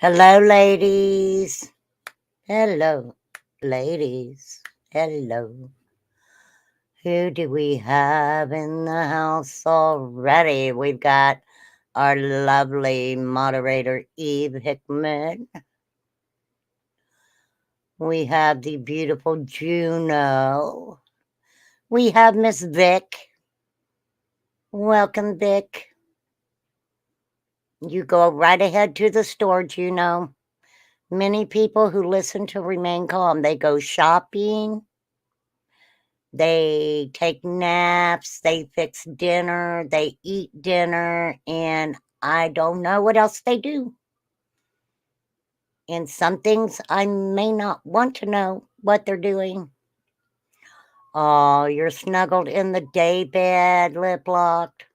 Hello, ladies. Hello, ladies. Hello. Who do we have in the house already? We've got our lovely moderator, Eve Hickman. We have the beautiful Juno. We have Miss Vic. Welcome, Vic. You go right ahead to the store, Juno. Many people who listen to Remain Calm, they go shopping, they take naps, they fix dinner, they eat dinner, and I don't know what else they do. And some things I may not want to know what they're doing. Oh, you're snuggled in the day bed, lip locked.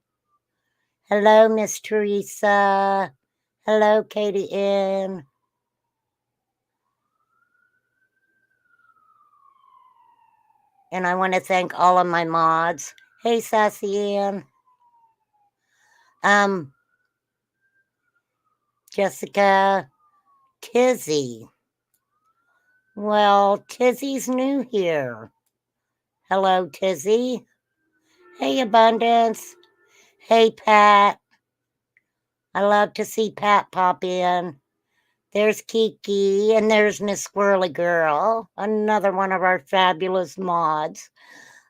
Hello, Miss Teresa. Hello, Katie Ann. And I want to thank all of my mods. Hey, Sassy Ann. Jessica, Tizzy. Well, Tizzy's new here. Hello, Tizzy. Hey, Abundance. Hey, Pat. I love to see Pat pop in. There's Kiki, and there's Miss Squirrely Girl, another one of our fabulous mods.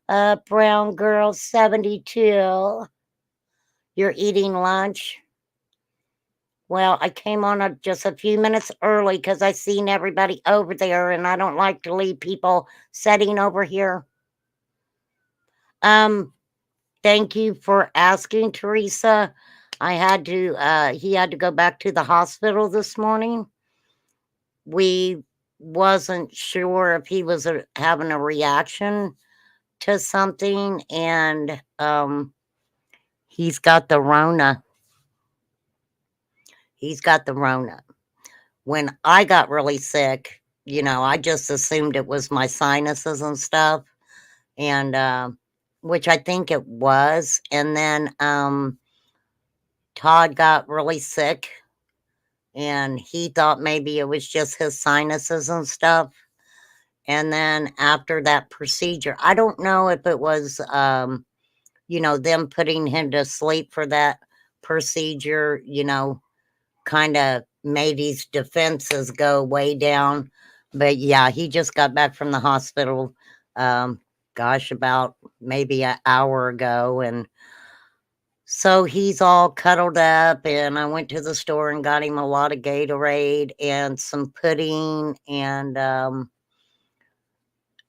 Brown Girl 72. You're eating lunch? Well, I came on just a few minutes early because I seen everybody over there, and I don't like to leave people sitting over here. Thank you for asking, Teresa. I had to, he had to go back to the hospital this morning. We wasn't sure if he was having a reaction to something, and he's got the Rona. He's got the Rona. When I got really sick, I just assumed it was my sinuses and stuff, and which I think it was. And then Todd got really sick, and he thought maybe it was just his sinuses and stuff. And then after that procedure, I don't know if it was, them putting him to sleep for that procedure, kind of made his defenses go way down. But yeah, he just got back from the hospital, about maybe an hour ago. And so he's all cuddled up, and I went to the store and got him a lot of Gatorade and some pudding and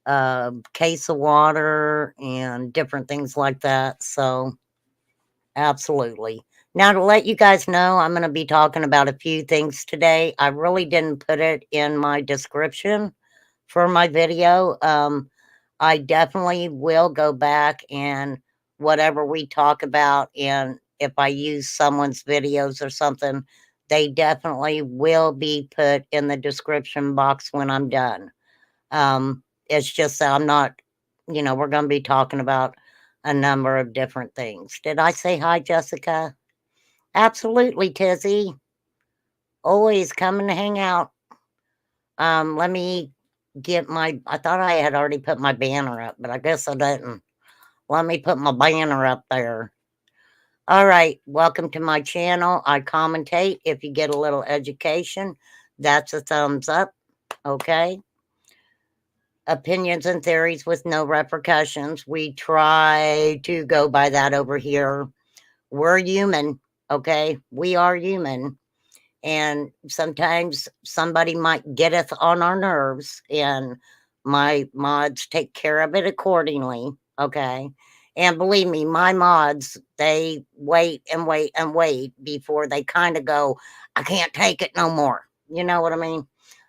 a case of water and different things like that. So absolutely. Now, to let you guys know, I'm going to be talking about a few things today. I really didn't put it in my description for my video. I definitely will go back and whatever we talk about, and if I use someone's videos or something, they definitely will be put in the description box when I'm done. It's just that I'm not, we're going to be talking about a number of different things. Did I say hi, Jessica? Absolutely, Tizzy. Always coming to hang out. Let me I thought I had already put my banner up, but I guess I didn't. Let me put my banner up there. All right, welcome to my channel. I commentate. If you get a little education, that's a thumbs up, okay? Opinions and theories with no repercussions. We try to go by that over here. We're human, okay? We are human. And sometimes somebody might get us on our nerves, and my mods take care of it accordingly, okay? And believe me, my mods, they wait and wait and wait before they kind of go, I can't take it no more. You know what I mean?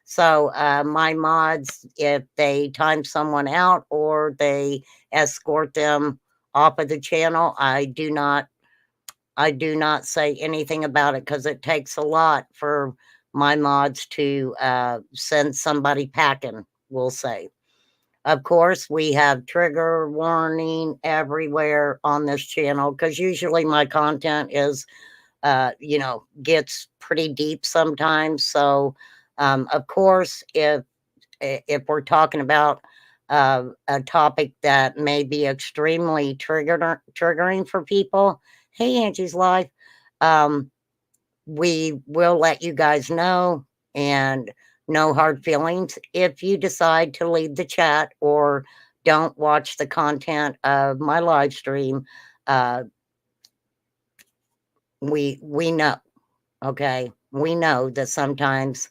So my mods, if they time someone out or they escort them off of the channel, I do not say anything about it because it takes a lot for my mods to send somebody packing, we'll say. Of course, we have trigger warning everywhere on this channel because usually my content is gets pretty deep sometimes. So, of course, if we're talking about a topic that may be extremely triggering for people, hey, Angie's Life, um, we will let you guys know, and no hard feelings if you decide to leave the chat or don't watch the content of my live stream. Uh, we know, okay? We know that sometimes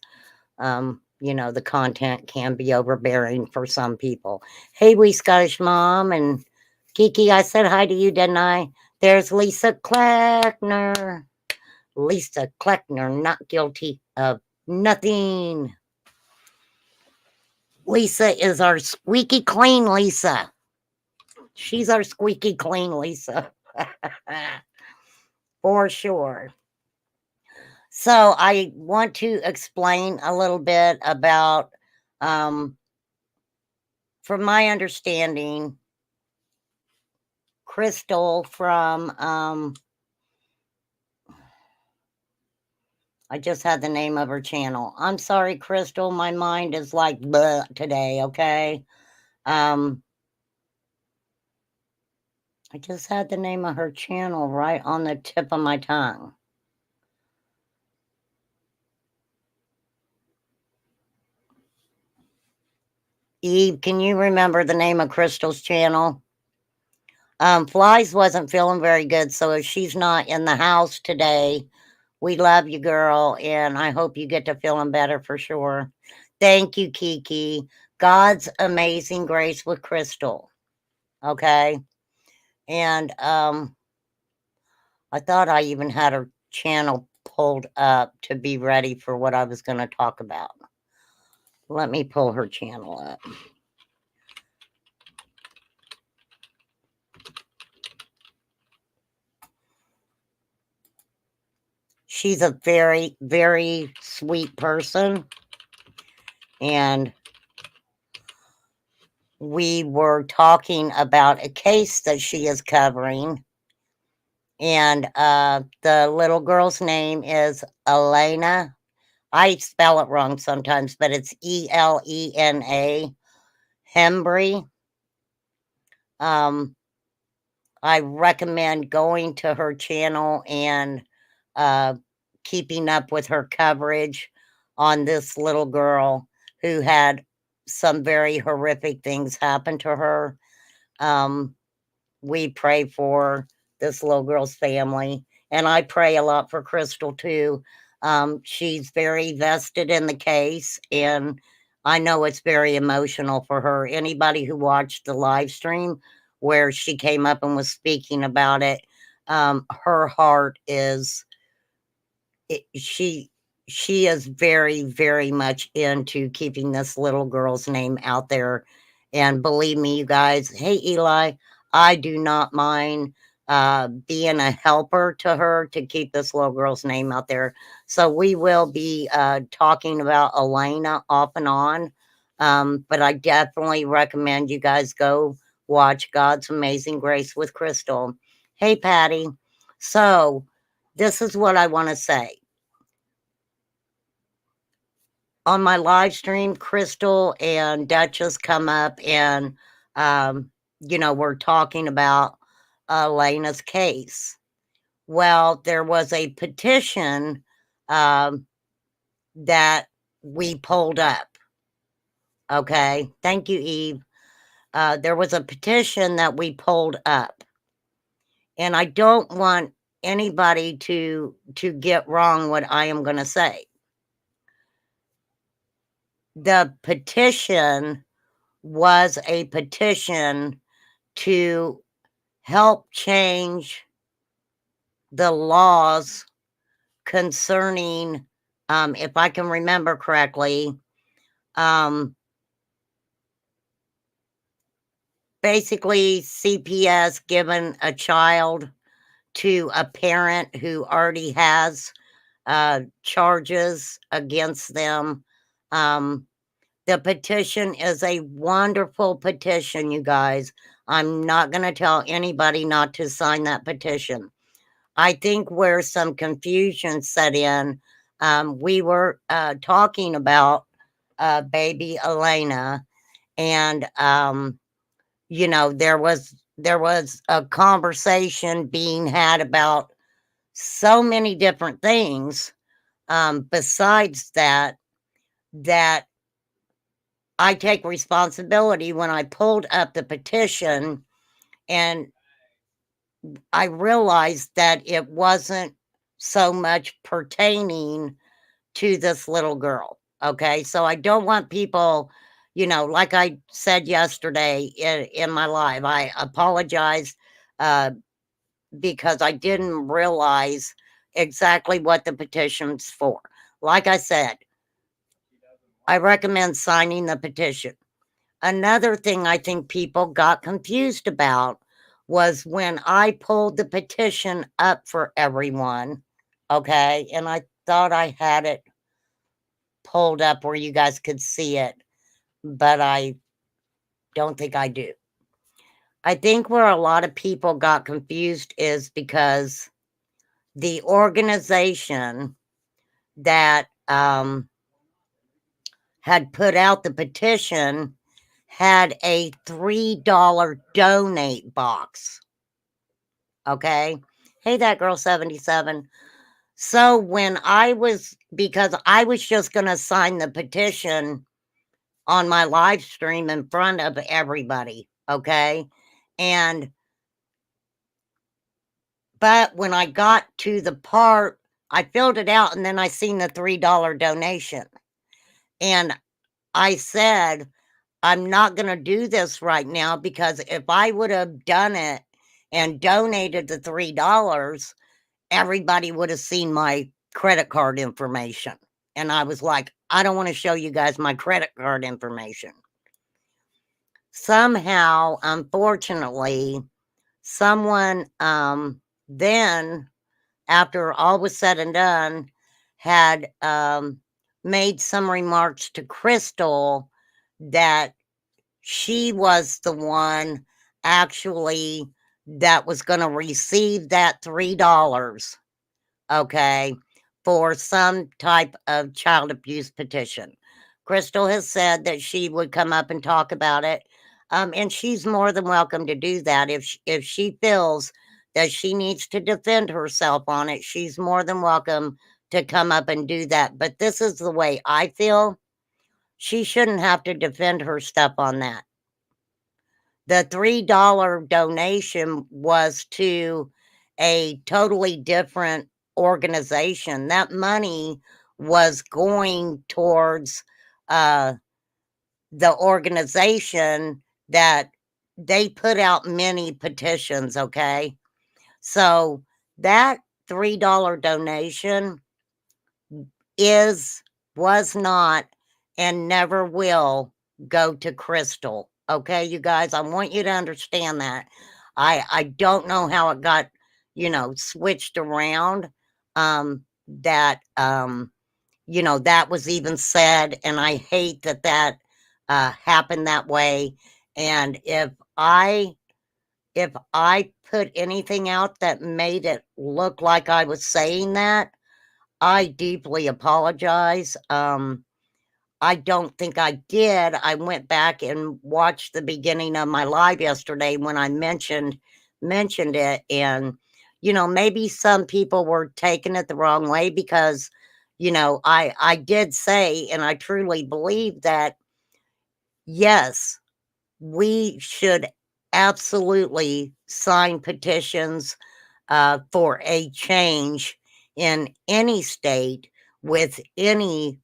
the content can be overbearing for some people. Hey, wee Scottish mom and Kiki, I said hi to you, didn't I? There's Lisa Kleckner. Lisa Kleckner, not guilty of nothing. Lisa is our squeaky clean Lisa. She's our squeaky clean Lisa. For sure. So I want to explain a little bit about, from my understanding, Crystal from, I just had the name of her channel. I'm sorry, Crystal. My mind is like bleh today, okay? I just had the name of her channel right on the tip of my tongue. Eve, can you remember the name of Crystal's channel? Flies wasn't feeling very good, so if she's not in the house today, we love you, girl, and I hope you get to feeling better for sure. Thank you, Kiki. God's Amazing Grace with Crystal. Okay. And I thought I even had her channel pulled up to be ready for what I was going to talk about. Let me pull her channel up. She's a very, very sweet person. And we were talking about a case that she is covering. And the little girl's name is Elena. I spell it wrong sometimes, but it's Elena Hembry. I recommend going to her channel and keeping up with her coverage on this little girl who had some very horrific things happen to her. We pray for this little girl's family, and I pray a lot for Crystal too. She's very vested in the case, and I know it's very emotional for her. Anybody who watched the live stream where she came up and was speaking about it, her heart is she is very, very much into keeping this little girl's name out there. And believe me, you guys, hey, Eli, I do not mind being a helper to her to keep this little girl's name out there. So we will be talking about Elena off and on. But I definitely recommend you guys go watch God's Amazing Grace with Crystal. Hey, Patty. So this is what I want to say. On my live stream, Crystal and Duchess come up and, we're talking about Elena's case. Well, there was a petition that we pulled up. Okay. Thank you, Eve. There was a petition that we pulled up. And I don't want anybody to get wrong what I am going to say. The petition was a petition to help change the laws concerning, if I can remember correctly, basically CPS giving a child to a parent who already has charges against them. The petition is a wonderful petition, you guys. I'm not going to tell anybody not to sign that petition. I think where some confusion set in, we were talking about baby Elena, and there was a conversation being had about so many different things, besides that I take responsibility when I pulled up the petition, and I realized that it wasn't so much pertaining to this little girl. Okay. So I don't want people, like I said yesterday in my live, I apologize uh, because I didn't realize exactly what the petition's for. Like I said, I recommend signing the petition. Another thing I think people got confused about was when I pulled the petition up for everyone, okay, and I thought I had it pulled up where you guys could see it, but I don't think I do. I think where a lot of people got confused is because the organization that had put out the petition had a $3 donate box. Okay. Hey, that girl 77. So because I was just going to sign the petition on my live stream in front of everybody. Okay. But when I got to the part, I filled it out and then I seen the $3 donation. And I said, I'm not going to do this right now because if I would have done it and donated the $3, everybody would have seen my credit card information. And I was like, I don't want to show you guys my credit card information. Somehow, unfortunately, someone then, after all was said and done, had made some remarks to Crystal that she was the one actually that was going to receive that $3, okay, for some type of child abuse petition. Crystal has said that she would come up and talk about it, and she's more than welcome to do that. If she feels that she needs to defend herself on it, she's more than welcome to come up and do that. But this is the way I feel. She shouldn't have to defend her stuff on that. The $3 donation was to a totally different organization. That money was going towards the organization that they put out many petitions, okay? So that $3 donation was not and never will go to Crystal. Okay, you guys, I want you to understand that. I don't know how it got, switched around. That that was even said, and I hate that happened that way. And if I put anything out that made it look like I was saying that, I deeply apologize. I don't think I did. I went back and watched the beginning of my live yesterday when I mentioned it, and maybe some people were taking it the wrong way because I did say, and I truly believe that yes, we should absolutely sign petitions for a change in any state with any,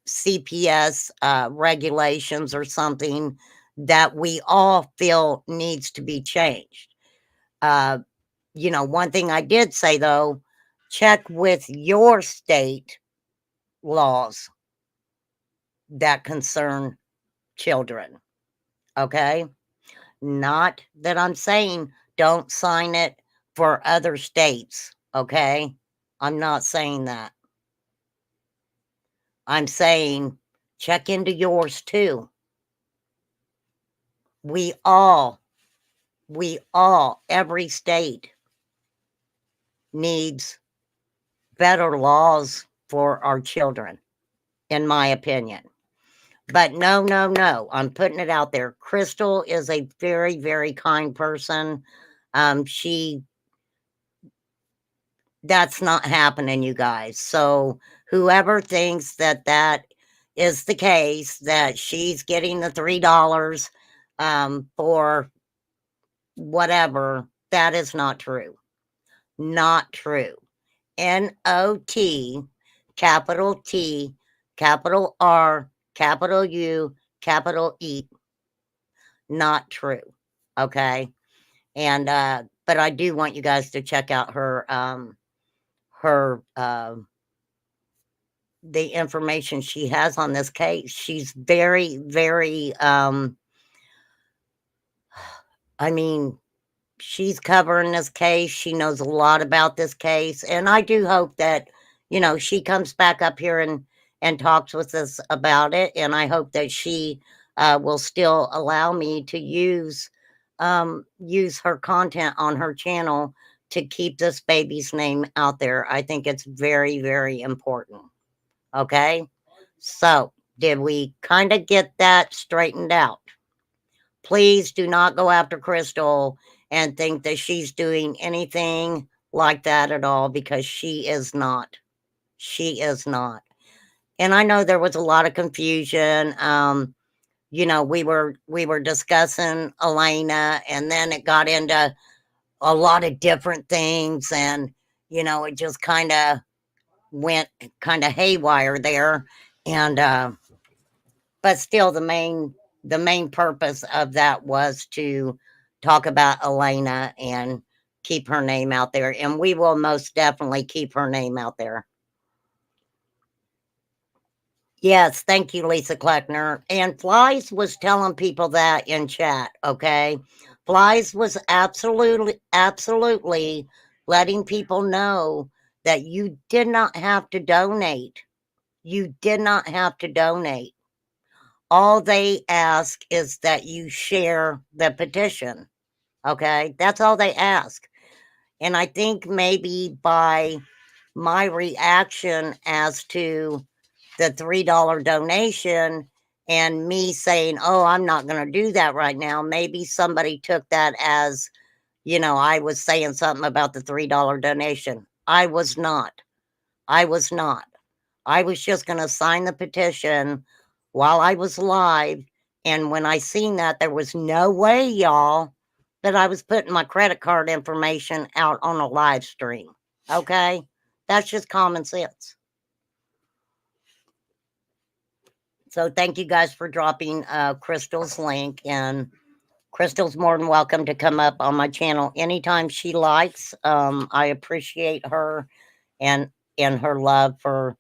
CPS regulations or something that we all feel needs to be changed. Uh, one thing I did say though, check with your state laws that concern children. Okay. Not that I'm saying don't sign it for other states, okay? I'm not saying that. I'm saying check into yours too. We all, every state needs better laws for our children, in my opinion. But no, no, no, I'm putting it out there. Crystal is a very, very kind person. She That's not happening, you guys. So whoever thinks that that is the case, that she's getting the $3 for whatever, that is not true. Not true. NOT, capital T, capital R, capital U, capital E. Not true. Okay. And but I do want you guys to check out her the information she has on this case. She's very, very I mean, she's covering this case. She knows a lot about this case. And I do hope that, she comes back up here and talks with us about it. And I hope that she will still allow me to use her content on her channel to keep this baby's name out there. I think it's very, very important. Okay. So, did we kind of get that straightened out? Please do not go after Crystal and think that she's doing anything like that at all, because she is not. She is not. And I know there was a lot of confusion. We were discussing Elena, and then it got into a lot of different things, and it just kind of went kind of haywire there. And but still, the main purpose of that was to talk about Elena and keep her name out there, and we will most definitely keep her name out there. Yes, thank you, Lisa Kleckner. And Flies was telling people that in chat, okay? Flies was absolutely letting people know that you did not have to donate. You did not have to donate. All they ask is that you share the petition, okay? That's all they ask. And I think maybe by my reaction as to the $3 donation and me saying, oh, I'm not going to do that right now, maybe somebody took that as, I was saying something about the $3 donation. I was not. I was not. I was just going to sign the petition while I was live. And when I seen that, there was no way, y'all, that I was putting my credit card information out on a live stream. Okay? That's just common sense. So thank you guys for dropping Crystal's link. And Crystal's more than welcome to come up on my channel anytime she likes. I appreciate her and her love for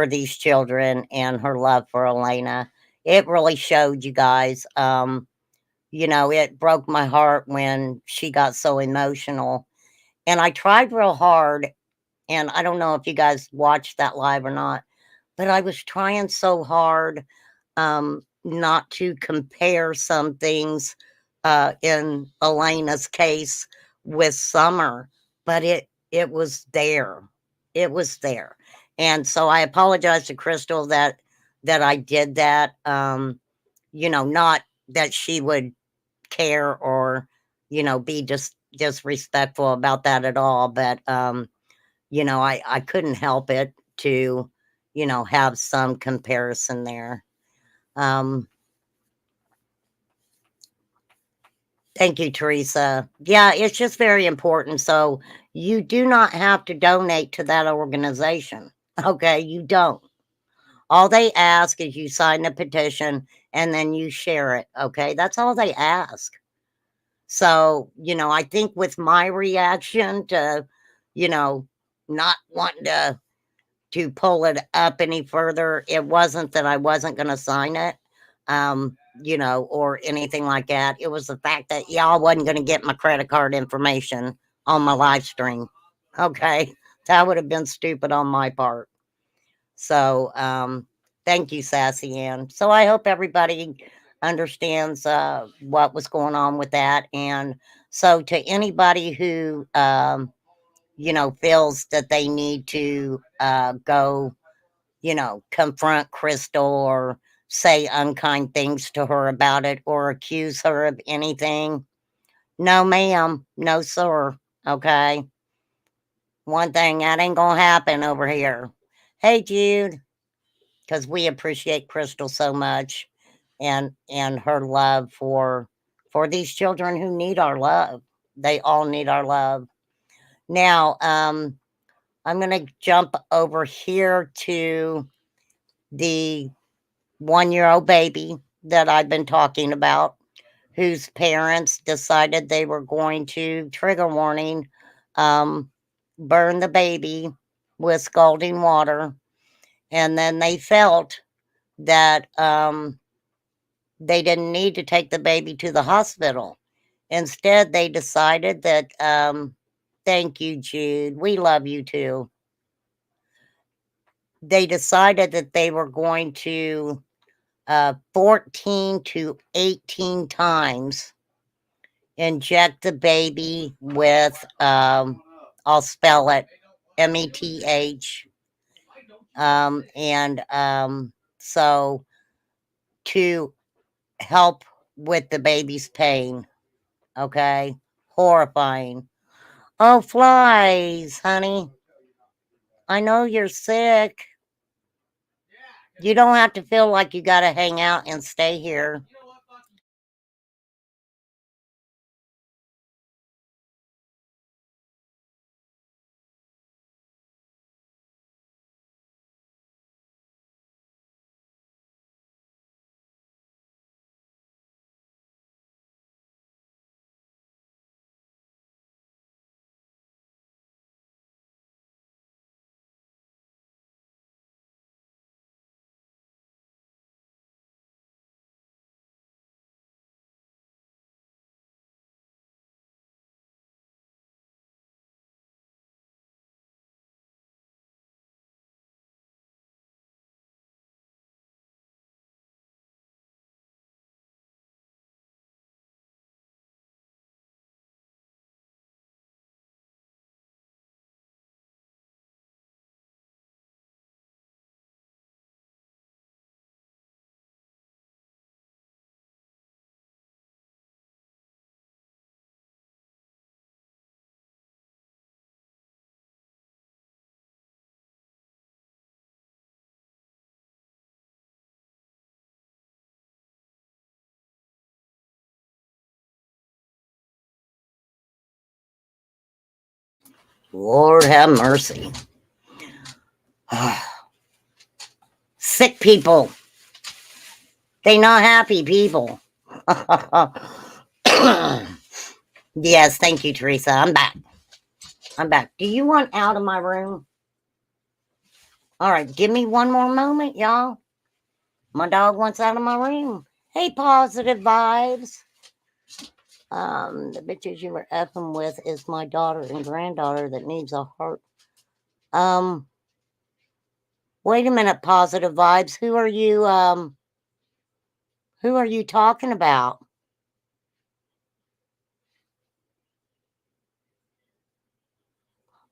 these children and her love for Elena. It really showed, you guys. It broke my heart when she got so emotional. And I tried real hard, and I don't know if you guys watched that live or not, but I was trying so hard not to compare some things in Elena's case with Summer, but it was there. It was there. And so I apologize to Crystal that I did that. Not that she would care or be just disrespectful about that at all, but I couldn't help it to have some comparison there. Thank you, Teresa. Yeah, it's just very important. So you do not have to donate to that organization. Okay, you don't. All they ask is you sign the petition and then you share it. Okay, that's all they ask. So, I think with my reaction to, not wanting to pull it up any further, it wasn't that I wasn't going to sign it. Or anything like that. It was the fact that y'all wasn't going to get my credit card information on my live stream. Okay. That would have been stupid on my part. So, thank you, Sassy Ann. So I hope everybody understands what was going on with that. And so to anybody who feels that they need to go, confront Crystal or say unkind things to her about it or accuse her of anything. No, ma'am. No, sir. Okay. One thing that ain't gonna happen over here. Hey, Jude, because we appreciate Crystal so much and her love for these children who need our love. They all need our love. Now, I'm gonna jump over here to the 1-year-old baby that I've been talking about, whose parents decided they were going to, trigger warning, burn the baby with scalding water. And then they felt that they didn't need to take the baby to the hospital. Instead, they decided that, thank you, Jude. We love you too. They decided that they were going to 14 to 18 times inject the baby with, I'll spell it, METH. So to help with the baby's pain. Okay. Horrifying. Oh, flies, honey. I know you're sick. You don't have to feel like you got to hang out and stay here. Lord have mercy. Sick people. They not happy people. Yes, thank you, Teresa. I'm back. Do you want out of my room? All right, give me one more moment, y'all. My dog wants out of my room. Hey, positive vibes. The bitches you were effing with is my daughter and granddaughter that needs a heart. Wait a minute, positive vibes. Who are you talking about?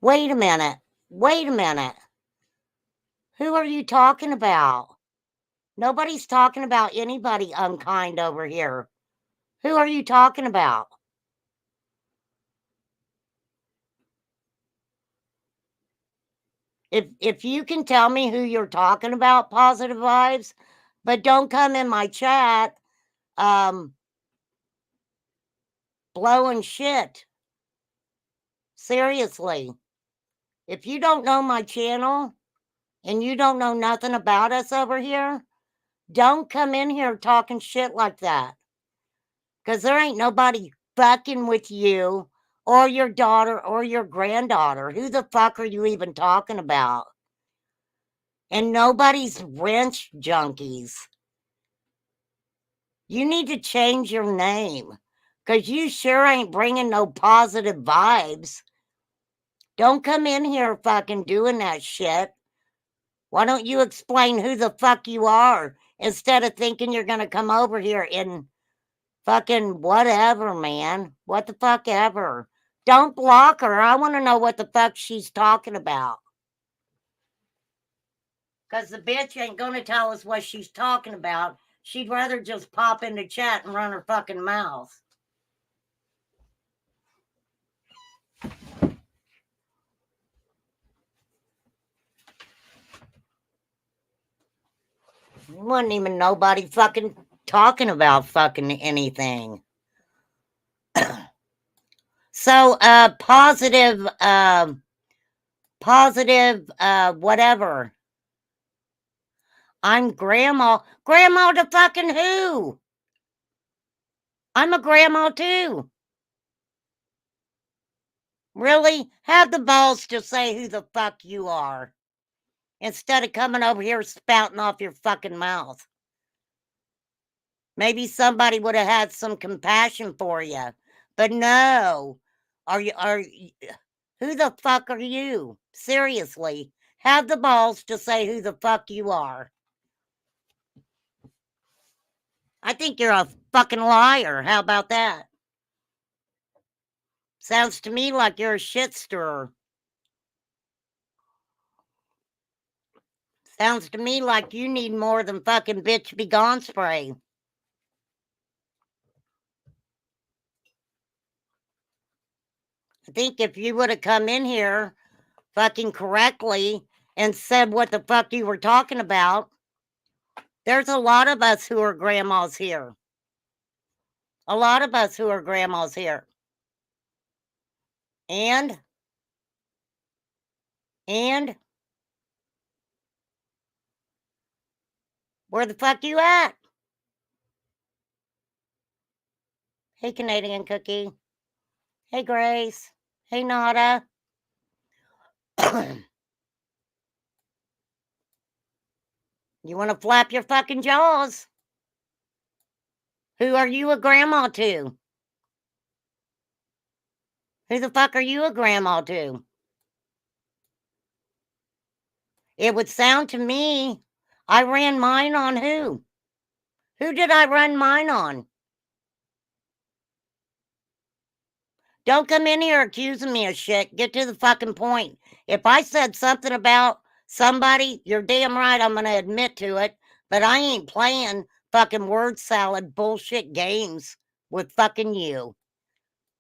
Wait a minute. Who are you talking about? Nobody's talking about anybody unkind over here. Who are you talking about? If you can tell me who you're talking about, positive vibes, but don't come in my chat blowing shit. Seriously. If you don't know my channel and you don't know nothing about us over here, don't come in here talking shit like that. Because there ain't nobody fucking with you or your daughter or your granddaughter. Who the fuck are you even talking about? And nobody's wrench junkies. You need to change your name. Because you sure ain't bringing no positive vibes. Don't come in here fucking doing that shit. Why don't you explain who the fuck you are instead of thinking you're going to come over here and fucking whatever, man. What the fuck ever. Don't block her. I want to know what the fuck she's talking about. Because the bitch ain't going to tell us what she's talking about. She'd rather just pop into chat and run her fucking mouth. Wasn't even nobody fucking talking about fucking anything. So, positive, whatever. I'm grandma. Grandma to fucking who? I'm a grandma too. Really? Have the balls to say who the fuck you are. Instead of coming over here spouting off your fucking mouth. Maybe somebody would have had some compassion for you. But no. Who the fuck are you? Seriously. Have the balls to say who the fuck you are. I think you're a fucking liar. How about that? Sounds to me like you're a shit stirrer. Sounds to me like you need more than fucking bitch be gone spray. I think if you would have come in here fucking correctly and said what the fuck you were talking about, there's a lot of us who are grandmas here. A lot of us who are grandmas here. And where the fuck you at? Hey, Canadian Cookie. Hey, Grace. Hey, Nada. You want to flap your fucking jaws? Who are you a grandma to? Who the fuck are you a grandma to? It would sound to me, I ran mine on who? Who did I run mine on? Don't come in here accusing me of shit. Get to the fucking point. If I said something about somebody, you're damn right I'm going to admit to it. But I ain't playing fucking word salad bullshit games with fucking you.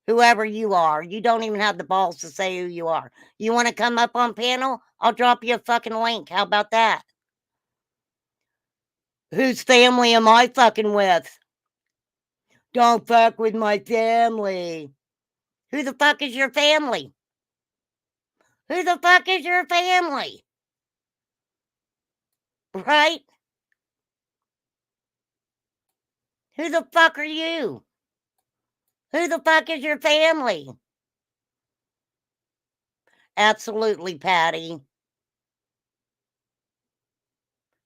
Whoever you are. You don't even have the balls to say who you are. You want to come up on panel? I'll drop you a fucking link. How about that? Whose family am I fucking with? Don't fuck with my family. Who the fuck is your family? Who the fuck is your family? Right? Who the fuck are you? Who the fuck is your family? Absolutely, Patty.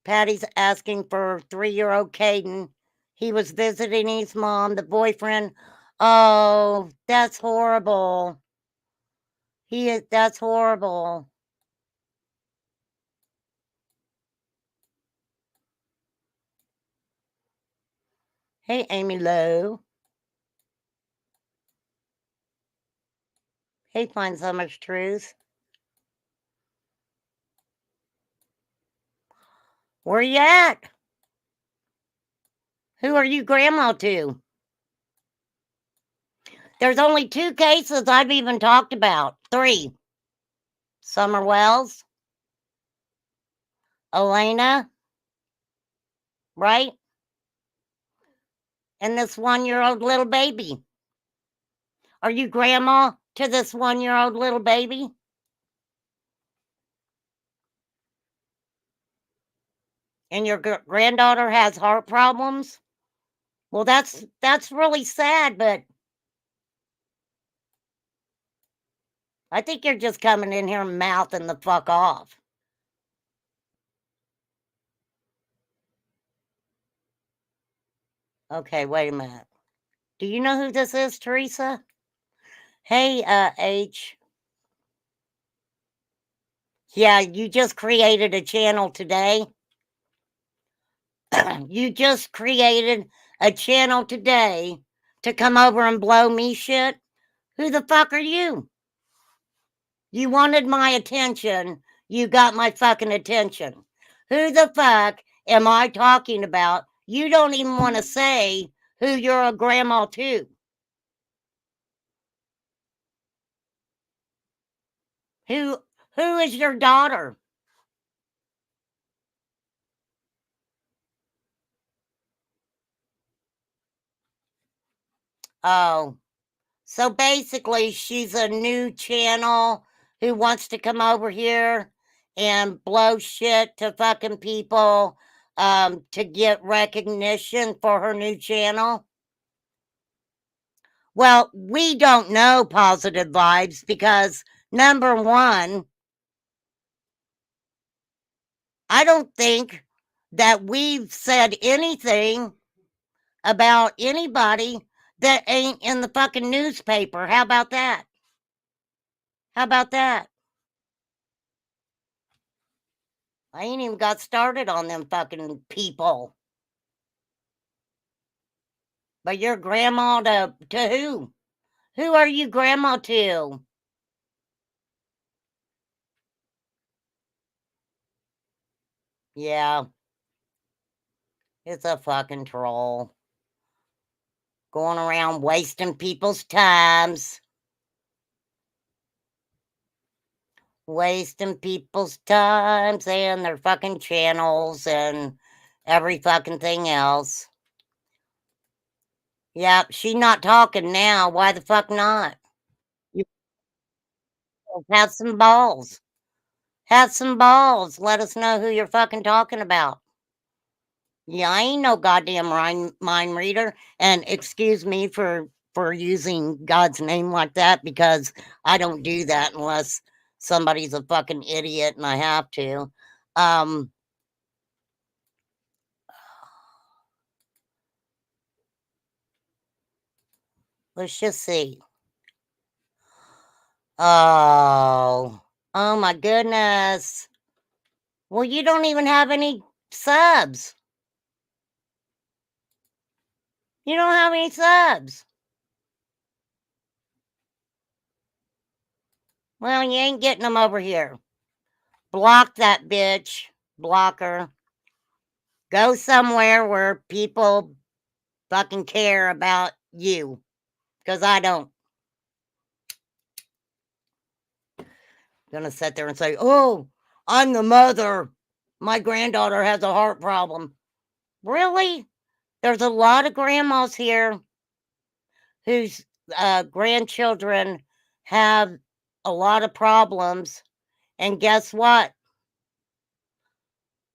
Patty's asking for 3-year-old Caden. He was visiting his mom, the boyfriend. Oh, that's horrible. That's horrible. Hey, Amy Lowe. Hey, Find So Much Truth. Where you at? Who are you grandma to? There's only 2 cases I've even talked about. 3. Summer Wells. Elena. Right? And this 1-year-old little baby. Are you grandma to this 1-year-old little baby? And your granddaughter has heart problems? Well, that's really sad, but I think you're just coming in here mouthing the fuck off. Okay, wait a minute. Do you know who this is, Teresa? Hey, H. Yeah, you just created a channel today. You just created a channel today to come over and blow me shit. Who the fuck are you? You wanted my attention. You got my fucking attention. Who the fuck am I talking about? You don't even want to say who you're a grandma to. Who who is your daughter? Oh, so basically she's a new channel who wants to come over here and blow shit to fucking people to get recognition for her new channel. Well, we don't know positive vibes because number one, I don't think that we've said anything about anybody that ain't in the fucking newspaper. How about that? How about that? I ain't even got started on them fucking people. But you're grandma to who? Who are you grandma to? Yeah, it's a fucking troll. Going around wasting people's times. Wasting people's times and their fucking channels and every fucking thing else. Yep, she's not talking now. Why the fuck not? You have some balls. Have some balls. Let us know who you're fucking talking about. Yeah, I ain't no goddamn mind reader. And excuse me for using God's name like that because I don't do that unless somebody's a fucking idiot and I have to. Um let's just see. Oh. Oh my goodness. Well, you don't even have any subs. You don't have any subs. Well, you ain't getting them over here. Block that bitch. Block her. Go somewhere where people fucking care about you. Because I don't. Gonna sit there and say, oh, I'm the mother. My granddaughter has a heart problem. Really? There's a lot of grandmas here whose grandchildren have a lot of problems. And guess what?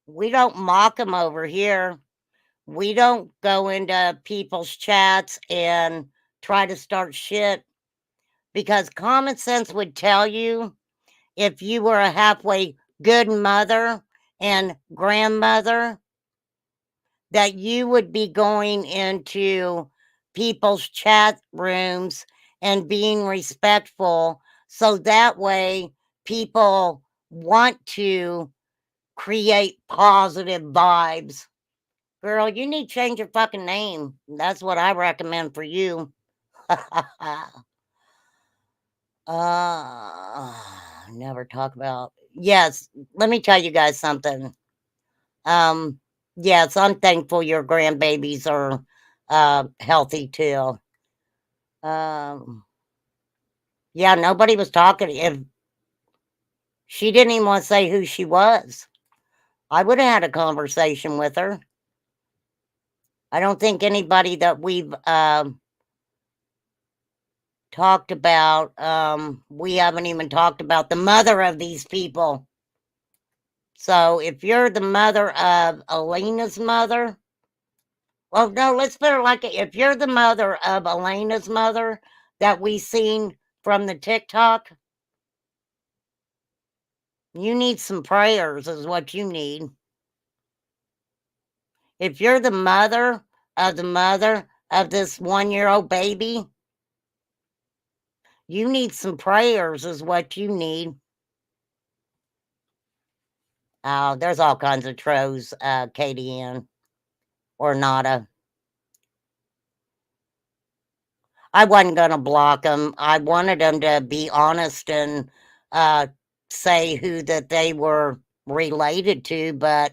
We don't mock them over here. We don't go into people's chats and try to start shit because common sense would tell you if you were a halfway good mother and grandmother that you would be going into people's chat rooms and being respectful so that way people want to create positive vibes. Girl, you need to change your fucking name. That's what I recommend for you. uh, never talk about. Yes, let me tell you guys something. Um, yes, I'm thankful your grandbabies are healthy too. Um, yeah, nobody was talking. If she didn't even want to say who she was, I would have had a conversation with her. I don't think anybody that we've talked about, we haven't even talked about the mother of these people. So if you're the mother of Elena's mother, well, no, let's put it like if you're the mother of Elena's mother that we seen from the TikTok, you need some prayers, is what you need. If you're the mother of this 1-year-old baby, you need some prayers, is what you need. Oh, there's all kinds of trolls, KDN or Nada. I wasn't going to block them. I wanted them to be honest and say who that they were related to, but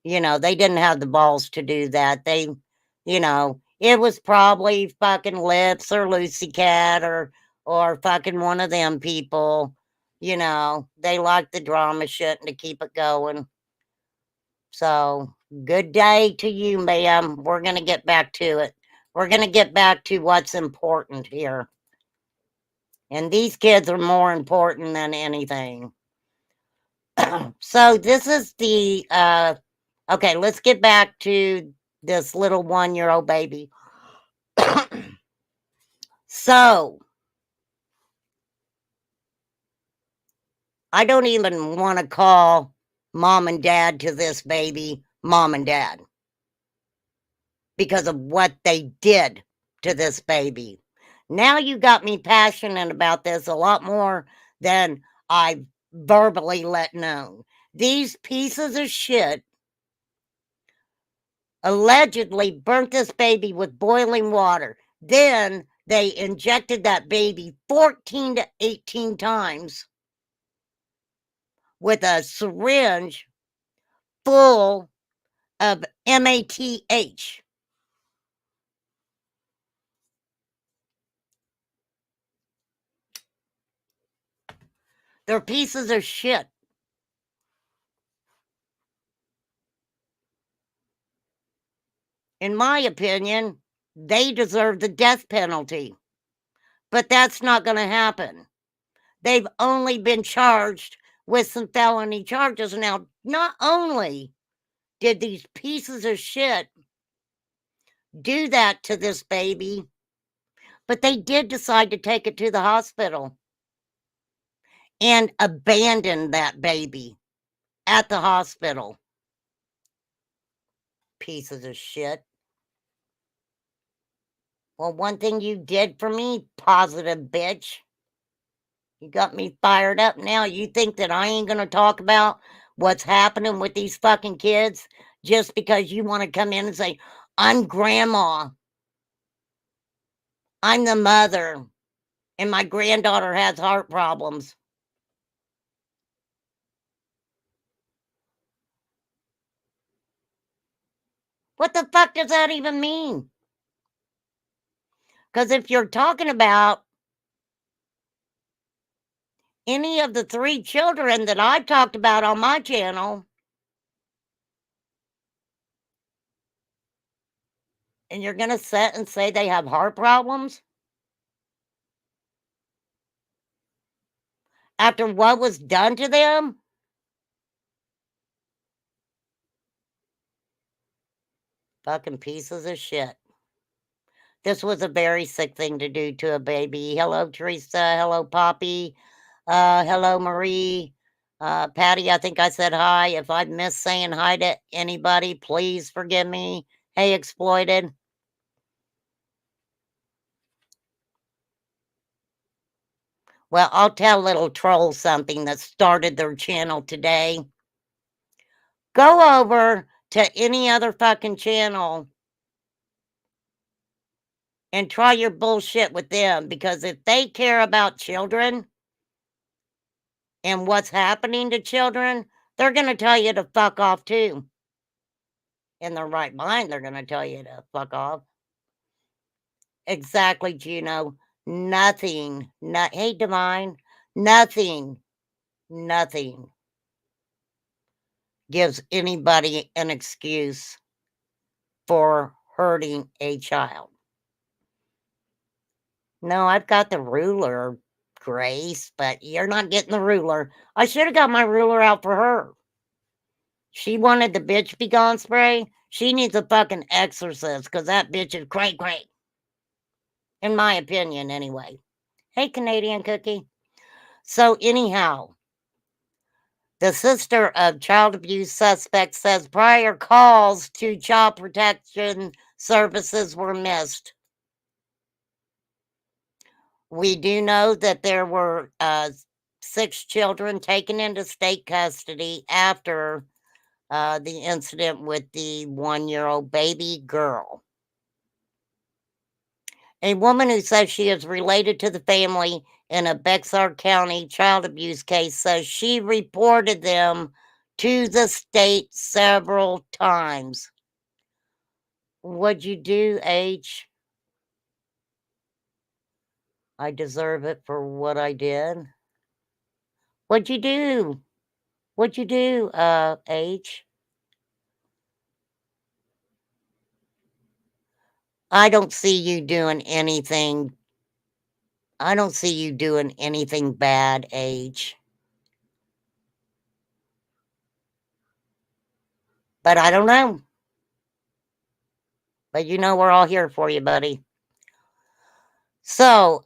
they didn't have the balls to do that. It was probably fucking Lips or Lucy Cat or fucking one of them people. They like the drama shit and to keep it going. So, good day to you, ma'am. We're going to get back to it. We're going to get back to what's important here. And these kids are more important than anything. So, this is the, okay, let's get back to this little 1-year-old baby. So, I don't even want to call mom and dad to this baby mom and dad because of what they did to this baby. Now you got me passionate about this a lot more than I verbally let known. These pieces of shit allegedly burnt this baby with boiling water. Then they injected that baby 14 to 18 times with a syringe full of MATH. They're pieces of shit. In my opinion, they deserve the death penalty. But that's not going to happen. They've only been charged with some felony charges. Now, not only did these pieces of shit do that to this baby, but they did decide to take it to the hospital and abandon that baby at the hospital. Pieces of shit. Well, one thing you did for me, positive bitch. You got me fired up now. You think that I ain't going to talk about what's happening with these fucking kids just because you want to come in and say, I'm grandma. I'm the mother. And my granddaughter has heart problems. What the fuck does that even mean? Because if you're talking about any of the 3 children that I've talked about on my channel, and you're going to sit and say they have heart problems after what was done to them? Fucking pieces of shit. This was a very sick thing to do to a baby. Hello, Teresa. Hello, Poppy. Hello, Marie. Patty, I think I said hi. If I missed saying hi to anybody, please forgive me. Hey, Exploited. Well, I'll tell little troll something that started their channel today. Go over to any other fucking channel and try your bullshit with them, because if they care about children and what's happening to children, they're going to tell you to fuck off too. In their right mind, they're going to tell you to fuck off. Exactly, Juno. Nothing. Hey, Divine. Nothing gives anybody an excuse for hurting a child. No, I've got the ruler, Grace, but you're not getting the ruler. I should have got my ruler out for her. She wanted the bitch be gone spray. She needs a fucking exorcist, because that bitch is cray. In my opinion, anyway. Hey, Canadian Cookie. So, anyhow, the sister of child abuse suspect says prior calls to child protection services were missed. We do know that there were 6 children taken into state custody after the incident with the 1-year-old baby girl. A woman who says she is related to the family in a Bexar County child abuse case says she reported them to the state several times. What'd you do, H? I deserve it for what I did. What'd you do? What'd you do, H? I don't see you doing anything. I don't see you doing anything bad, H. But I don't know. But you know we're all here for you, buddy. So,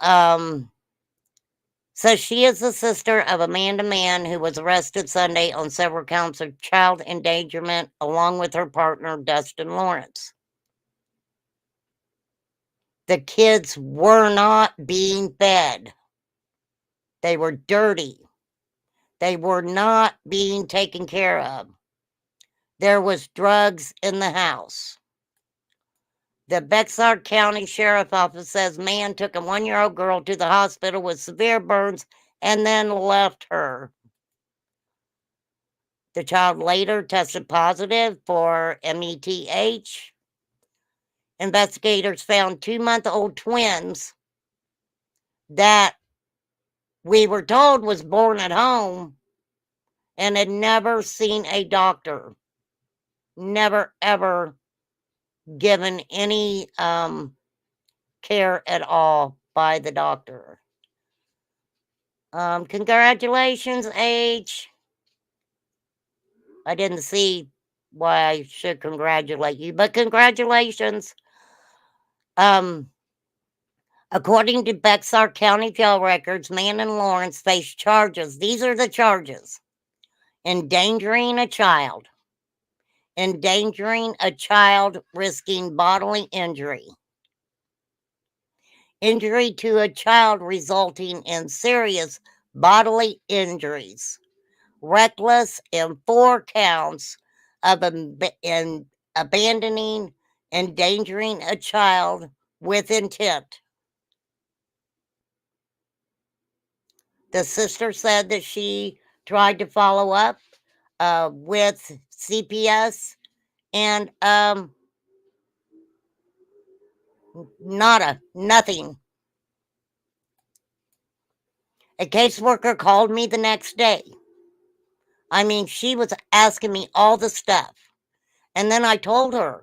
says she is the sister of Amanda Mann, who was arrested Sunday on several counts of child endangerment, along with her partner, Dustin Lawrence. The kids were not being fed. They were dirty. They were not being taken care of. There was drugs in the house. The Bexar County Sheriff Office says Mann took a 1-year-old girl to the hospital with severe burns and then left her. The child later tested positive for METH. Investigators found 2-month-old twins that we were told was born at home and had never seen a doctor. Never, ever given any care at all by the doctor. Congratulations, H. I didn't see why I should congratulate you, but congratulations. According to Bexar County jail records, Mann and Lawrence face charges. These are the charges: endangering a child, risking bodily injury, injury to a child resulting in serious bodily injuries, reckless, and 4 counts of abandoning, endangering a child with intent. The sister said that she tried to follow up with CPS and nothing. A caseworker called me the next day. I mean, she was asking me all the stuff. And then I told her,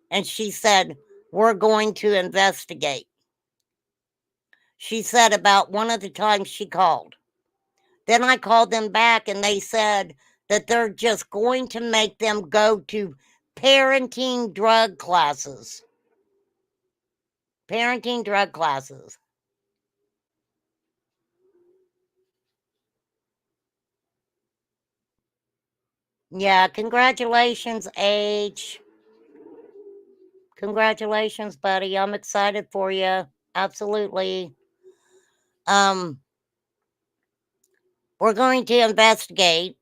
and she said, we're going to investigate. She said about one of the times she called. Then I called them back and they said that they're just going to make them go to parenting drug classes. Parenting drug classes. Yeah, congratulations, H. Congratulations, buddy. I'm excited for you. Absolutely. We're going to investigate.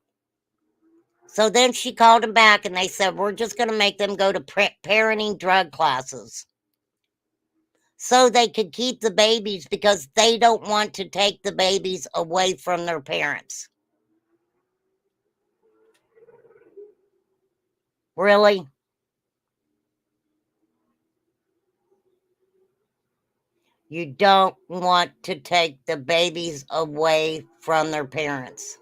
So then she called him back and they said, we're just going to make them go to parenting drug classes so they could keep the babies because they don't want to take the babies away from their parents. Really? You don't want to take the babies away from their parents.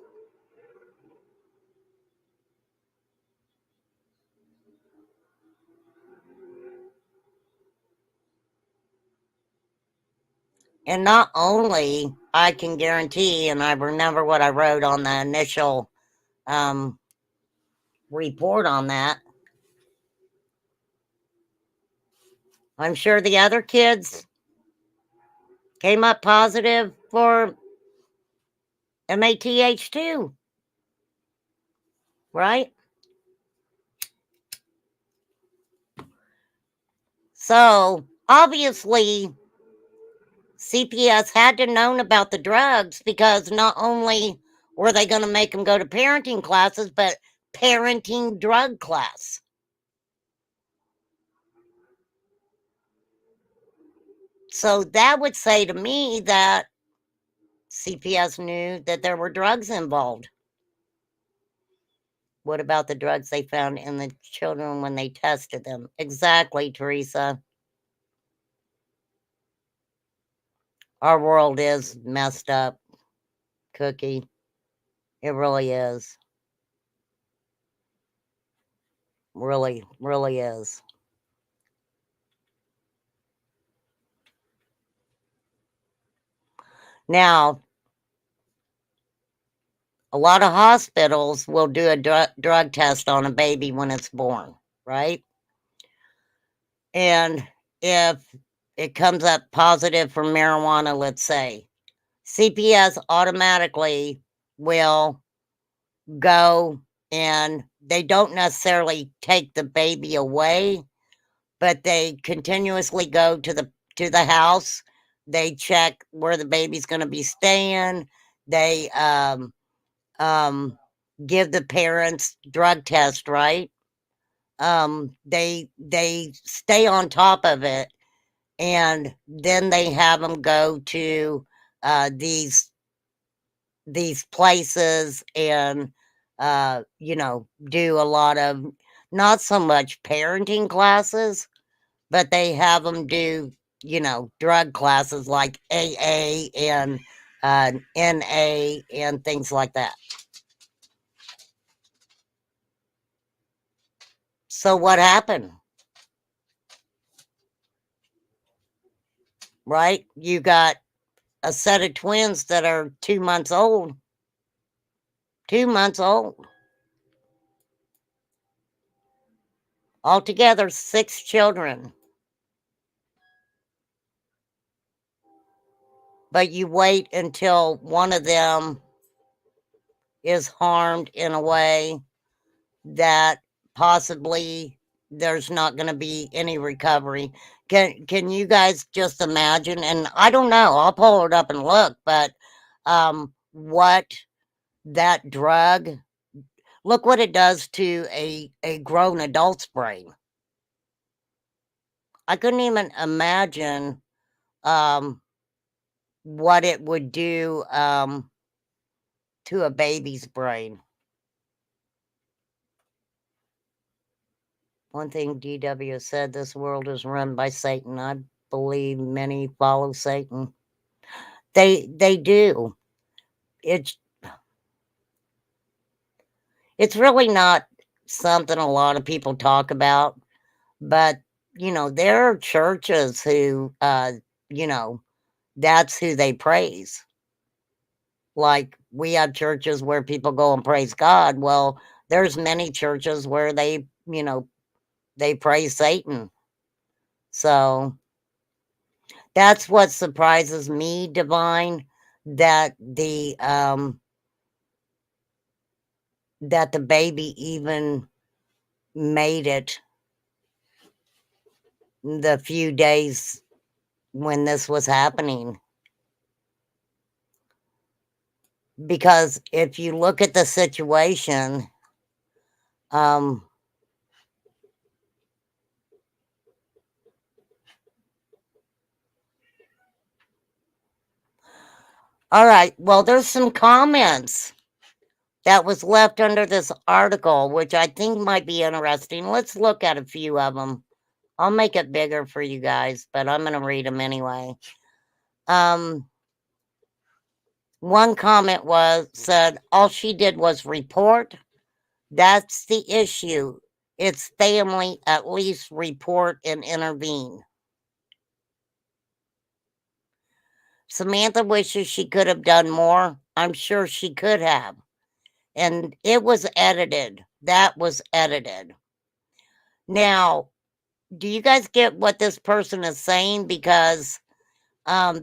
And not only, I can guarantee, and I remember what I wrote on the initial report on that, I'm sure the other kids came up positive for MATH too, right? So obviously CPS had to known about the drugs because not only were they going to make them go to parenting classes, but parenting drug class. So that would say to me that CPS knew that there were drugs involved. What about the drugs they found in the children when they tested them? Exactly, Teresa. Our world is messed up, Cookie. It really is. Really, really is. Now, a lot of hospitals will do a drug test on a baby when it's born, right? And if it comes up positive for marijuana, let's say, CPS automatically will go and they don't necessarily take the baby away, but they continuously go to the house. They check where the baby's going to be staying. They give the parents drug test, right? They stay on top of it, and then they have them go to these places and do a lot of, not so much parenting classes, but they have them do drug classes like AA and NA and things like that. So what happened? Right? You got a set of twins that are 2 months old. 2 months old. Altogether, 6 children. But you wait until one of them is harmed in a way that possibly there's not going to be any recovery. Can you guys just imagine? And I don't know, I'll pull it up and look, but what that drug, look what it does to a grown adult's brain. I couldn't even imagine what it would do to a baby's brain. One thing DW said, this world is run by Satan. I believe many follow Satan. They do. It's really not something a lot of people talk about, but there are churches who that's who they praise. Like, we have churches where people go and praise God. Well, there's many churches where they praise Satan. So that's what surprises me, Divine, that the baby even made it the few days when this was happening. Because if you look at the situation, all right, well, there's some comments that was left under this article, which I think might be interesting. Let's look at a few of them. I'll make it bigger for you guys, but I'm going to read them anyway. One comment said, all she did was report. That's the issue. It's family, at least report and intervene. Samantha wishes she could have done more. I'm sure she could have. And it was edited. That was edited. Now, do you guys get what this person is saying? Because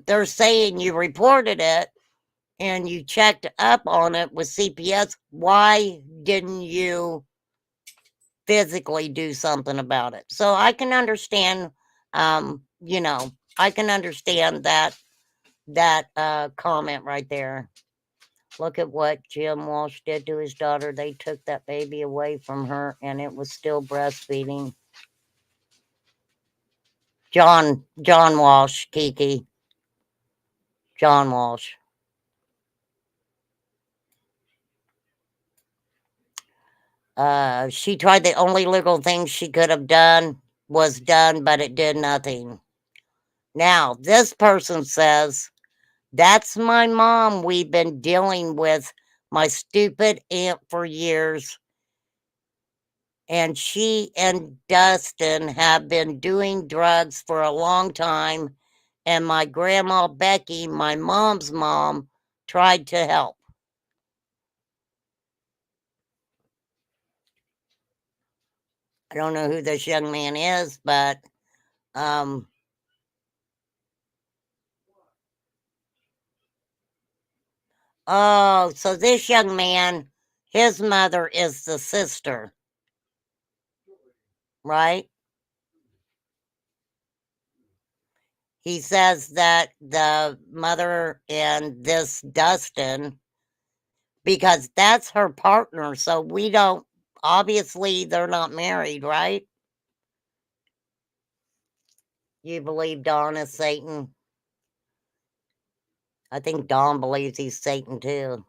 they're saying you reported it and you checked up on it with CPS. Why didn't you physically do something about it? So I can understand, I can understand that comment right there. Look at what Jim Walsh did to his daughter. They took that baby away from her and it was still breastfeeding. John Walsh, Kiki. John Walsh. She tried the only legal thing she could have done was done, but it did nothing. Now, this person says, that's my mom we've been dealing with, my stupid aunt for years. And she and Dustin have been doing drugs for a long time. And my grandma Becky, my mom's mom, tried to help. I don't know who this young man is, but um, oh, so this young man, his mother is the sister, right? He says that the mother and this Dustin, because that's her partner, so we don't, obviously, they're not married, right? You believe Don is Satan? I think Don believes he's Satan too.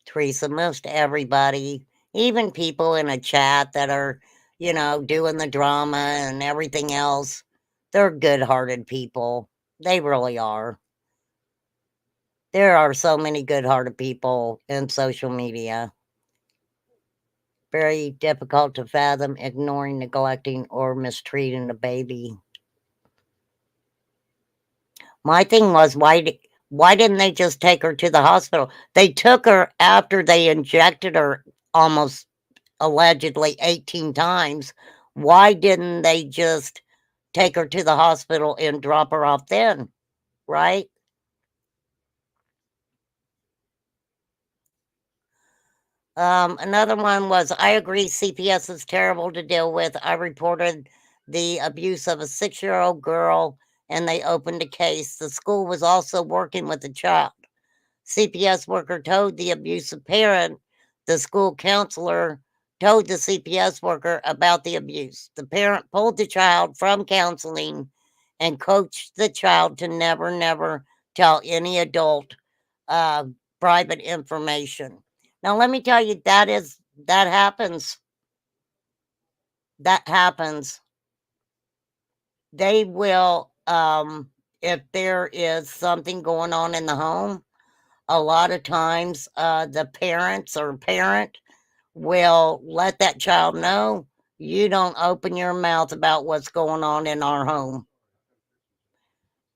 Teresa, most everybody, even people in a chat that are, doing the drama and everything else, they're good hearted people. They really are. There are so many good hearted people in social media. Very difficult to fathom ignoring, neglecting, or mistreating a baby. My thing was, why didn't they just take her to the hospital? They took her after they injected her almost allegedly 18 times. Why didn't they just take her to the hospital and drop her off then? Right? Another one was, I agree CPS is terrible to deal with. I reported the abuse of a 6-year-old girl and they opened a case. The school was also working with the child. CPS worker told the abusive parent, the school counselor told the CPS worker about the abuse. The parent pulled the child from counseling and coached the child to never, never tell any adult uh, private information. Now, let me tell you, that happens. That happens. They will, if there is something going on in the home, a lot of times the parents or parent will let that child know, you don't open your mouth about what's going on in our home.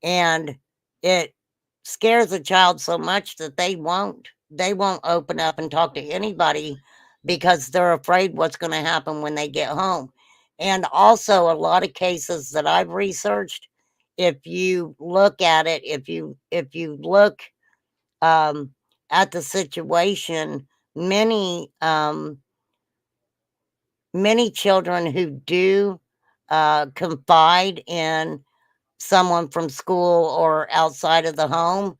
And it scares the child so much that they won't open up and talk to anybody because they're afraid what's going to happen when they get home. And also a lot of cases that I've researched, if you look at it, if you look um, at the situation, many children who do confide in someone from school or outside of the home,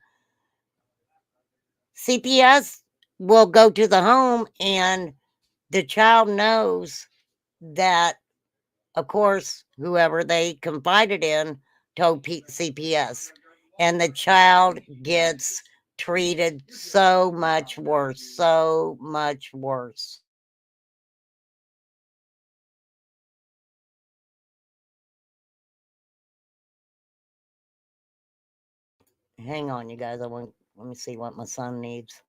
CPS will go to the home and the child knows that, of course, whoever they confided in told CPS, and the child gets treated so much worse, so much worse. Hang on, you guys. Let me see what my son needs.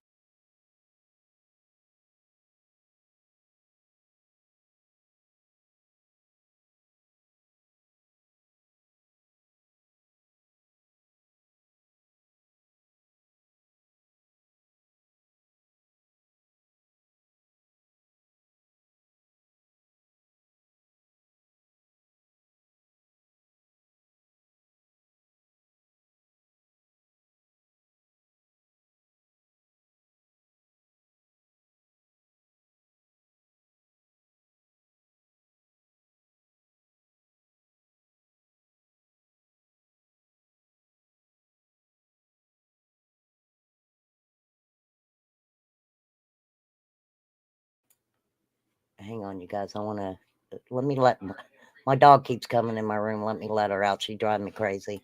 hang on, you guys. I want to, let me let, my dog keeps coming in my room. Let me let her out. She drives me crazy.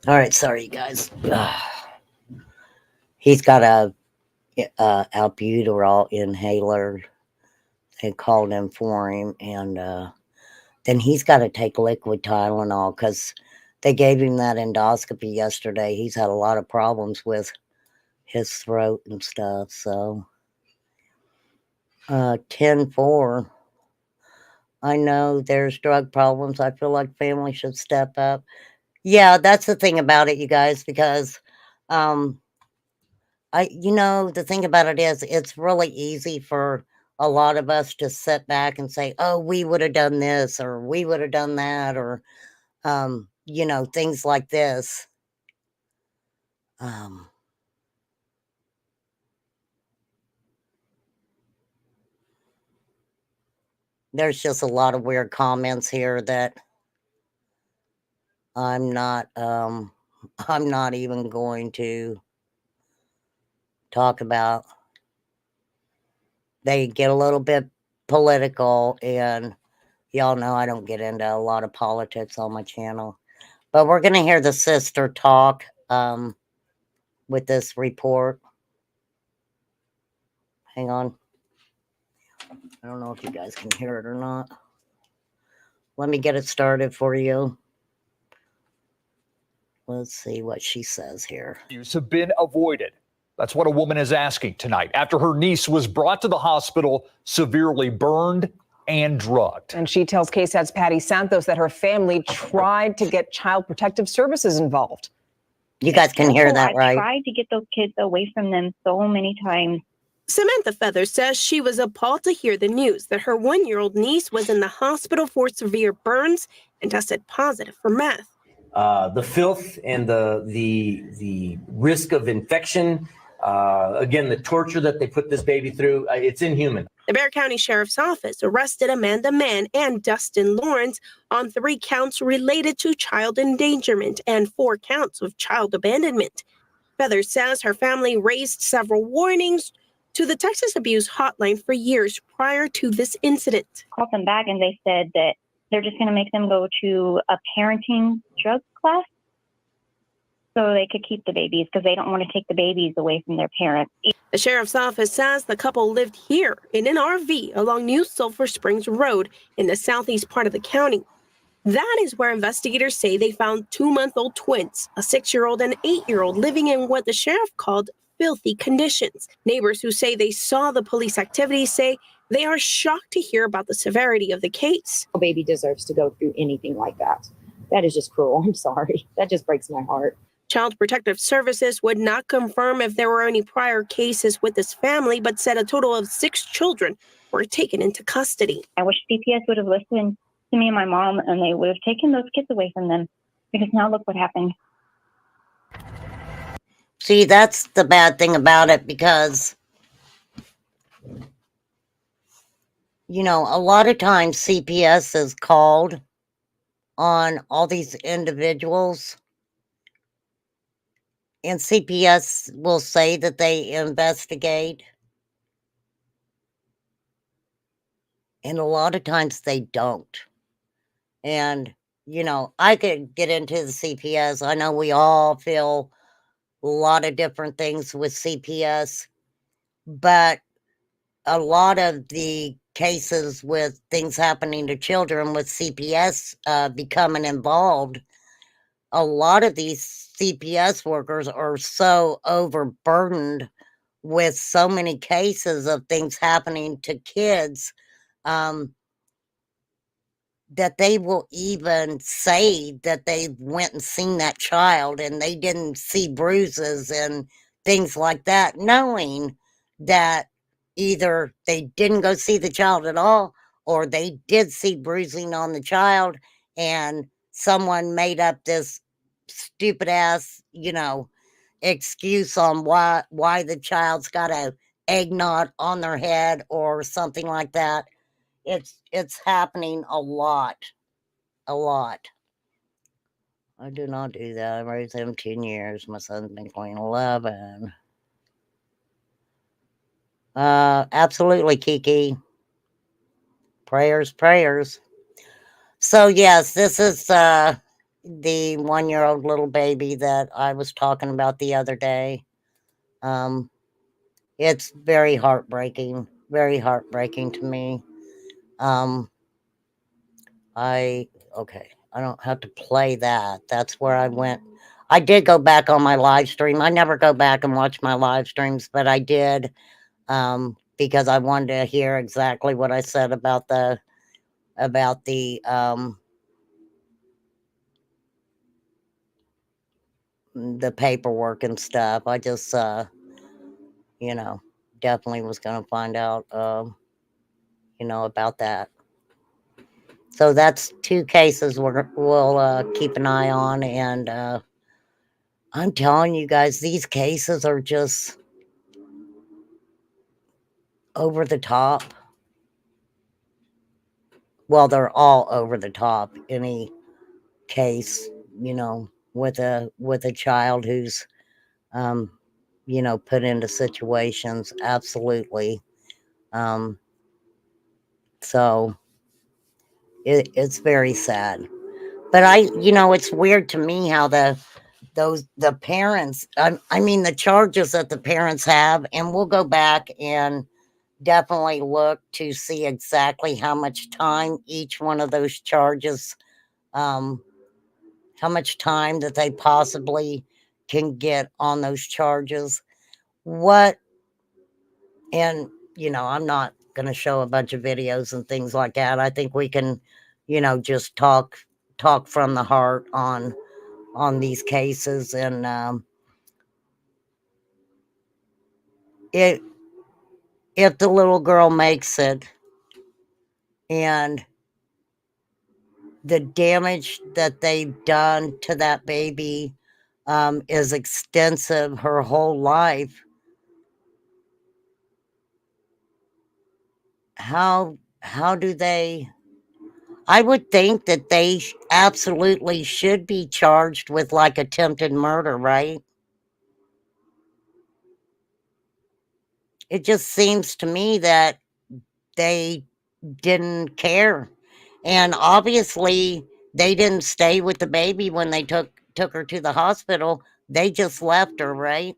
All right, sorry, you guys. He's got a albuterol inhaler. They called him for him, and then he's got to take liquid Tylenol because they gave him that endoscopy yesterday. He's had a lot of problems with his throat and stuff. So, 10-4. I know there's drug problems. I feel like family should step up. Yeah, that's the thing about it, you guys, because um, the thing about it is it's really easy for a lot of us to sit back and say, oh, we would have done this or we would have done that or, things like this. Um, there's just a lot of weird comments here that I'm not, I'm not even going to talk about. They get a little bit political, and y'all know I don't get into a lot of politics on my channel. But we're going to hear the sister talk with this report. Hang on. I don't know if you guys can hear it or not. Let me get it started for you. Let's see what she says here. Have been avoided. That's what a woman is asking tonight after her niece was brought to the hospital severely burned and drugged. And she tells KSAT's Patty Santos that her family tried to get Child Protective Services involved. You guys can hear that, right? I tried to get those kids away from them so many times. Samantha Feathers says she was appalled to hear the news that her 1-year-old niece was in the hospital for severe burns and tested positive for meth. The filth and the risk of infection, again, the torture that they put this baby through, it's inhuman. The Bexar County Sheriff's Office arrested Amanda Mann and Dustin Lawrence on 3 counts related to child endangerment and 4 counts of child abandonment. Feathers says her family raised several warnings to the Texas Abuse Hotline for years prior to this incident. Called them back and they said that they're just going to make them go to a parenting drug class so they could keep the babies because they don't want to take the babies away from their parents. The sheriff's office says the couple lived here in an RV along New Sulphur Springs Road in the southeast part of the county. That is where investigators say they found 2-month-old twins, a 6-year-old and 8-year-old, living in what the sheriff called filthy conditions. Neighbors who say they saw the police activity say they are shocked to hear about the severity of the case. A baby deserves to go through anything like that. That is just cruel. I'm sorry. That just breaks my heart. Child Protective Services would not confirm if there were any prior cases with this family, but said a total of 6 children were taken into custody. I wish CPS would have listened to me and my mom and they would have taken those kids away from them because now look what happened. See, that's the bad thing about it because, a lot of times CPS is called on all these individuals and CPS will say that they investigate. And a lot of times they don't. And, I could get into the CPS. I know we all feel a lot of different things with CPS, but a lot of the cases with things happening to children with CPS becoming involved, a lot of these CPS workers are so overburdened with so many cases of things happening to kids, um, that they will even say that they went and seen that child and they didn't see bruises and things like that, knowing that either they didn't go see the child at all or they did see bruising on the child and someone made up this stupid ass, excuse on why the child's got a egg knot on their head or something like that. It's happening a lot. A lot. I do not do that. I raised him 10 years. My son's been going 11. Absolutely, Kiki. Prayers, prayers. So yes, this is the 1-year-old little baby that I was talking about the other day. It's very heartbreaking to me. Okay, I don't have to play that. That's where I went. I did go back on my live stream. I never go back and watch my live streams, but I did, because I wanted to hear exactly what I said about the paperwork and stuff. I just definitely was going to find out about that. So that's 2 cases we'll keep an eye on, and I'm telling you guys, these cases are just over the top. Well, they're all over the top. Any case, with a child who's, put into situations, absolutely. So it's very sad. But it's weird to me how the parents, I mean, the charges that the parents have, and we'll go back and definitely look to see exactly how much time each one of those charges, how much time that they possibly can get on those charges. And I'm not going to show a bunch of videos and things like that. I think we can, just talk from the heart on these cases. And if the little girl makes it, and the damage that they've done to that baby is extensive her whole life, how do they? I would think that they absolutely should be charged with like attempted murder, right? It just seems to me that they didn't care. And obviously they didn't stay with the baby when they took her to the hospital. They just left her, right?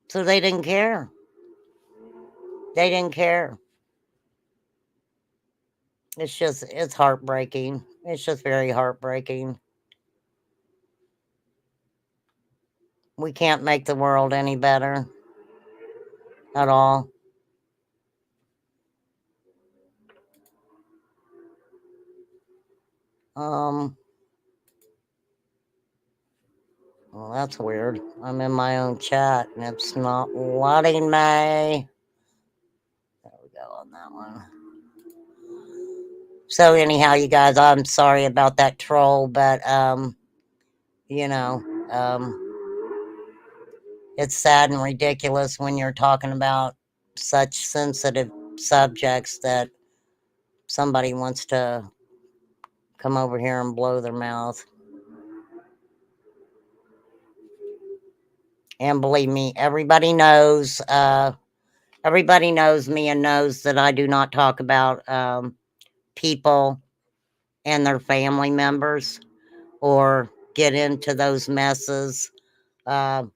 So they didn't care. They didn't care. It's heartbreaking. It's just very heartbreaking. We can't make the world any better at all. Well, that's weird. I'm in my own chat and it's not letting me. There we go on that one. So anyhow, you guys, I'm sorry about that troll, but it's sad and ridiculous when you're talking about such sensitive subjects that somebody wants to come over here and blow their mouth. And believe me, everybody knows me and knows that I do not talk about people and their family members or get into those messes. Not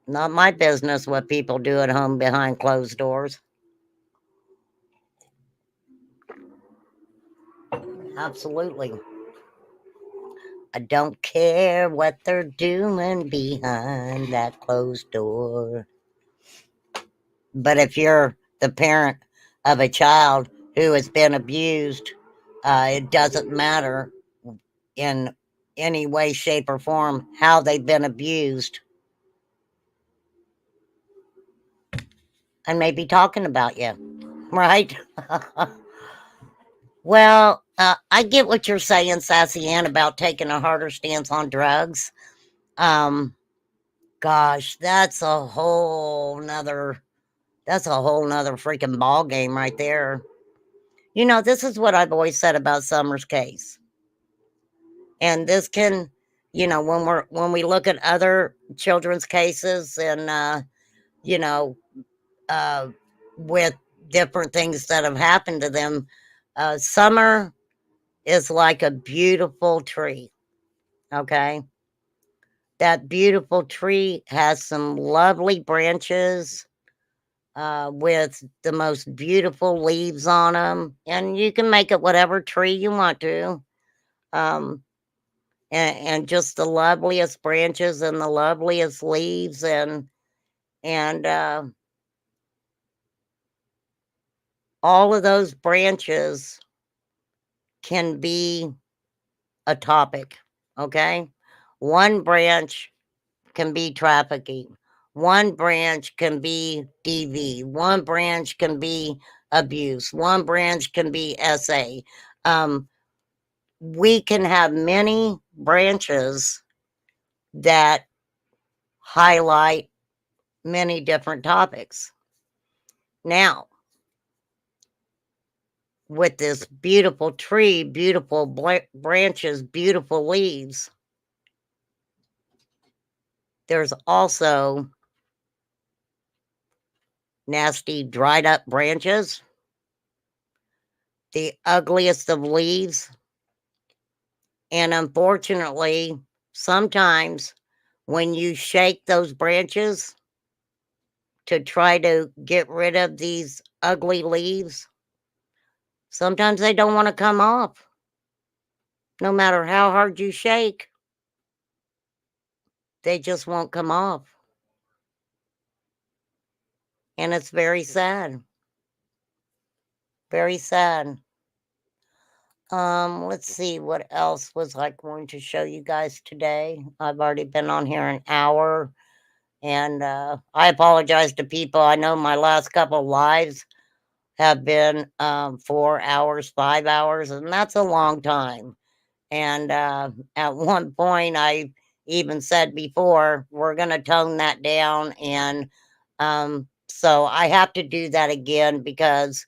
my business what people do at home behind closed doors. Absolutely. I don't care what they're doing behind that closed door. But if you're the parent of a child who has been abused, it doesn't matter in any way, shape, or form how they've been abused. I may be talking about you, right? Well, I get what you're saying, Sassy Ann, about taking a harder stance on drugs. Gosh, that's a whole nother freaking ball game right there. You know, this is what I've always said about Summer's case. And this can, you know, when we look at other children's cases and you know, with different things that have happened to them, Summer is like a beautiful tree. Okay. That beautiful tree has some lovely branches with the most beautiful leaves on them. And you can make it whatever tree you want to. And just the loveliest branches and the loveliest leaves and all of those branches can be a topic. Okay. One branch can be trafficking. One branch can be DV. One branch can be abuse. One branch can be SA. We can have many branches that highlight many different topics. Now, with this beautiful tree, beautiful branches, beautiful leaves, there's also nasty dried up branches, the ugliest of leaves, and unfortunately, sometimes when you shake those branches to try to get rid of these ugly leaves, sometimes they don't want to come off. No matter how hard you shake, they just won't come off. And it's very sad. Very sad. Let's see what else was I going to show you guys today. I've already been on here an hour. And I apologize to people. I know my last couple lives have been 4 hours, 5 hours, and that's a long time. And at one point, I even said before, we're going to tone that down. And so I have to do that again because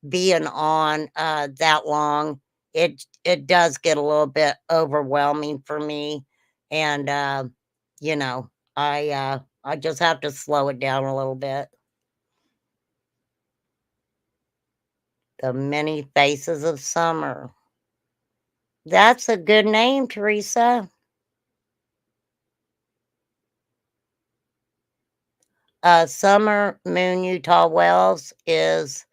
being on that long, it does get a little bit overwhelming for me. And, you know, I just have to slow it down a little bit. The Many Faces of Summer. That's a good name, Teresa. Summer Moon Utah Wells is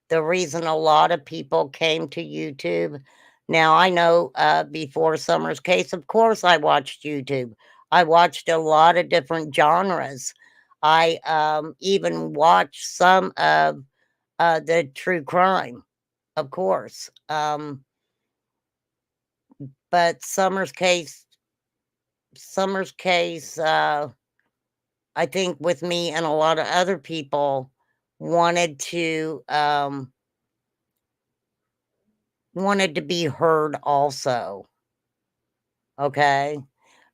the reason a lot of people came to YouTube. Now, I know before Summer's case, of course, I watched YouTube. I watched a lot of different genres. I even watched some of the true crime, of course. But Summer's case, I think with me and a lot of other people wanted to be heard also. Okay.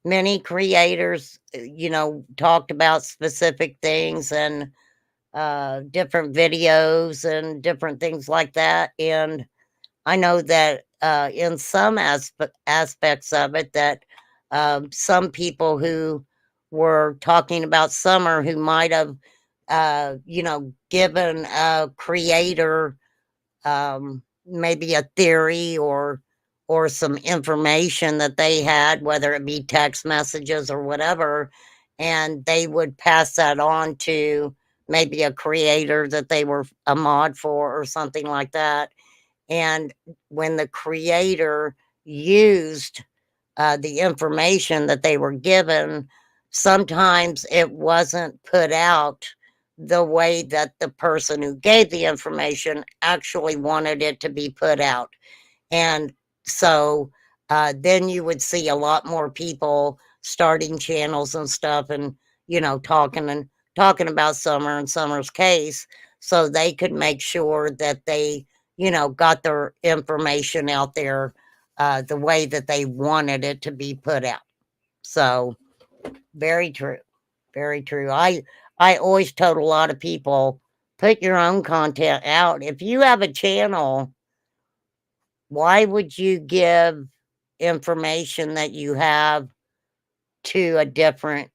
Many creators, you know, talked about specific things and different videos and different things like that. And I know that in some aspects of it that some people who were talking about Summer who might have, given a creator maybe a theory or some information that they had, whether it be text messages or whatever, and they would pass that on to maybe a creator that they were a mod for or something like that. And when the creator used the information that they were given, sometimes it wasn't put out the way that the person who gave the information actually wanted it to be put out. And so then you would see a lot more people starting channels and stuff and, talking about Summer and Summer's case so they could make sure that they, got their information out there the way that they wanted it to be put out. So very true. Very true. I always told a lot of people, put your own content out. If you have a channel, why would you give information that you have to a different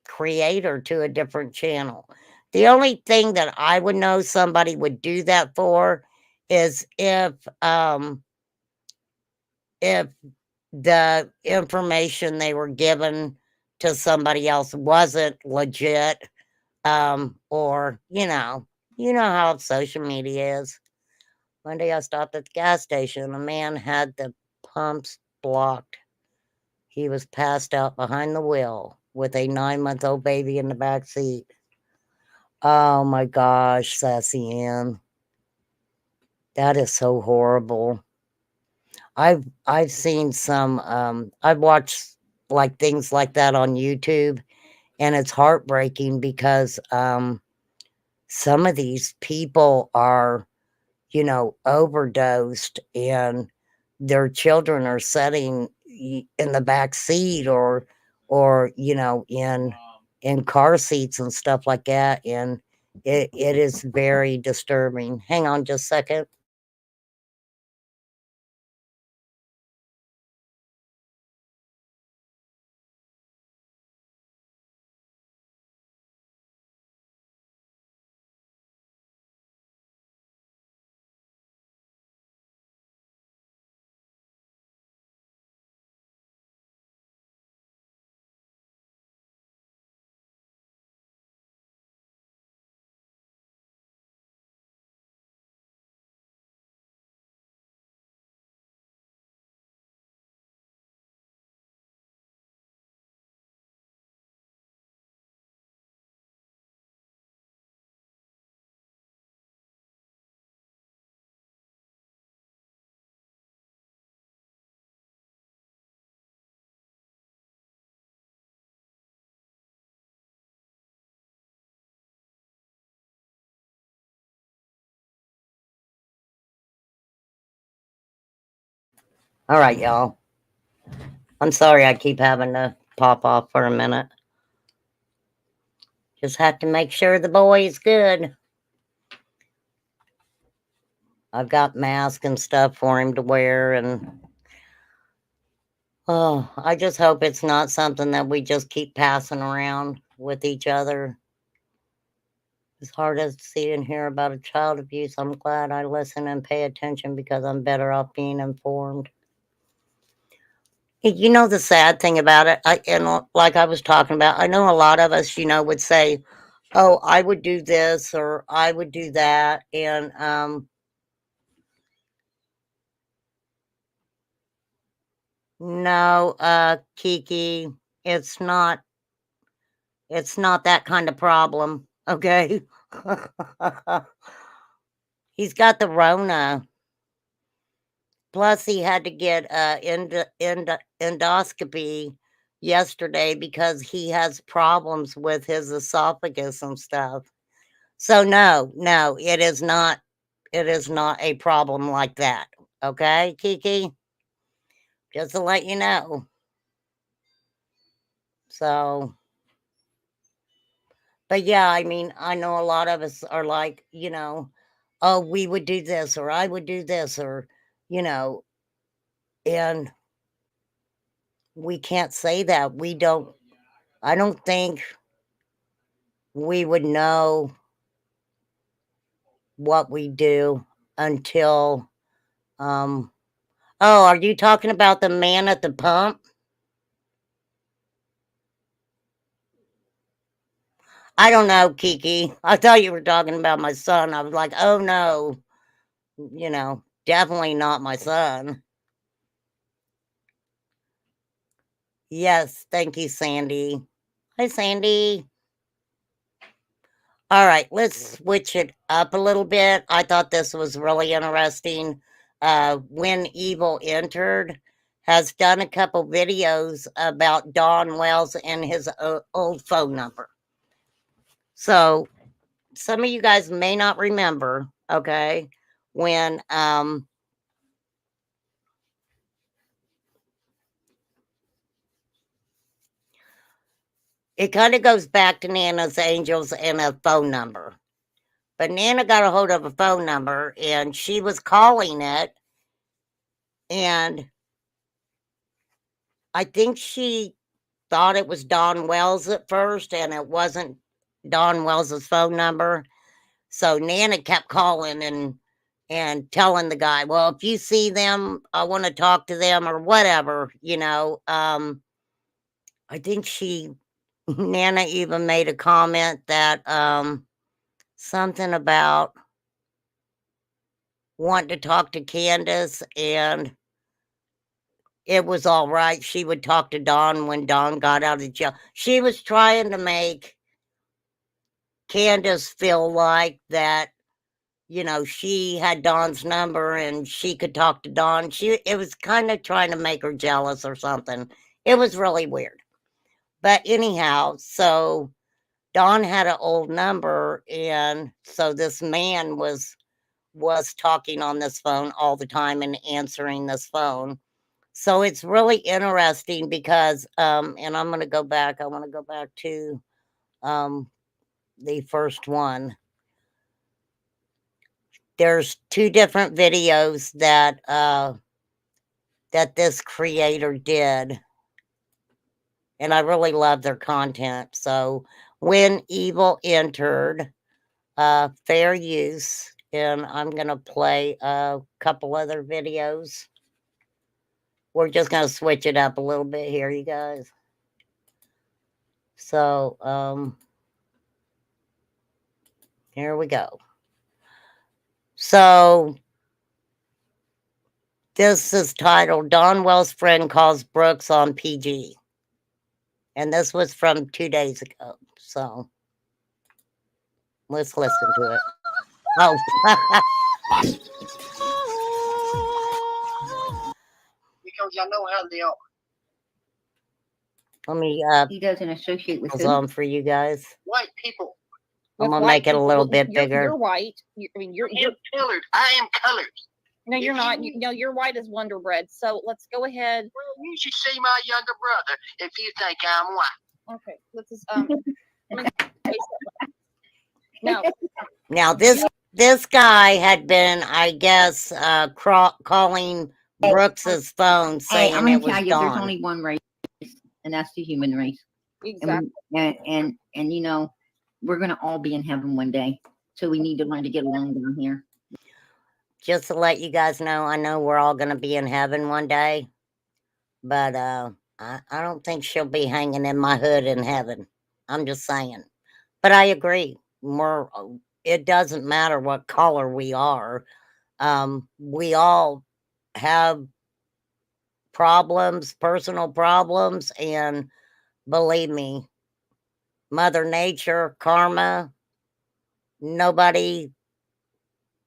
creator, to a different channel? The only thing that I would know somebody would do that for is if the information they were given to somebody else wasn't legit, or how social media is. One day I stopped at the gas station. A man had the pumps blocked. He was passed out behind the wheel with a 9-month-old baby in the back seat. Oh my gosh, Sassy Ann. That is so horrible. I've seen some I've watched like things like that on YouTube, and it's heartbreaking because some of these people are, overdosed and their children are sitting in the back seat or in car seats and stuff like that, and it is very disturbing. Hang on just a second. All right, y'all. I'm sorry I keep having to pop off for a minute. Just have to make sure the boy is good. I've got masks and stuff for him to wear, and I just hope it's not something that we just keep passing around with each other. As hard as to see and hear about a child abuse, I'm glad I listen and pay attention because I'm better off being informed. The sad thing about it, like I was talking about, I know a lot of us, would say, oh, I would do this or I would do that. And no, Kiki, it's not that kind of problem. Okay. He's got the Rona. Plus, he had to get endoscopy yesterday because he has problems with his esophagus and stuff. So no, it is not. It is not a problem like that. Okay, Kiki? Just to let you know. So, but yeah, I mean, I know a lot of us are like, oh, we would do this or I would do this or, And we can't say that. I don't think we would know what we do until, oh, are you talking about the man at the pump? I don't know, Kiki. I thought you were talking about my son. I was like, oh no, definitely not my son. Yes, thank you, Sandy. Hi, Sandy. All right, let's switch it up a little bit. I thought this was really interesting. When Evil Entered has done a couple videos about Don Wells and his old phone number. So some of you guys may not remember, okay, when it kind of goes back to Nana's Angels and a phone number. But Nana got a hold of a phone number and she was calling it. And I think she thought it was Don Wells at first, and it wasn't Don Wells's phone number. So Nana kept calling and telling the guy, well, if you see them, I want to talk to them or whatever, I think Nana even made a comment that something about wanting to talk to Candace, and it was all right. She would talk to Don when Don got out of jail. She was trying to make Candace feel like that, she had Don's number and she could talk to Don. It was kind of trying to make her jealous or something. It was really weird. But anyhow, so Don had an old number, and so this man was talking on this phone all the time and answering this phone. So it's really interesting because, and I'm going to go back. I want to go back to the first one. There's two different videos that this creator did, and I really love their content. So When Evil Entered, fair use, and I'm going to play a couple other videos. We're just going to switch it up a little bit here, you guys. So, here we go. So, this is titled, Don Wells' Friend Calls Brooks on PG. And this was from 2 days ago. So, let's listen to it. Oh. Because I know how they are. Let me He doesn't associate with pause them. on for you guys. White people. I'm gonna make it a little bit bigger. You're white. You're colored. I am colored. No, you're not. You're white as Wonder Bread. So let's go ahead. Well, you should see my younger brother if you think I'm white. Okay, let's just Now this guy had been, I guess, calling Brooks's phone saying I'm it gonna was tell you, Dawn. there's only one race, and that's the human race. exactly. And we're gonna all be in heaven one day. So we need to learn to get along down here. Just to let you guys know, I know we're all gonna be in heaven one day, but I don't think she'll be hanging in my hood in heaven. I'm just saying. But I agree. It doesn't matter what color we are. We all have problems, personal problems, and believe me, Mother Nature, karma, nobody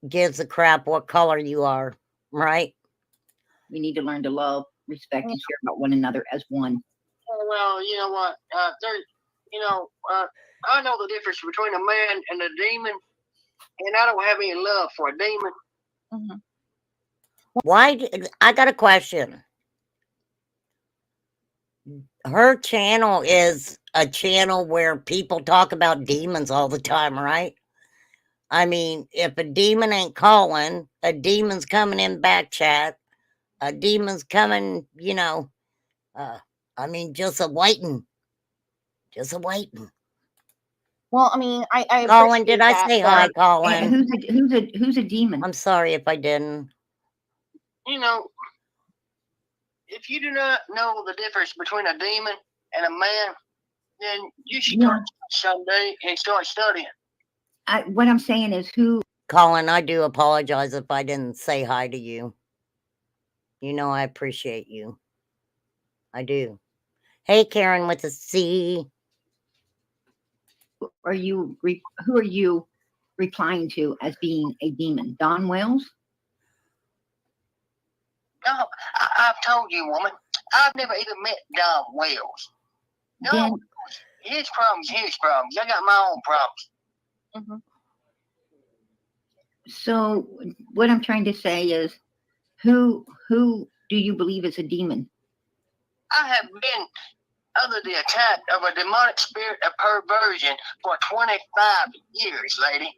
gives a crap what color you are, right? We need to learn to love, respect, and care about one another as one. Well, you know what? I know the difference between a man and a demon, and I don't have any love for a demon. Mhm. I got a question. Her channel is a channel where people talk about demons all the time, right? I mean, if a demon ain't calling, a demon's coming in back chat. a demon's coming, I mean, just a waiting. Just a waiting. Well, I mean, I Colin, appreciate did I that, say but, hi, And Colin? who's a demon? I'm sorry if I didn't. You know, if you do not know the difference between a demon and a man, then you should Yeah. come someday and start studying. What I'm saying is who. Colin, I do apologize if I didn't say hi to you. You know I appreciate you. I do. Hey, Karen with a C. Who are you replying to as being a demon? Don Wells? No, I've told you, woman, I've never even met Don Wells. No, Then his problems, his problems. I got my own problems. so what I'm trying to say is who do you believe is a demon? I have been under the attack of a demonic spirit of perversion for 25 years, lady.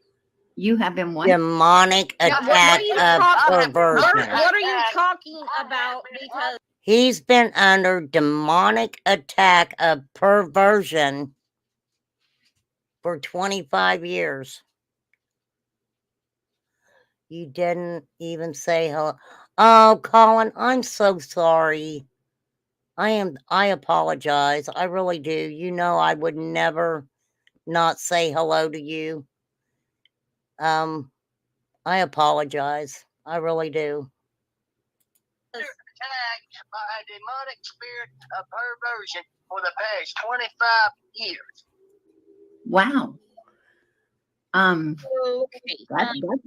You have been what? Demonic Now, attack what are you of talking? perversion. What are you talking about? Because He's been under demonic attack of perversion for 25 years. You didn't even say hello. Oh, Colin, I'm so sorry. I apologize. I really do. You know I would never not say hello to you. I apologize. I really do. Attacked by a demonic spirit of perversion for the past 25 years. Wow. okay,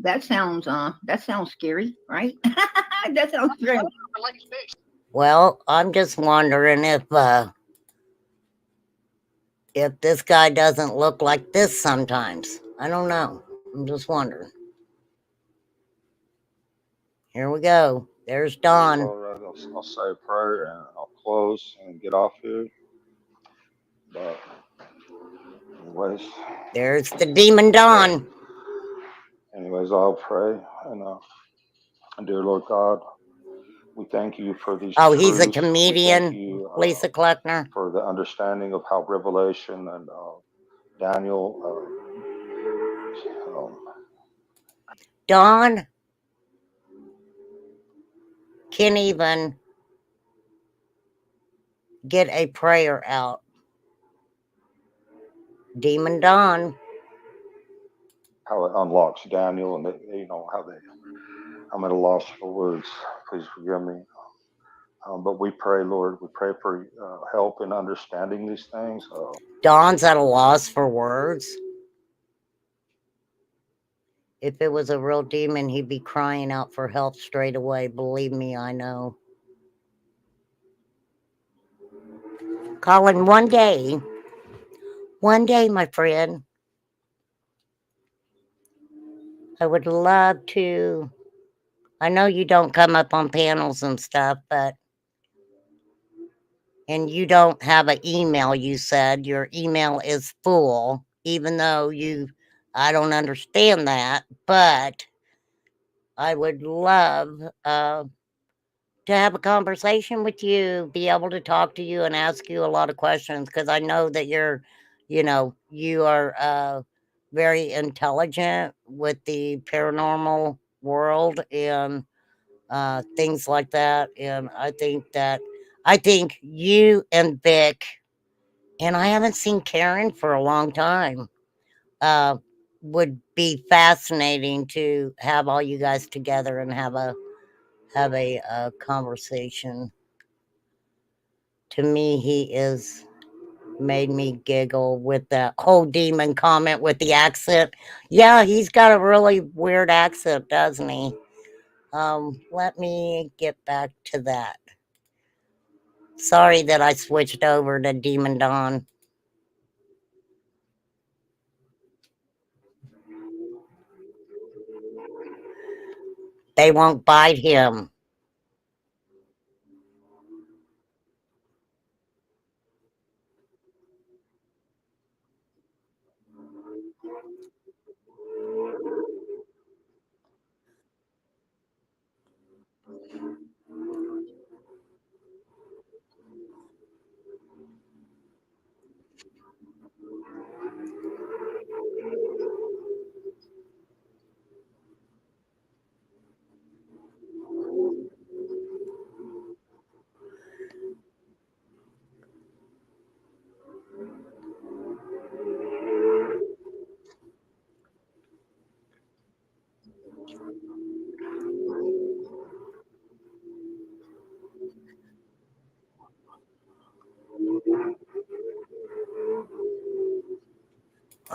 That sounds scary, right? That sounds scary. Well, I'm just wondering if this guy doesn't look like this sometimes. I don't know. I'm just wondering. Here we go. There's Don. All right, I'll say a prayer and I'll close and get off here. But anyways, There's the demon Don. I'll pray. And dear Lord God, we thank you for these Oh, he's a truths. We thank comedian, you Lisa Kleckner. for the understanding of how Revelation and Daniel Don can't even get a prayer out. Demon Don. how it unlocks Daniel, and I'm at a loss for words. Please forgive me. But we pray, Lord, we pray for help in understanding these things. Don's at a loss for words. If it was a real demon, he'd be crying out for help straight away. Believe me, I know. Colin, one day, my friend, I would love to. I know you don't come up on panels and stuff, and you don't have an email, you said. Your email is full, even though I don't understand that, but I would love to have a conversation with you, be able to talk to you and ask you a lot of questions, because I know that you are very intelligent with the paranormal world and things like that. And I think you and Vic, and I haven't seen Karen for a long time, would be fascinating to have all you guys together and have a conversation. To me, he is made me giggle with that whole demon comment with the accent. Yeah, he's got a really weird accent, doesn't he? Let me get back to that. Sorry that I switched over to Demon Don. They won't bite him.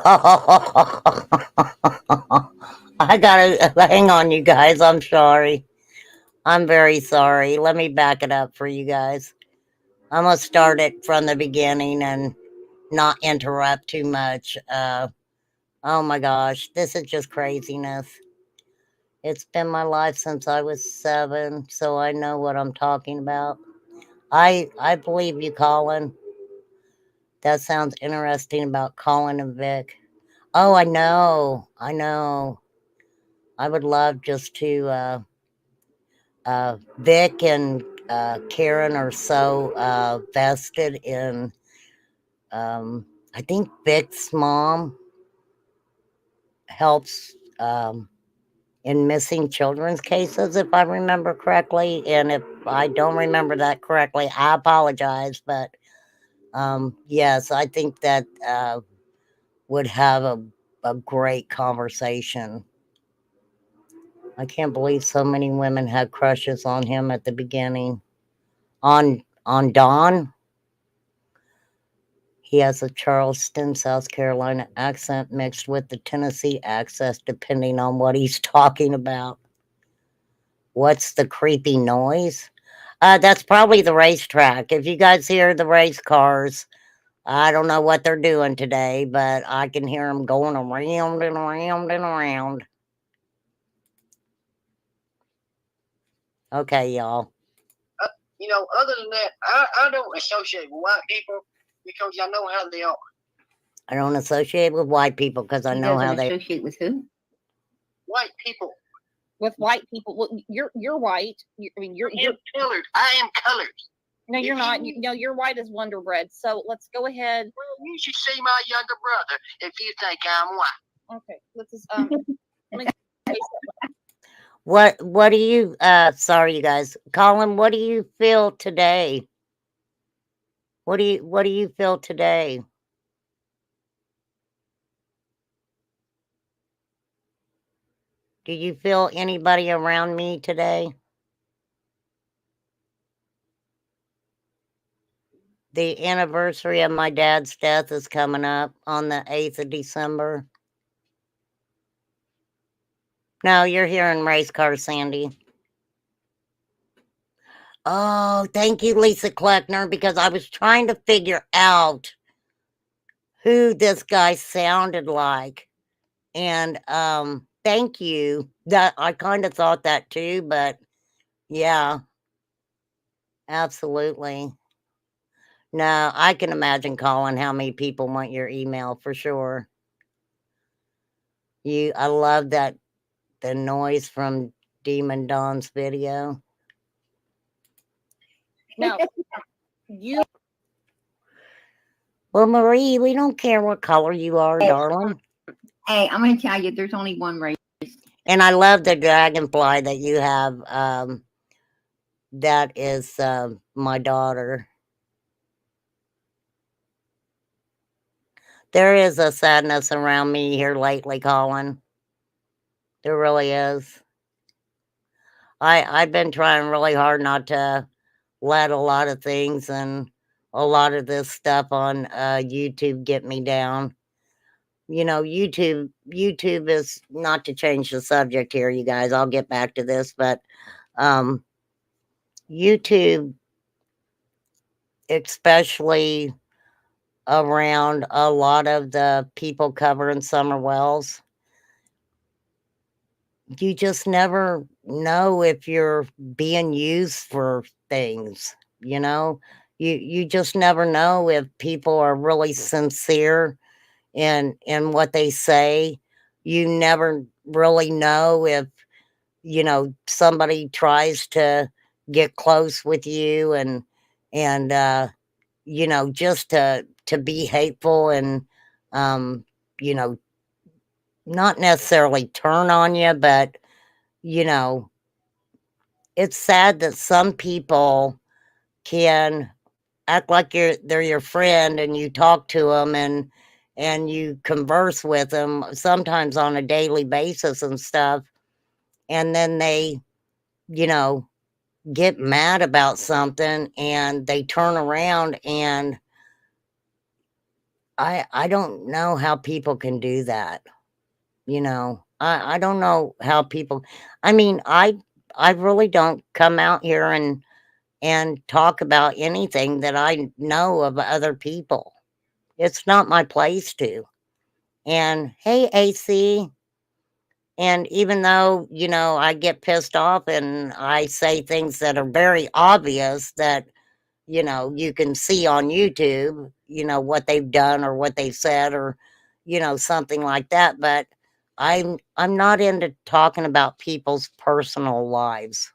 I gotta hang on, you guys. I'm sorry. I'm very sorry. Let me back it up for you guys. I'm gonna start it from the beginning and not interrupt too much. Oh my gosh, this is just craziness. It's been my life since I was 7, so I know what I'm talking about. I believe you, Colin. That sounds interesting about Colin and Vic. Oh, I know. I know. I would love just to Vic and Karen are so vested in I think Vic's mom helps in missing children's cases, if I remember correctly. And if I don't remember that correctly, I apologize. But yes, I think that would have a great conversation. I can't believe so many women had crushes on him at the beginning. On Don, he has a Charleston, South Carolina accent mixed with the Tennessee accent, depending on what he's talking about. What's the creepy noise? That's probably the racetrack. If you guys hear the race cars, I don't know what they're doing today, but I can hear them going around and around and around. Okay, y'all. Other than that, I don't associate with white people because I know how they are. I don't associate with white people because I He know doesn't how they. associate with who? White people. With white people. Well, you're white. You're colored. I am colored. no, you're not. No, you're white as Wonder Bread. So let's go ahead. Well, you should see my younger brother if you think I'm white. Okay, let's just let me What do you sorry you guys. Colin, what do you feel today? What do you feel today? Do you feel anybody around me today? The anniversary of my dad's death is coming up on the 8th of December. No, you're hearing race car, Sandy. Oh, thank you, Lisa Kleckner, because I was trying to figure out who this guy sounded like. And thank you. That I kind of thought that too, but yeah, absolutely. No, I can imagine, Colin, how many people want your email for sure. I love that the noise from Demon Dawn's video. now you Well, Marie, we don't care what color you are, darling. Hey, I'm going to tell you, there's only one race. And I love the dragonfly that you have. That is my daughter. There is a sadness around me here lately, Colin. There really is. I've been trying really hard not to let a lot of things and a lot of this stuff on YouTube get me down. YouTube is, not to change the subject here, you guys. I'll get back to this, but YouTube, especially around a lot of the people covering Summer Wells, you just never know if you're being used for things. You just never know if people are really sincere in what they say. You never really know if somebody tries to get close with you and just to be hateful and you know not necessarily turn on you, but it's sad that some people can act like they're your friend and you talk to them and you converse with them sometimes on a daily basis and stuff, and then they get mad about something and they turn around and I don't know how people can do that. You know, I don't know how people. I mean, I really don't come out here and talk about anything that I know of other people. It's not my place to. And hey, AC. And even though, you know, I get pissed off and I say things that are very obvious that, you know, you can see on YouTube, you know, what they've done or what they've said or, you know, something like that. But I'm not into talking about people's personal lives.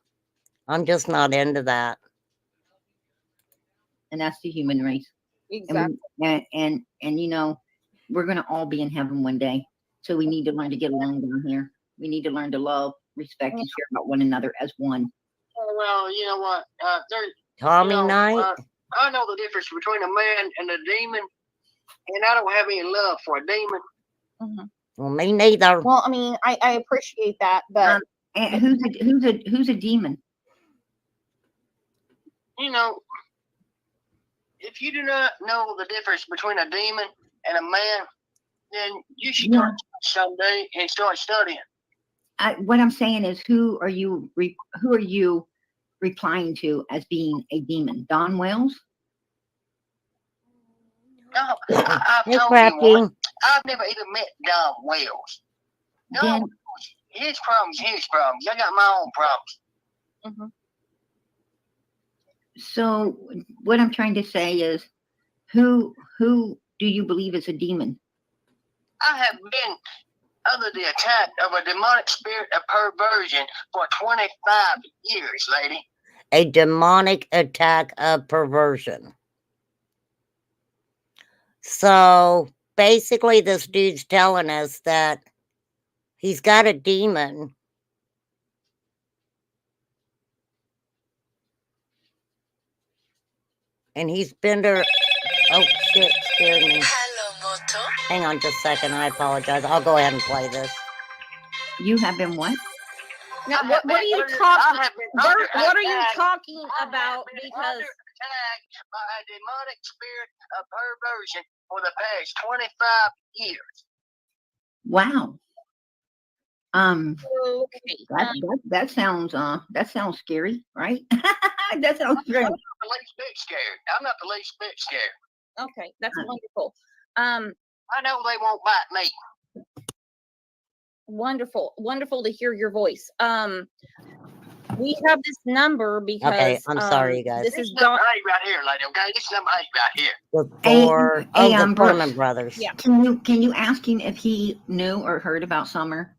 I'm just not into that. And that's the human race. Exactly. And you know, we're gonna all be in heaven one day. So we need to learn to get along down here. We need to learn to love, respect, and care about one another as one. Well, you know what? Tommy Knight. I know the difference between a man and a demon, and I don't have any love for a demon. Mm-hmm. Well, me neither. Well, I mean, I appreciate that, but And who's a demon? You know, if you do not know the difference between a demon and a man, then you should come someday and start studying. What I'm saying is, who are you replying to as being a demon? Don Wells? No, I've Hey, told Crafty. you once, I've never even met Don Wells. No, his problems. I got my own problems. mm-hmm. So what I'm trying to say is, who do you believe is a demon? I have been under the attack of a demonic spirit of perversion for 25 years, lady. A demonic attack of perversion. So basically, this dude's telling us that he's got a demon. And he's been to. Oh, shit, scared me. Hang on just a second. I apologize. I'll go ahead and play this. You have been what? Now, what are you talking? What are you talking about? Because attacked by a demonic spirit of perversion for the past 25 years. Wow. okay. That sounds scary, right? That sounds scary. I'm not the least bit scared. Okay, that's wonderful. I know they won't bite me. Wonderful to hear your voice. We have this number because Okay, I'm sorry, you guys. This is number 8 right here, lady. Okay, this is number 8 right here. The Foreman brothers. Yeah. Can you ask him if he knew or heard about Summer?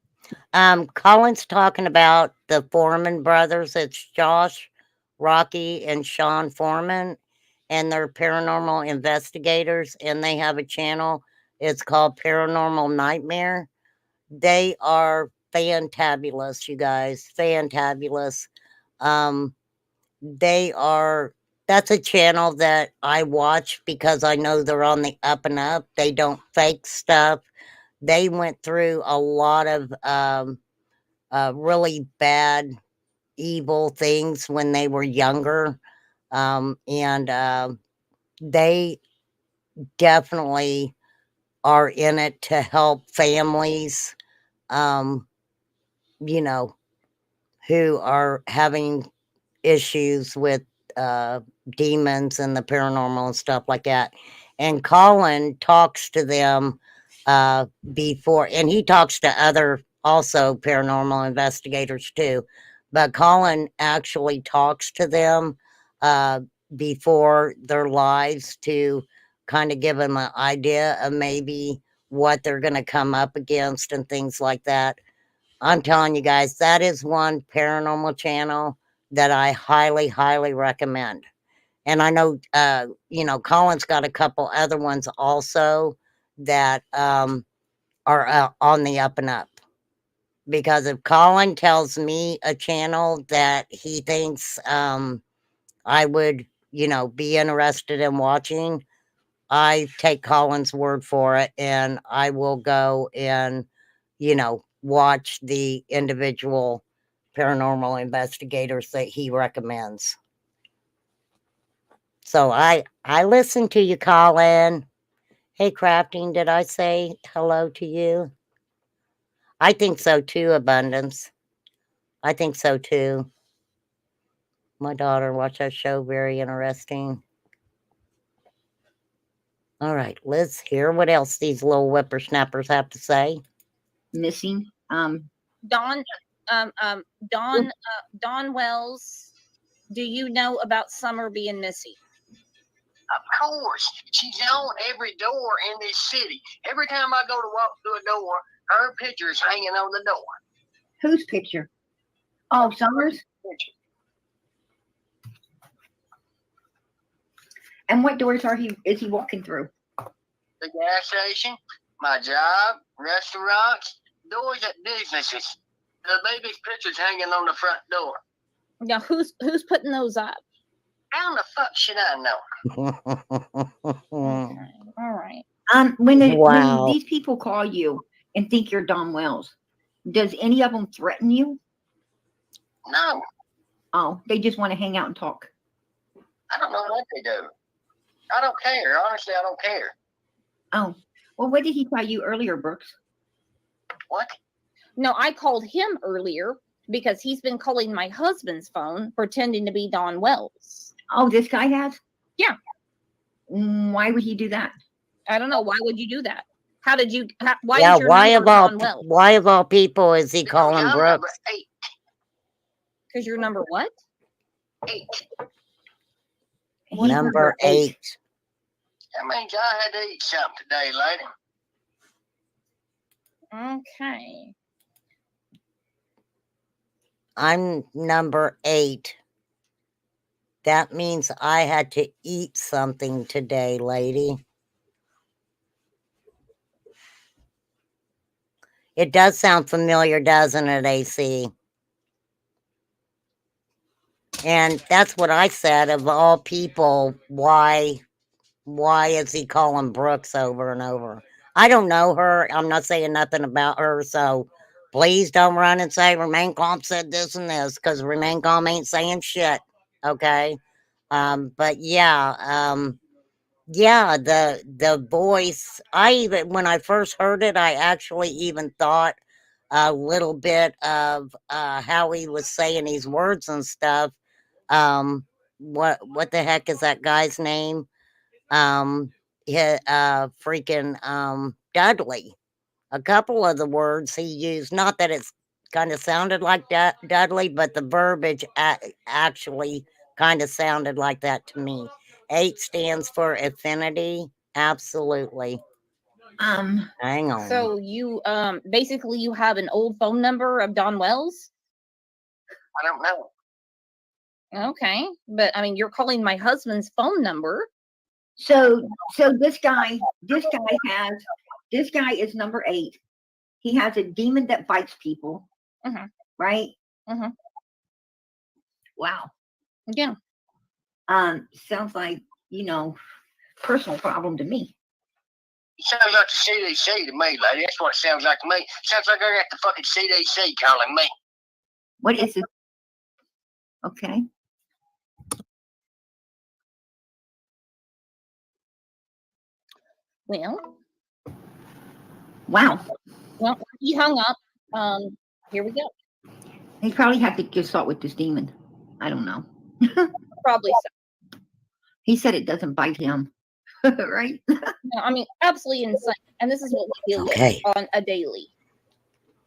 Colin's talking about the Foreman brothers. It's Josh, Rocky, and Sean Foreman, and they're paranormal investigators, and they have a channel. It's called Paranormal Nightmare. They are fantabulous, you guys. Fantabulous. That's a channel that I watch because I know they're on the up and up. They don't fake stuff. They went through a lot of really bad, evil things when they were younger. And they definitely are in it to help families, you know, who are having issues with demons and the paranormal and stuff like that. And Colin talks to them before, and he talks to other also paranormal investigators too. But Colin actually talks to them before their lives to kind of give them an idea of maybe what they're going to come up against and things like that. I'm telling you guys, that is one paranormal channel that I highly, highly recommend. And I know, you know, Colin's got a couple other ones also that are on the up and up. Because if Colin tells me a channel that he thinks I would, you know, be interested in watching, I take Colin's word for it, and I will go and, you know, watch the individual paranormal investigators that he recommends. So I listen to you, Colin. Hey, Crafting, did I say hello to you? I think so too, Abundance. I think so too. My daughter watched that show, very interesting. All right, let's hear what else these little whippersnappers have to say. Missing. Dawn, Dawn Wells, do you know about Summer being missing? Of course, she's on every door in this city. Every time I go to walk through a door, her picture is hanging on the door. Whose picture? Oh, Summers. And what doors is he walking through? The gas station, my job, restaurants, doors at businesses. The baby's picture's hanging on the front door. Now, who's putting those up? How the fuck should I know? Okay, all right. When Wow. these people call you and think you're Don Wells, does any of them threaten you? No, Oh, they just want to hang out and talk. I don't know what they do. I don't care. Honestly, I don't care. Oh, well, what did he tell you earlier, Brooks? What? No, I called him earlier because he's been calling my husband's phone pretending to be Don Wells. Oh, this guy has? Yeah. Why would he do that? I don't know. Why would you do that? How did you? Why Yeah, is your why number of all Don Wells? why of all people is he calling I'm number Brooks? 8. Because your number what? 8. He's Number 8. That means I had to eat something today, lady. Okay. I'm number 8. That means I had to eat something today, lady. It does sound familiar, doesn't it, AC? And that's what I said. Of all people, why is he calling Brooks over and over? I don't know her. I'm not saying nothing about her, so please don't run and say Remain Calm said this and this, because Remain Calm ain't saying shit. Okay. But yeah, yeah, the voice, I even, when I first heard it, I actually even thought a little bit of how he was saying these words and stuff. What the heck is that guy's name? Freaking Dudley. A couple of the words he used, not that it's kind of sounded like Dudley, but the verbiage actually kind of sounded like that to me. 8 stands for affinity. Absolutely. Hang on. So you basically you have an old phone number of Don Wells? I don't know. Okay. But I mean you're calling my husband's phone number. So this guy is number 8. He has a demon that bites people. Mhm. Right? Mhm. Wow. Yeah. Sounds like, personal problem to me. It sounds like the CDC to me, lady. That's what it sounds like to me. Sounds like I got the fucking CDC calling me. What is it? Okay. Well. Wow. Well, he hung up. Here we go. He probably had to consult with this demon. I don't know. Probably so. He said it doesn't bite him. Right? No, I mean, absolutely insane. And this is what we deal Okay. with on a daily.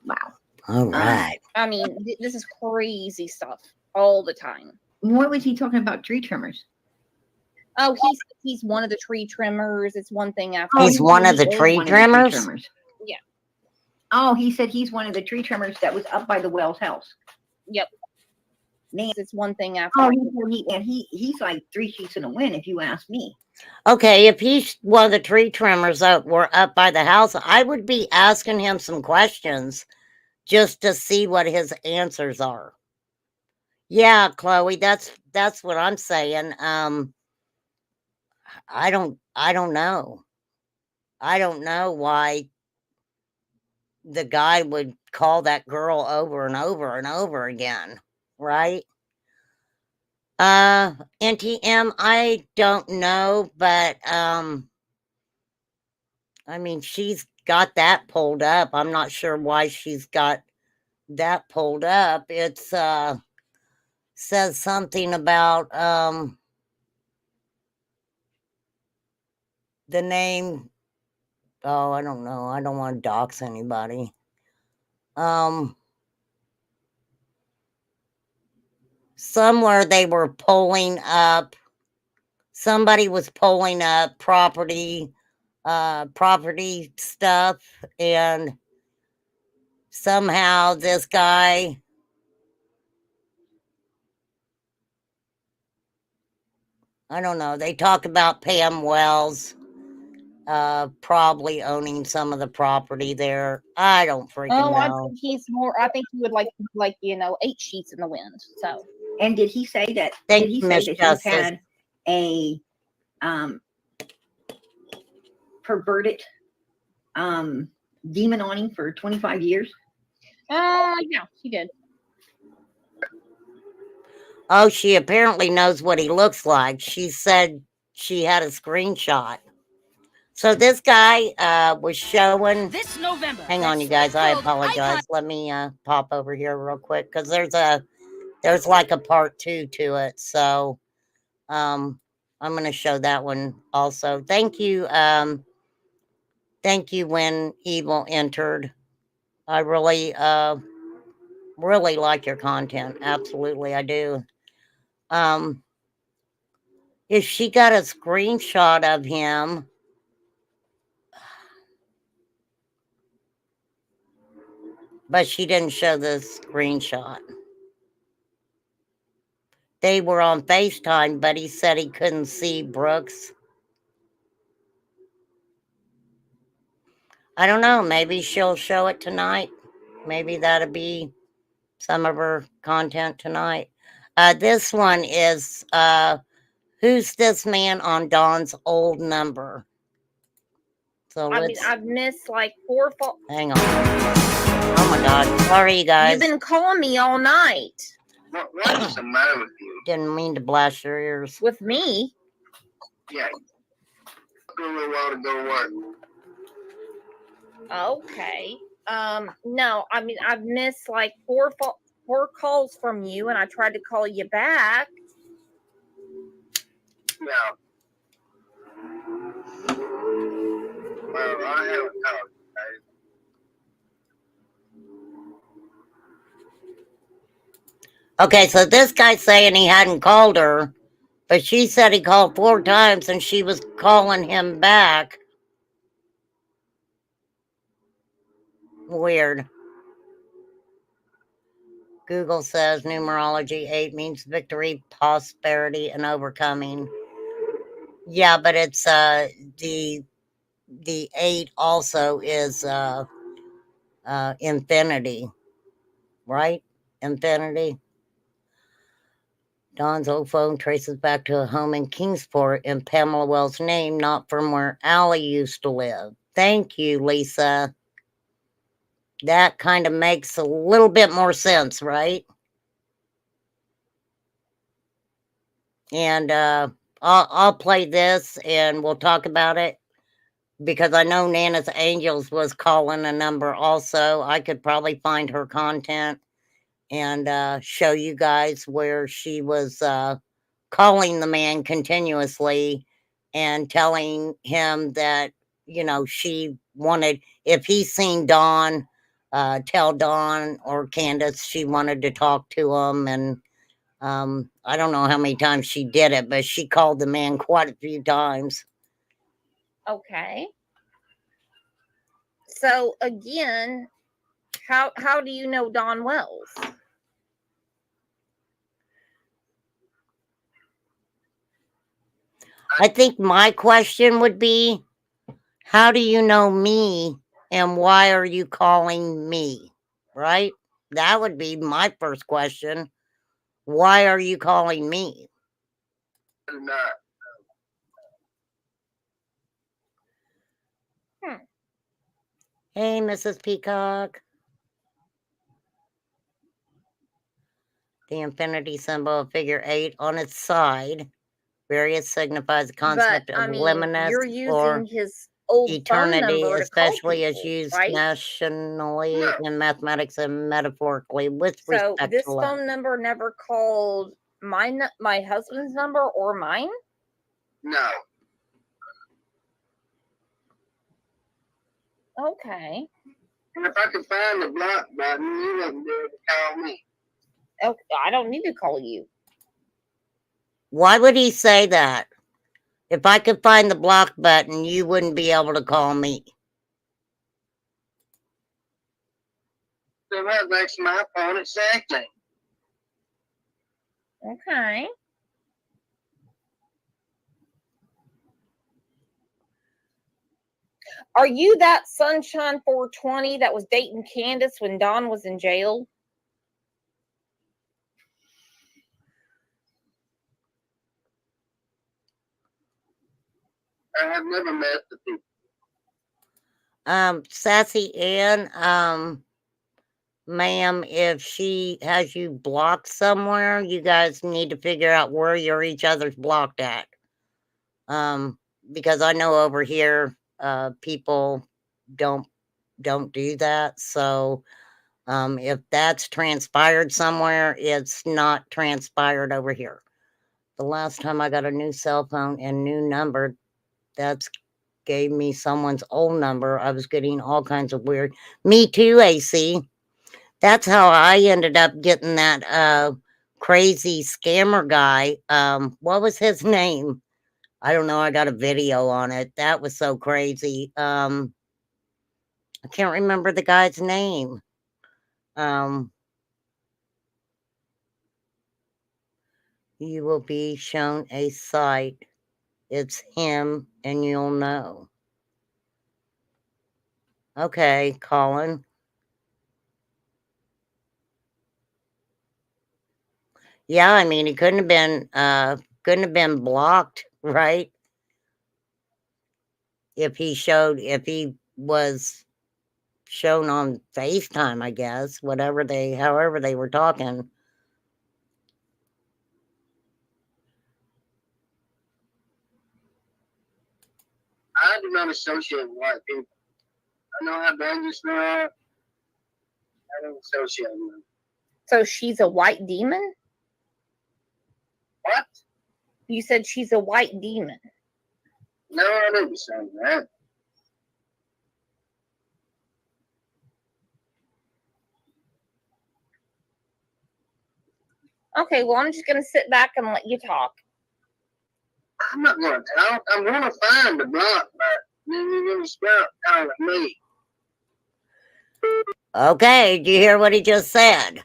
Wow. All right. I mean, this is crazy stuff all the time. What was he talking about? Tree trimmers? Oh, he's one of the tree trimmers. It's one thing after. He's one of the is tree one of the tree trimmers? trimmers. Yeah. Oh, he said he's one of the tree trimmers that was up by the Wells house. Yep. Man. It's one thing after. Oh, he's like 3 sheets in a wind, if you ask me. Okay, if he's one of the tree trimmers that were up by the house, I would be asking him some questions just to see what his answers are. Yeah, Chloe, that's what I'm saying. I don't know. I don't know why the guy would call that girl over and over and over again, right? NTM, I don't know, but I mean, she's got that pulled up. I'm not sure why she's got that pulled up. It's says something about the name. Oh, I don't know. I don't want to dox anybody. Somewhere they were pulling up. Somebody was pulling up property stuff, and somehow this guy, I don't know, they talk about Pam Wells probably owning some of the property there. I don't freaking Oh, I know. think he's more. I think he would like 8 sheets in the wind. So. And did he say that? Thank Did he you, say Miss that Justice. he's had a perverted demon on him for 25 years? Yeah, he did. Oh, she apparently knows what he looks like. She said she had a screenshot. So this guy was showing this November. Hang on, you guys. I apologize. Let me pop over here real quick because there's like a part 2 to it. So I'm gonna show that one also. Thank you. Thank you when evil entered. I really really like your content. Absolutely, I do. If she got a screenshot of him, but she didn't show the screenshot. They were on FaceTime, but he said he couldn't see Brooks. I don't know. Maybe she'll show it tonight. Maybe that'll be some of her content tonight. This one is who's this man on Dawn's old number? So I mean, I've missed like 4 phone. Hang on. Oh my God. Sorry, you guys. You've been calling me all night. What is the matter with you? Didn't mean to blast your ears. With me? Yeah. Go a little while to go to work. Okay. No, I mean, I've missed like 4 calls from you, and I tried to call you back. No. Well, I haven't called you, guys. Okay, so this guy's saying he hadn't called her, but she said he called 4 times and she was calling him back. Weird. Google says numerology 8 means victory, prosperity, and overcoming. Yeah, but it's the 8 also is infinity, right? Infinity. Dawn's old phone traces back to a home in Kingsport in Pamela Wells' name, not from where Allie used to live. Thank you, Lisa. That kind of makes a little bit more sense, right? And I'll play this and we'll talk about it because I know Nana's Angels was calling a number also. I could probably find her content and show you guys where she was calling the man continuously and telling him that, she wanted, if he's seen Dawn, tell Dawn or Candace she wanted to talk to him. And I don't know how many times she did it, but she called the man quite a few times. Okay. So again, how do you know Dawn Wells? I think my question would be, how do you know me and why are you calling me? Right? That would be my first question. Why are you calling me? Not. Hey, Mrs. Peacock. The infinity symbol of figure 8 on its side. Various signifies the concept of liminus you're using or his old phone eternity, number to call especially as people, used right? nationally No. in mathematics and metaphorically with So respect this to love. phone number never called my husband's number or mine? No. Okay. And if I could find the block button, you wouldn't be able to call me. Okay, I don't need to call you. Why would he say that? If I could find the block button, you wouldn't be able to call me. So that makes my point exactly. Okay. Are you that Sunshine 420 that was dating Candace when Dawn was in jail? I have never met the people. Sassy Ann, ma'am, if she has you blocked somewhere, you guys need to figure out where you're each other's blocked at. Because I know over here, people don't do that. So, if that's transpired somewhere, it's not transpired over here. The last time I got a new cell phone and new number, that's gave me someone's old number. I was getting all kinds of weird. Me too, AC. That's how I ended up getting that crazy scammer guy. What was his name? I don't know. I got a video on it. That was so crazy. I can't remember the guy's name. You will be shown a site. It's him, and you'll know. Okay, Colin. Yeah, I mean, he couldn't have been blocked, right? If he was shown on FaceTime, I guess, however they were talking. I do not associate with white people. I know how dangerous they are. I don't associate with them. So she's a white demon? What? You said she's a white demon. No, I didn't say that. Okay, well, I'm just going to sit back and let you talk. I'm not going to talk. I'm going to find the block button. Then you're going to stop calling me. Okay, do you hear what he just said?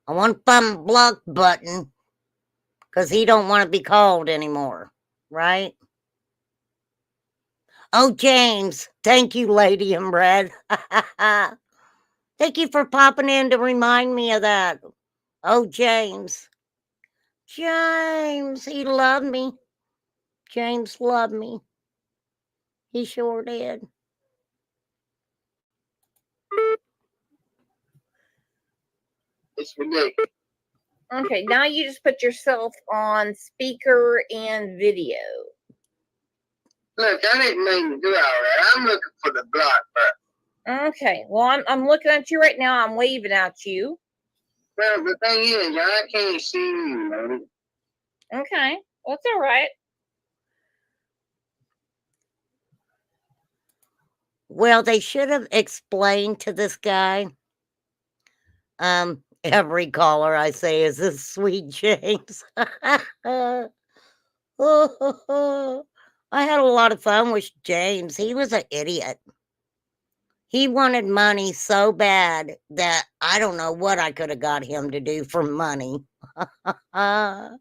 I want to find the block button because he don't want to be called anymore, right? Oh, James, thank you, Lady in Red. Thank you for popping in to remind me of that. Oh, James. James, he loved me. James loved me. He sure did. It's ridiculous. Okay, now you just put yourself on speaker and video. Look, I didn't mean to do all that. I'm looking for the block button. Okay, well, I'm looking at you right now. I'm waving at you. Well, the thing is, I can't see you, lady. Okay, well, it's all right. Well, they should have explained to this guy. Every caller I say is this sweet James. I had a lot of fun with James. He was an idiot. He wanted money so bad that I don't know what I could have got him to do for money. But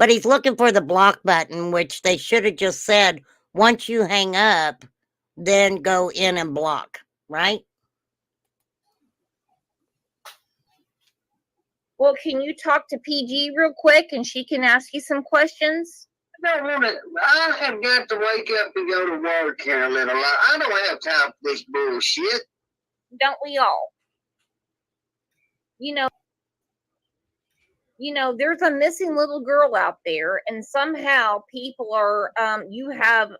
he's looking for the block button, which they should have just said, once you hang up, then go in and block, right? Well, can you talk to PG real quick and she can ask you some questions? I don't want to. I have got to wake up and go to work here a little. I don't have time for this bullshit. Don't we all? You know, you know, there's a missing little girl out there, and somehow people are, you have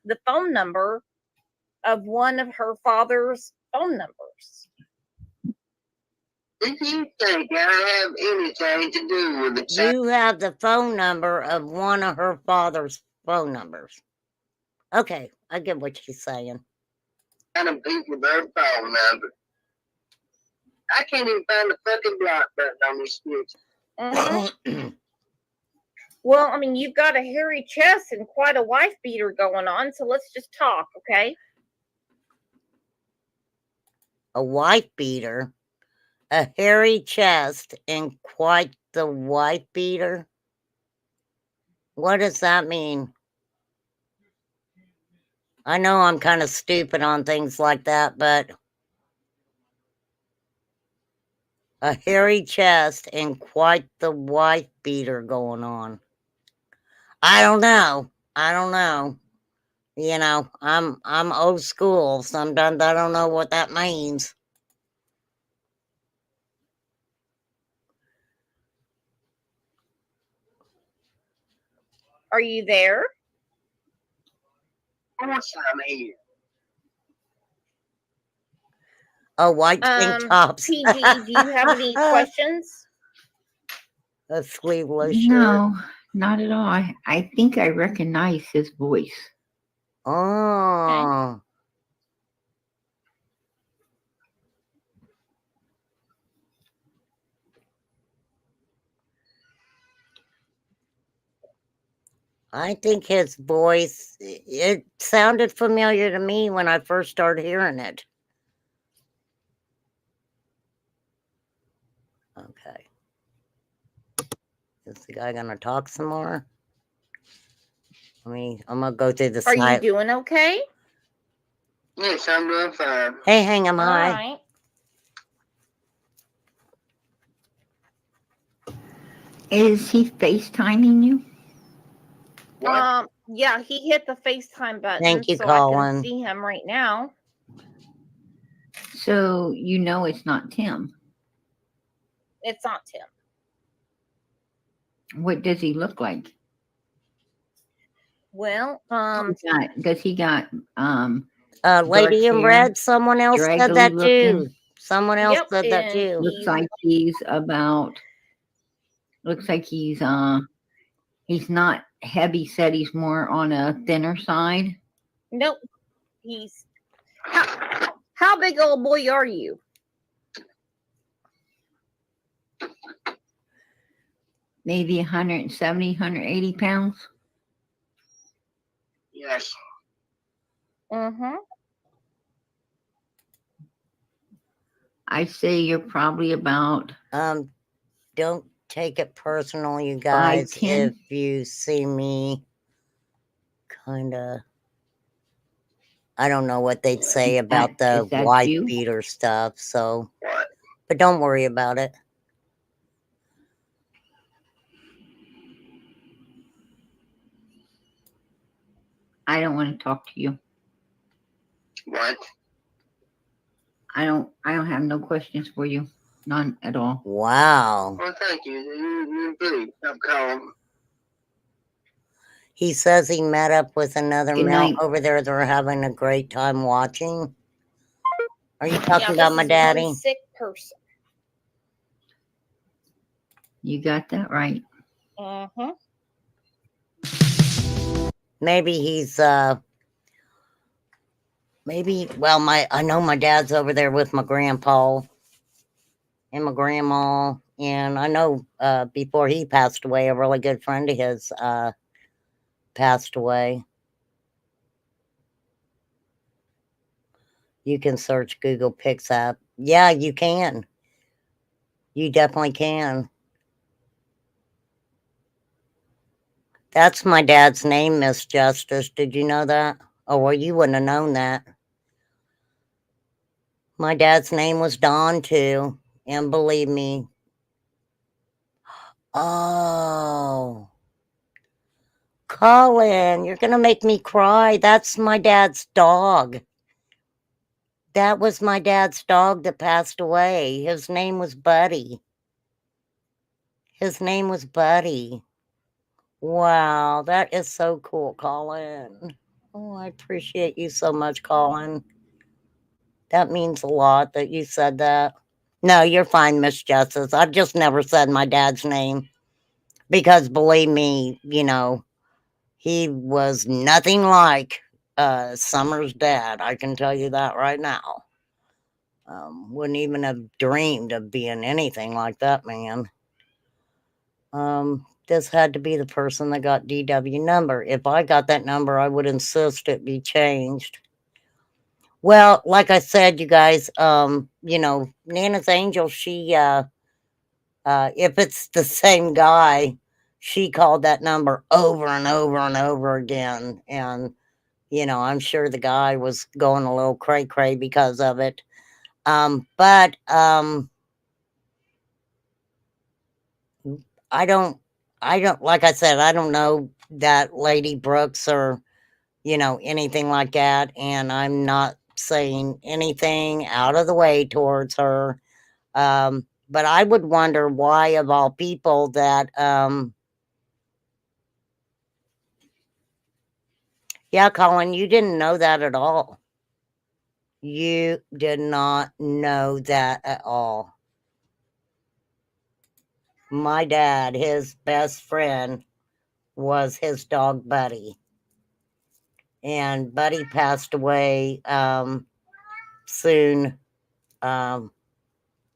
the phone number of one of her father's phone numbers. If you think I have anything to do with the child, You have the phone number of one of her father's phone numbers. Okay, I get what she's saying. of people their phone number. I can't even find the fucking block button on this switch. Well, I mean, you've got a hairy chest and quite a wife beater going on, so let's just talk, okay? A wife beater, a hairy chest, and quite the wife beater. What does that mean? I know I'm kind of stupid on things like that, but a hairy chest and quite the wife beater going on. I don't know. You know, I'm old school. Sometimes I don't know what that means. Are you there? Of course I'm here. Oh, white tank tops. PG, do you have any questions? A sleeveless shirt. No, not at all. I think I recognize his voice. Oh. I think his voice, it sounded familiar to me when I first started hearing it. Okay. Is the guy gonna talk some more? I'm gonna go through the Are you site. doing okay? Yes, I'm doing fine. Hey, hang him All high. right. Is he FaceTiming you? What? Yeah, he hit the FaceTime button, Thank you, so I Colin. can see him right now. So you know it's not Tim. It's not Tim. What does he look like? Well, Does he got Lady in hair, red, someone else said draggly that looking? too. Someone else Yep, said that and too. Looks like he's he's not heavy set, he's more on a thinner side. nope. He's how big old boy are you? Maybe 170, 180 pounds. Yes. Mm-hmm. I say you're probably about Don't take it personal, you guys. 5'10". If you see me kinda, I don't know what they'd say about the is that wife you? beater stuff, so What? but don't worry about it. I don't want to talk to you. What? I don't have no questions for you. None at all. Wow. Well, thank you. You please stop calling. He says he met up with another Good male night. over there. They're having a great time watching. Are you Yeah, talking this about my is one daddy? sick person. You got that right. Mm-hmm. Maybe he's well, I know my dad's over there with my grandpa and my grandma, and I know before he passed away, a really good friend of his passed away. You can search Google Pics app. Yeah, you can. You definitely can. That's my dad's name, Miss Justice. Did you know that? Oh, well, you wouldn't have known that. My dad's name was Don, too. And believe me. Oh. Colin, you're going to make me cry. That's my dad's dog. That was my dad's dog that passed away. His name was Buddy. His name was Buddy. Wow, that is so cool, Colin. Oh, I appreciate you so much, Colin. That means a lot that you said that. No, you're fine, Miss Justice. I've just never said my dad's name because believe me, he was nothing like Summer's dad. I can tell you that right now. Wouldn't even have dreamed of being anything like that man. This had to be the person that got DW number. If I got that number, I would insist it be changed. Well, like I said, you guys, Nana's Angel, she, if it's the same guy, she called that number over and over and over again. And, I'm sure the guy was going a little cray cray because of it. But I don't, like I said, I don't know that Lady Brooks or, anything like that. And I'm not saying anything out of the way towards her. But I would wonder why, of all people, that, yeah, Colin, you didn't know that at all. You did not know that at all. My dad, his best friend, was his dog Buddy. And Buddy passed away soon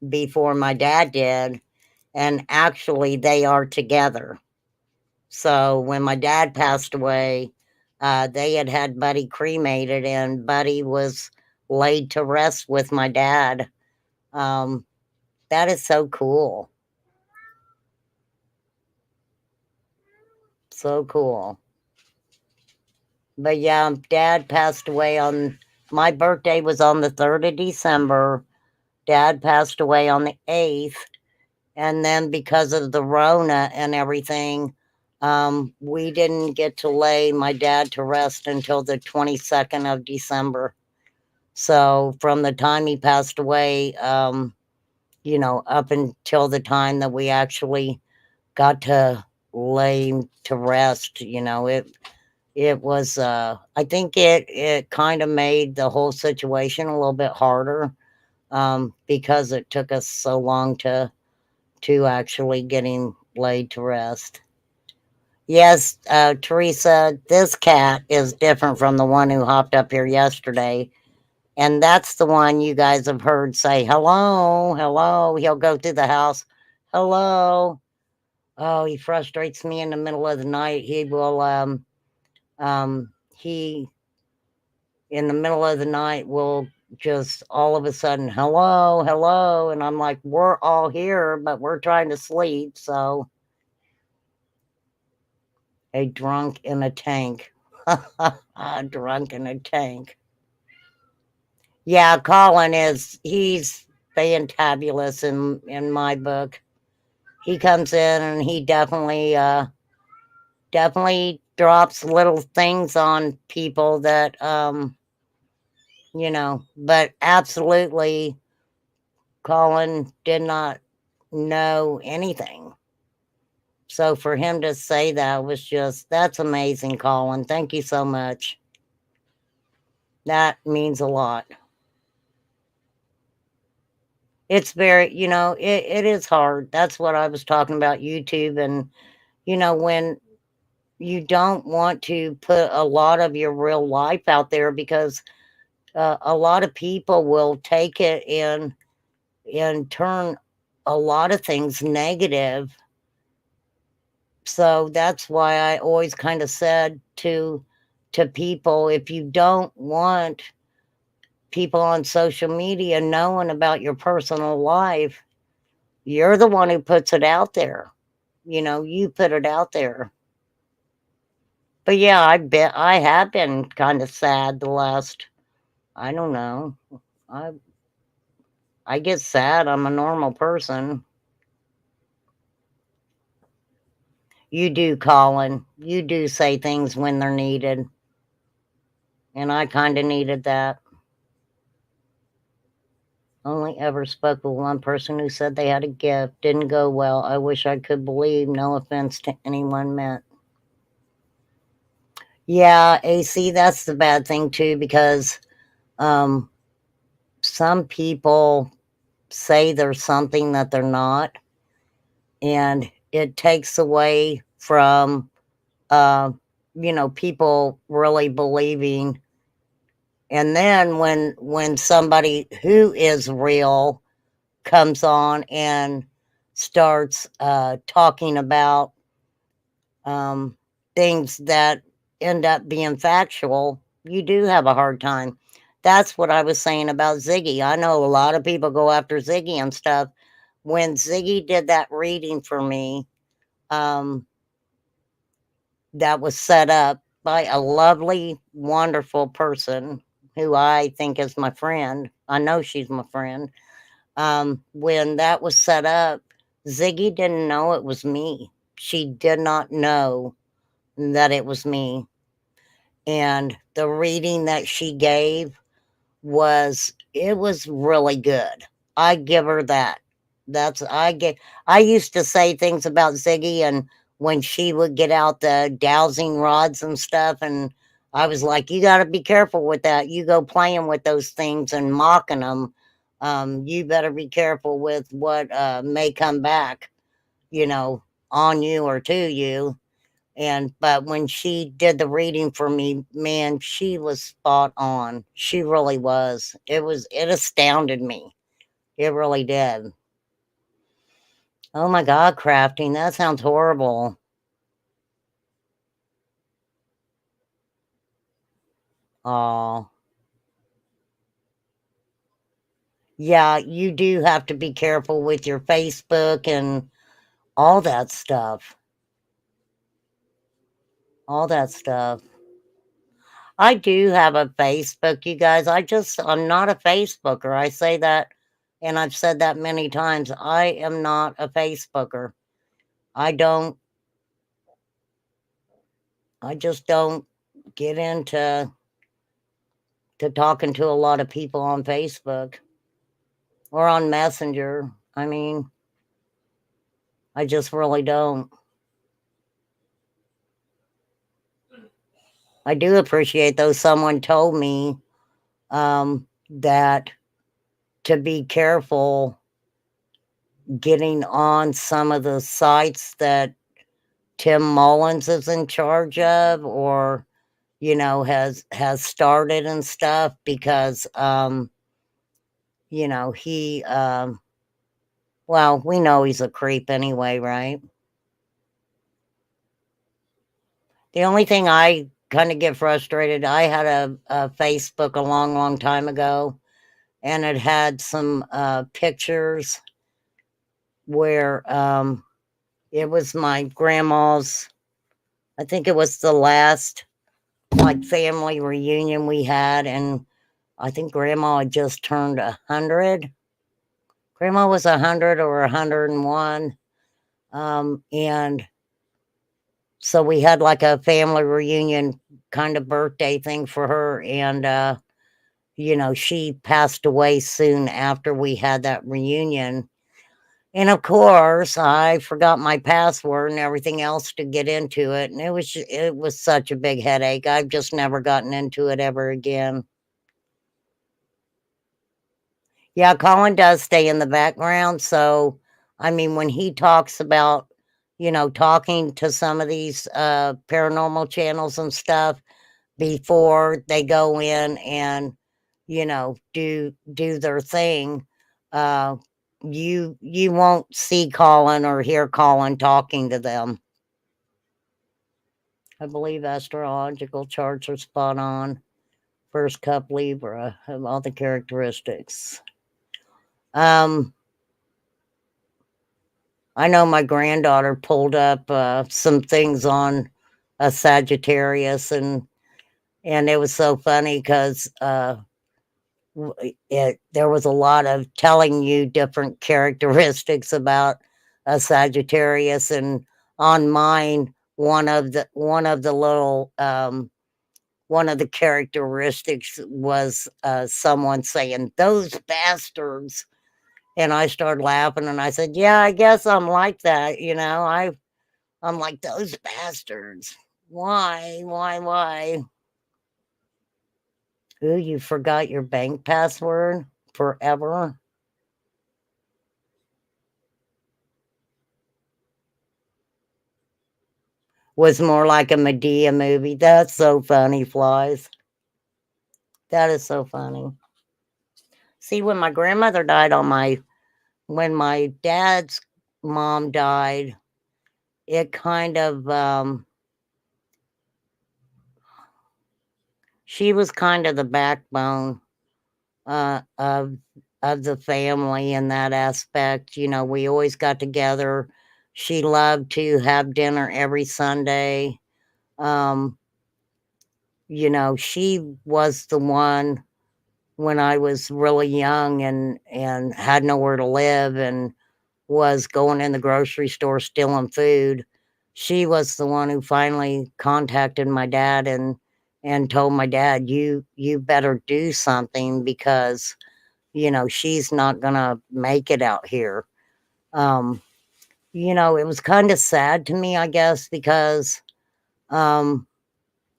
before my dad did. And actually, they are together. So when my dad passed away, they had Buddy cremated, and Buddy was laid to rest with my dad. That is so cool. So cool. But yeah, Dad passed away on my birthday was on the 3rd of December. Dad passed away on the 8th. And then because of the Rona and everything, we didn't get to lay my dad to rest until the 22nd of December. So from the time he passed away, up until the time that we actually got to lay him to rest, it was, I think it kind of made the whole situation a little bit harder, because it took us so long to actually get him laid to rest. Yes, Teresa, this cat is different from the one who hopped up here yesterday. And that's the one you guys have heard say, hello, hello. He'll go through the house. Hello. Oh, he frustrates me in the middle of the night. He will, in the middle of the night will just all of a sudden, hello, hello. And I'm like, we're all here, but we're trying to sleep. So a drunk in a tank. A drunk in a tank. Yeah, Colin he's fantabulous in my book. He comes in and he definitely drops little things on people that but absolutely Colin did not know anything. So for him to say that was that's amazing, Colin. Thank you so much. That means a lot. It's very, it is hard. That's what I was talking about, YouTube. And, when you don't want to put a lot of your real life out there, because a lot of people will take it and turn a lot of things negative. So that's why I always kind of said to people, if you don't want people on social media knowing about your personal life, you're the one who puts it out there. You put it out there. But yeah, I have been kind of sad the last, I don't know. I get sad. I'm a normal person. You do, Colin. You do say things when they're needed. And I kind of needed that. Only ever spoke with one person who said they had a gift. Didn't go well. I wish I could believe. No offense to anyone met. Yeah, AC, that's the bad thing too, because some people say there's something that they're not, and it takes away from people really believing. And then when somebody who is real comes on and starts talking about things that end up being factual, you do have a hard time. That's what I was saying about Ziggy. I know a lot of people go after Ziggy and stuff. When Ziggy did that reading for me, that was set up by a lovely, wonderful person who I think is my friend. I know she's my friend. When that was set up, Ziggy didn't know it was me. She did not know that it was me. And the reading that she gave it was really good. I give her that. I used to say things about Ziggy, and when she would get out the dowsing rods and stuff, and I was like, you got to be careful with that. You go playing with those things and mocking them. You better be careful with what may come back, you know, on you or to you. But when she did the reading for me, man, she was spot on. She really was. It astounded me. It really did. Oh my God, crafting. That sounds horrible. Oh. Yeah, you do have to be careful with your Facebook and all that stuff. All that stuff. I do have a Facebook, you guys. I'm not a Facebooker. I say that, and I've said that many times. I am not a Facebooker. I don't, I just don't get into talking to a lot of people on Facebook or on Messenger. I mean, I just really don't. I do appreciate though someone told me that to be careful getting on some of the sites that Tim Mullins is in charge of, or has started and stuff, because he well, we know he's a creep anyway, right? The only thing I kind of get frustrated, I had a Facebook a long, long time ago, and it had some pictures where it was my grandma's, I think it was the last like family reunion we had, and I think grandma had just turned 100. Grandma was 100 or 101. And so we had like a family reunion kind of birthday thing for her. And, she passed away soon after we had that reunion. And of course, I forgot my password and everything else to get into it. And it was such a big headache. I've just never gotten into it ever again. Yeah, Colin does stay in the background. So, I mean, when he talks about, talking to some of these paranormal channels and stuff before they go in and, do their thing, you won't see Colin or hear Colin talking to them. I believe astrological charts are spot on. First cup Libra have all the characteristics. I know my granddaughter pulled up some things on a Sagittarius, and it was so funny because there was a lot of telling you different characteristics about a Sagittarius, and on mine, one of the little one of the characteristics was someone saying, "Those bastards." And I started laughing and I said, "Yeah, I guess I'm like that. I'm like, those bastards. Why? Why? Ooh, you forgot your bank password forever? Was more like a Medea movie. That's so funny, Flies. That is so funny. See, when my grandmother died when my dad's mom died, it kind of, she was kind of the backbone of the family in that aspect. We always got together. She loved to have dinner every Sunday. She was the one when I was really young and had nowhere to live and was going in the grocery store stealing food. She was the one who finally contacted my dad and told my dad, you better do something because she's not gonna make it out here. It was kind of sad to me, I guess, because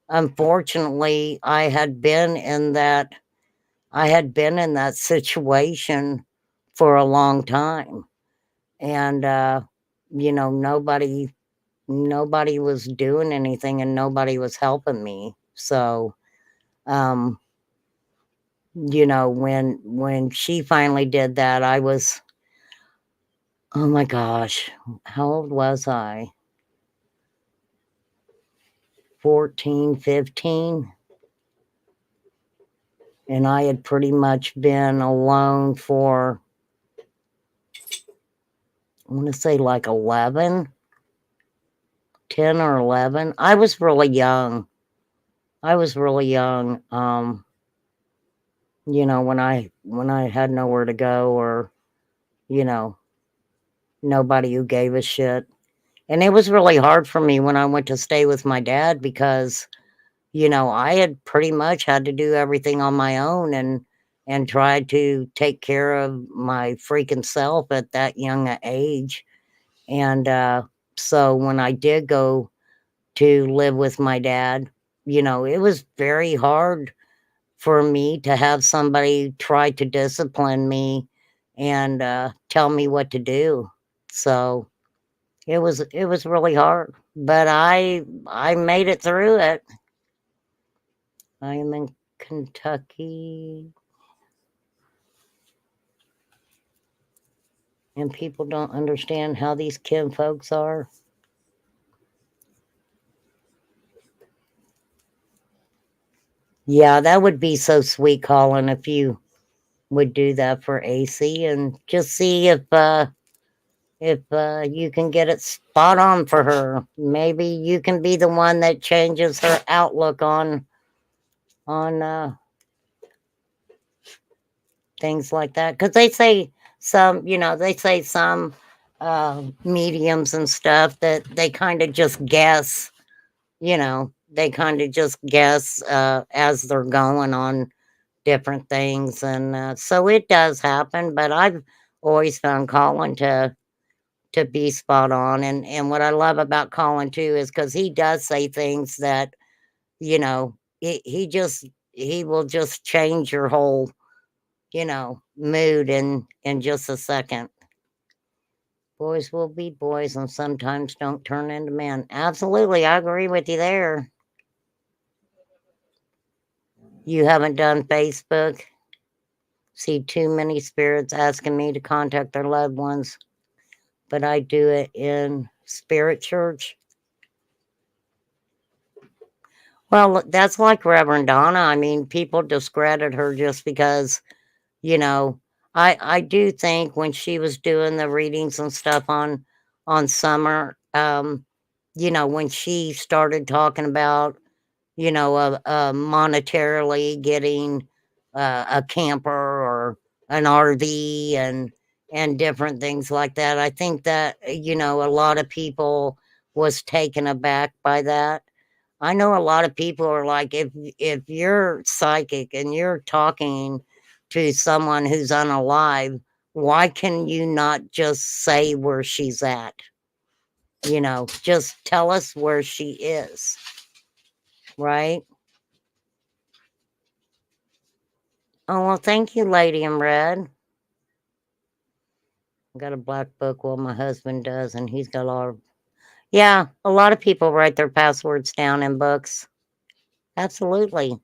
unfortunately I had been in that situation for a long time. And nobody was doing anything and nobody was helping me. So when she finally did that, I was, oh my gosh, how old was I? 14, 15. And I had pretty much been alone for, I want to say like 10 or 11. I was really young. When I had nowhere to go or, nobody who gave a shit. And it was really hard for me when I went to stay with my dad because, I had pretty much had to do everything on my own and tried to take care of my freaking self at that young a age. And so when I did go to live with my dad, it was very hard for me to have somebody try to discipline me and tell me what to do. So it was really hard, but I made it through it. I am in Kentucky, and people don't understand how these kin folks are. Yeah, that would be so sweet, Colin, if you would do that for AC and just see if you can get it spot on for her. Maybe you can be the one that changes her outlook on things like that. Because they say some mediums and stuff that they kind of just guess. They kind of just guess as they're going on different things, and so it does happen. But I've always found Colin to be spot on. And what I love about Colin too is because he does say things that, he will just change your whole, mood in just a second. Boys will be boys and sometimes don't turn into men. Absolutely, I agree with you there. You haven't done Facebook? See too many spirits asking me to contact their loved ones, but I do it in Spirit Church. Well, that's like Reverend Donna. I mean, people discredit her just because, I do think when she was doing the readings and stuff on Summer, when she started talking about, monetarily getting a camper or an RV and different things like that, I think that, a lot of people was taken aback by that. I know a lot of people are like, if you're psychic and you're talking to someone who's unalive, why can you not just say where she's at? You know, just tell us where she is, right? Oh, well, thank you, Lady in Red. I got a black book. Well, my husband does, and he's got a lot of people write their passwords down in books. Absolutely.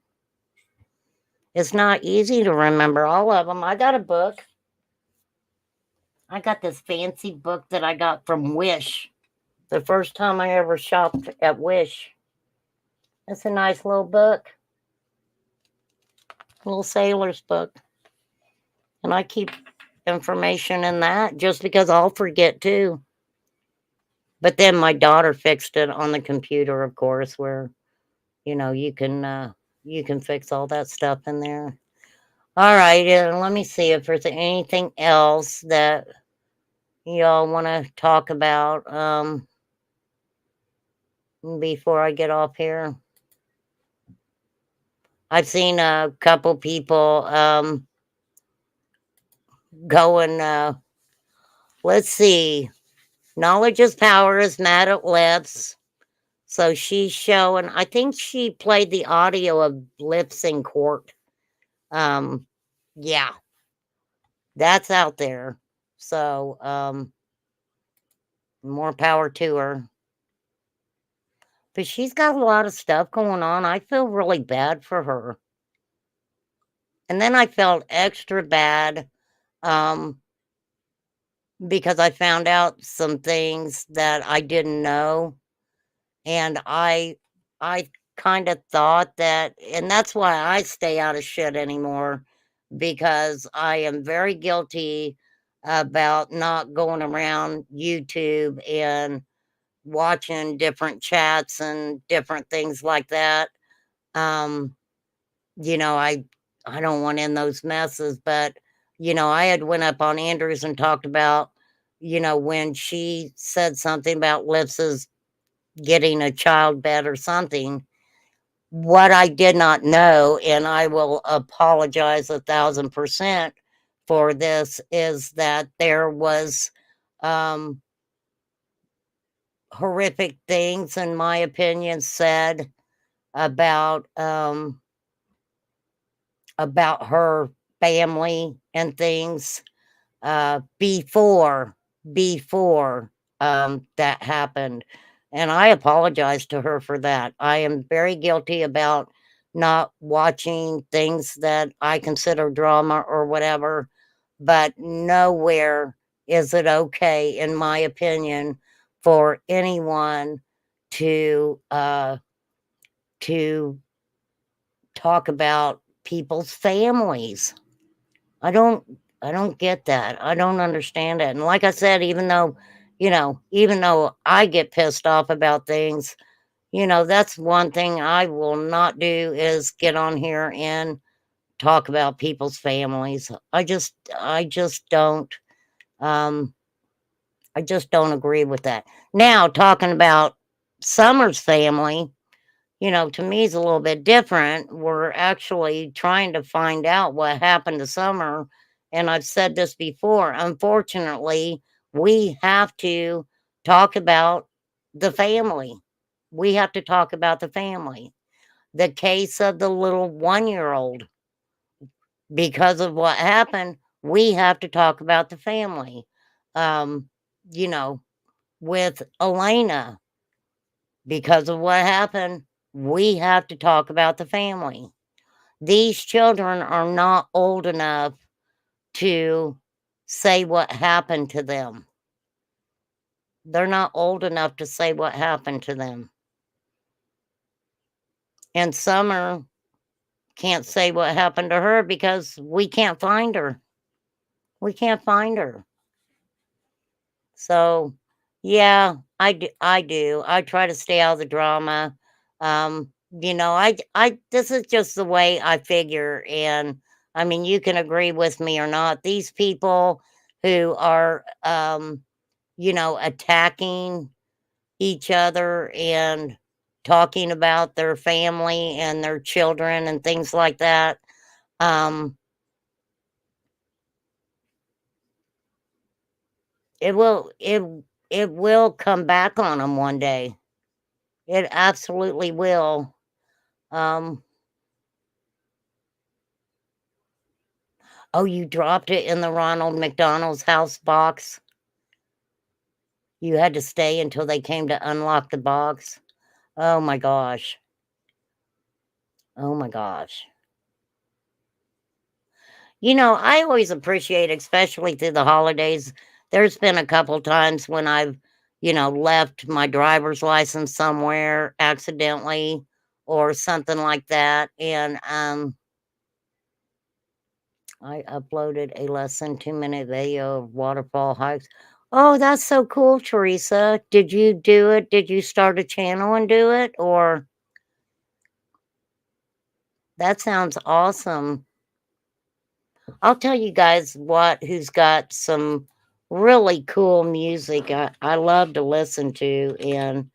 It's not easy to remember all of them. I got a book. I got this fancy book that I got from Wish. The first time I ever shopped at Wish. It's a nice little book. Little sailor's book. And I keep information in that just because I'll forget too. But then my daughter fixed it on the computer, of course, where, you know, you can fix all that stuff in there. All right, let me see if there's anything else that y'all want to talk about before I get off here. I've seen a couple people going, let's see, knowledge is power is mad at lips. So she's showing, I think she played the audio of Lips in Court. Yeah, that's out there. So more power to her. But she's got a lot of stuff going on. I feel really bad for her. And then I felt extra bad because I found out some things that I didn't know. And I kind of thought that, and that's why I stay out of shit anymore, because I am very guilty about not going around YouTube and watching different chats and different things like that. You know, I don't want in those messes, but you know, I had went up on Andrews and talked about, you know, when she said something about Lips's getting a child bed or something. What I did not know, and I will apologize 1,000% for this, is that there was horrific things, in my opinion, said about her family and things before that happened. And I apologize to her for that. I am very guilty about not watching things that I consider drama or whatever, but nowhere is it okay, in my opinion, for anyone to talk about people's families. I don't get that. I don't understand it. And like I said, even though I get pissed off about things, you know, that's one thing I will not do, is get on here and talk about people's families. I just don't agree with that. Now, talking about Summer's family, you know, to me is a little bit different. We're actually trying to find out what happened to Summer. And I've said this before. Unfortunately, we have to talk about the family. We have to talk about the family. The case of the little 1-year-old, because of what happened, we have to talk about the family. You know, with Elena, because of what happened, we have to talk about the family. These children are not old enough to say what happened to them. They're not old enough to say what happened to them. And Summer can't say what happened to her because we can't find her. We can't find her. So, yeah, I do. I try to stay out of the drama. You know, this is just the way I figure. And I mean, you can agree with me or not. These people who are, you know, attacking each other and talking about their family and their children and things like that. It will come back on them one day. It absolutely will. Oh, you dropped it in the Ronald McDonald's house box? You had to stay until they came to unlock the box? Oh my gosh. Oh my gosh. You know, I always appreciate, especially through the holidays, there's been a couple times when I've, left my driver's license somewhere accidentally or something like that. And I uploaded a less than 2-minute video of waterfall hikes. Oh, that's so cool, Teresa. Did you do it? Did you start a channel and do it? Or that sounds awesome. I'll tell you guys who's got some really cool music I love to listen to. And,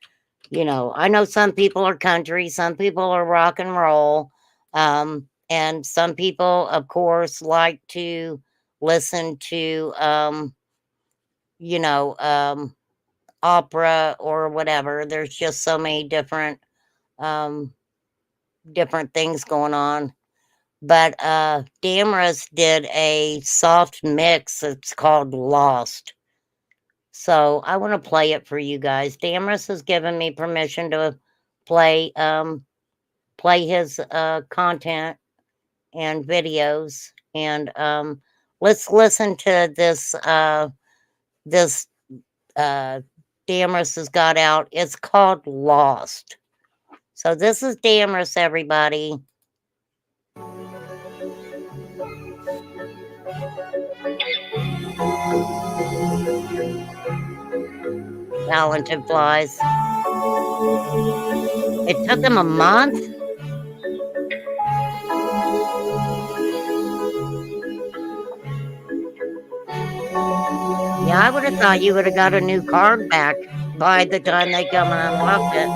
I know some people are country, some people are rock and roll. And some people, of course, like to listen to, opera or whatever. There's just so many different things going on. But Damrus did a soft mix. It's called Lost. So I want to play it for you guys. Damrus has given me permission to play his content and videos. And let's listen to this Damrus has got out. It's called Lost. So this is Damrus, everybody. Talented flies. It took him a month. Yeah, I would have thought you would have got a new card back by the time they come and unlocked it.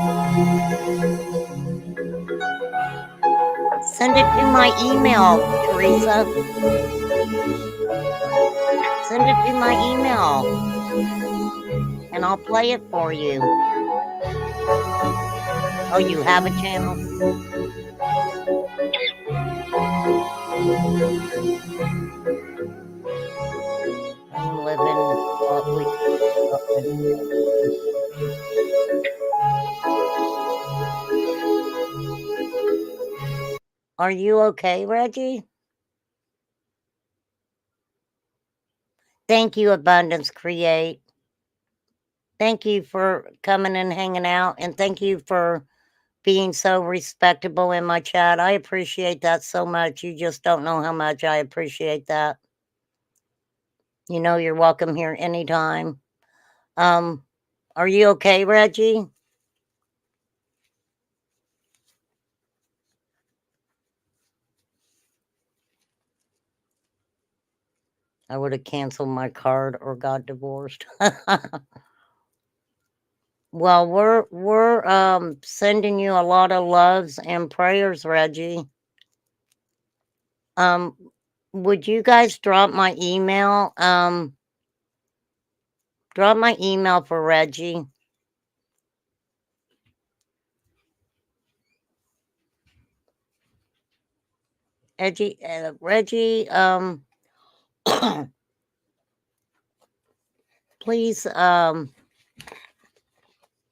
Send it to my email, Teresa. Send it to my email. And I'll play it for you. Oh, you have a channel? I'm living what we... Are you okay, Reggie? Thank you, Abundance Create. Thank you for coming and hanging out. And thank you for being so respectable in my chat. I appreciate that so much. You just don't know how much I appreciate that. You know you're welcome here anytime. Are you okay, Reggie? I would have canceled my card or got divorced. Well, we're sending you a lot of loves and prayers, Reggie. Would you guys drop my email? Drop my email for Reggie. Reggie, please,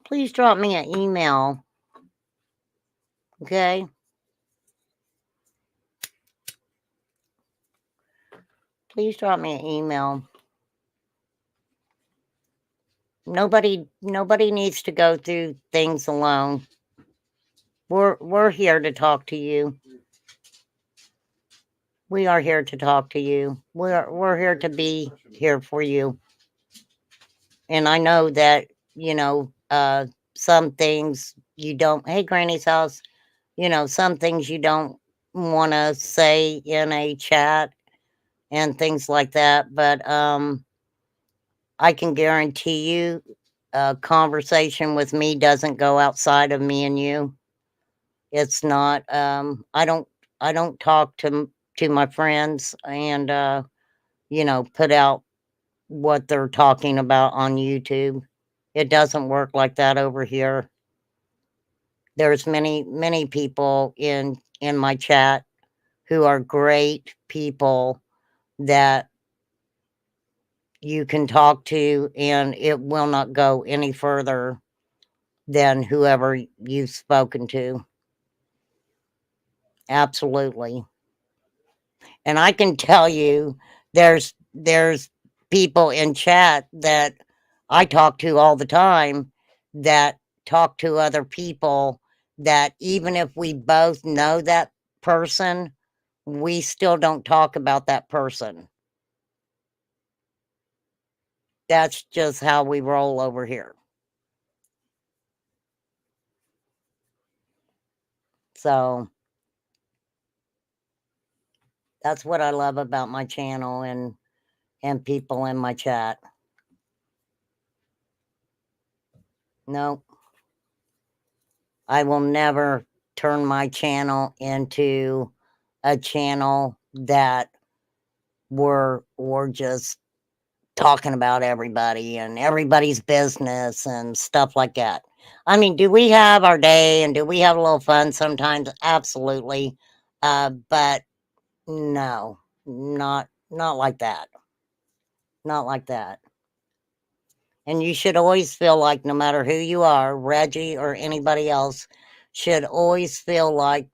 please drop me an email. Okay. Please drop me an email. Nobody needs to go through things alone. We're here to talk to you. We are here to talk to you. We're here to be here for you. And I know that, some things you don't, hey, Granny's house, some things you don't want to say in a chat and things like that. But I can guarantee you, a conversation with me doesn't go outside of me and you. It's not, I don't talk to my friends and, put out what they're talking about on YouTube. It doesn't work like that over here. There's many people in my chat who are great people that you can talk to, and it will not go any further than whoever you've spoken to. Absolutely. And I can tell you there's people in chat that I talk to all the time that talk to other people that even if we both know that person, we still don't talk about that person. That's just how we roll over here. So that's what I love about my channel and people in my chat. No, I will never turn my channel into a channel that we're just talking about everybody and everybody's business and stuff like that. I mean, do we have our day and do we have a little fun sometimes? Absolutely. But no, not like that. Not like that. And you should always feel like no matter who you are, Reggie or anybody else, should always feel like,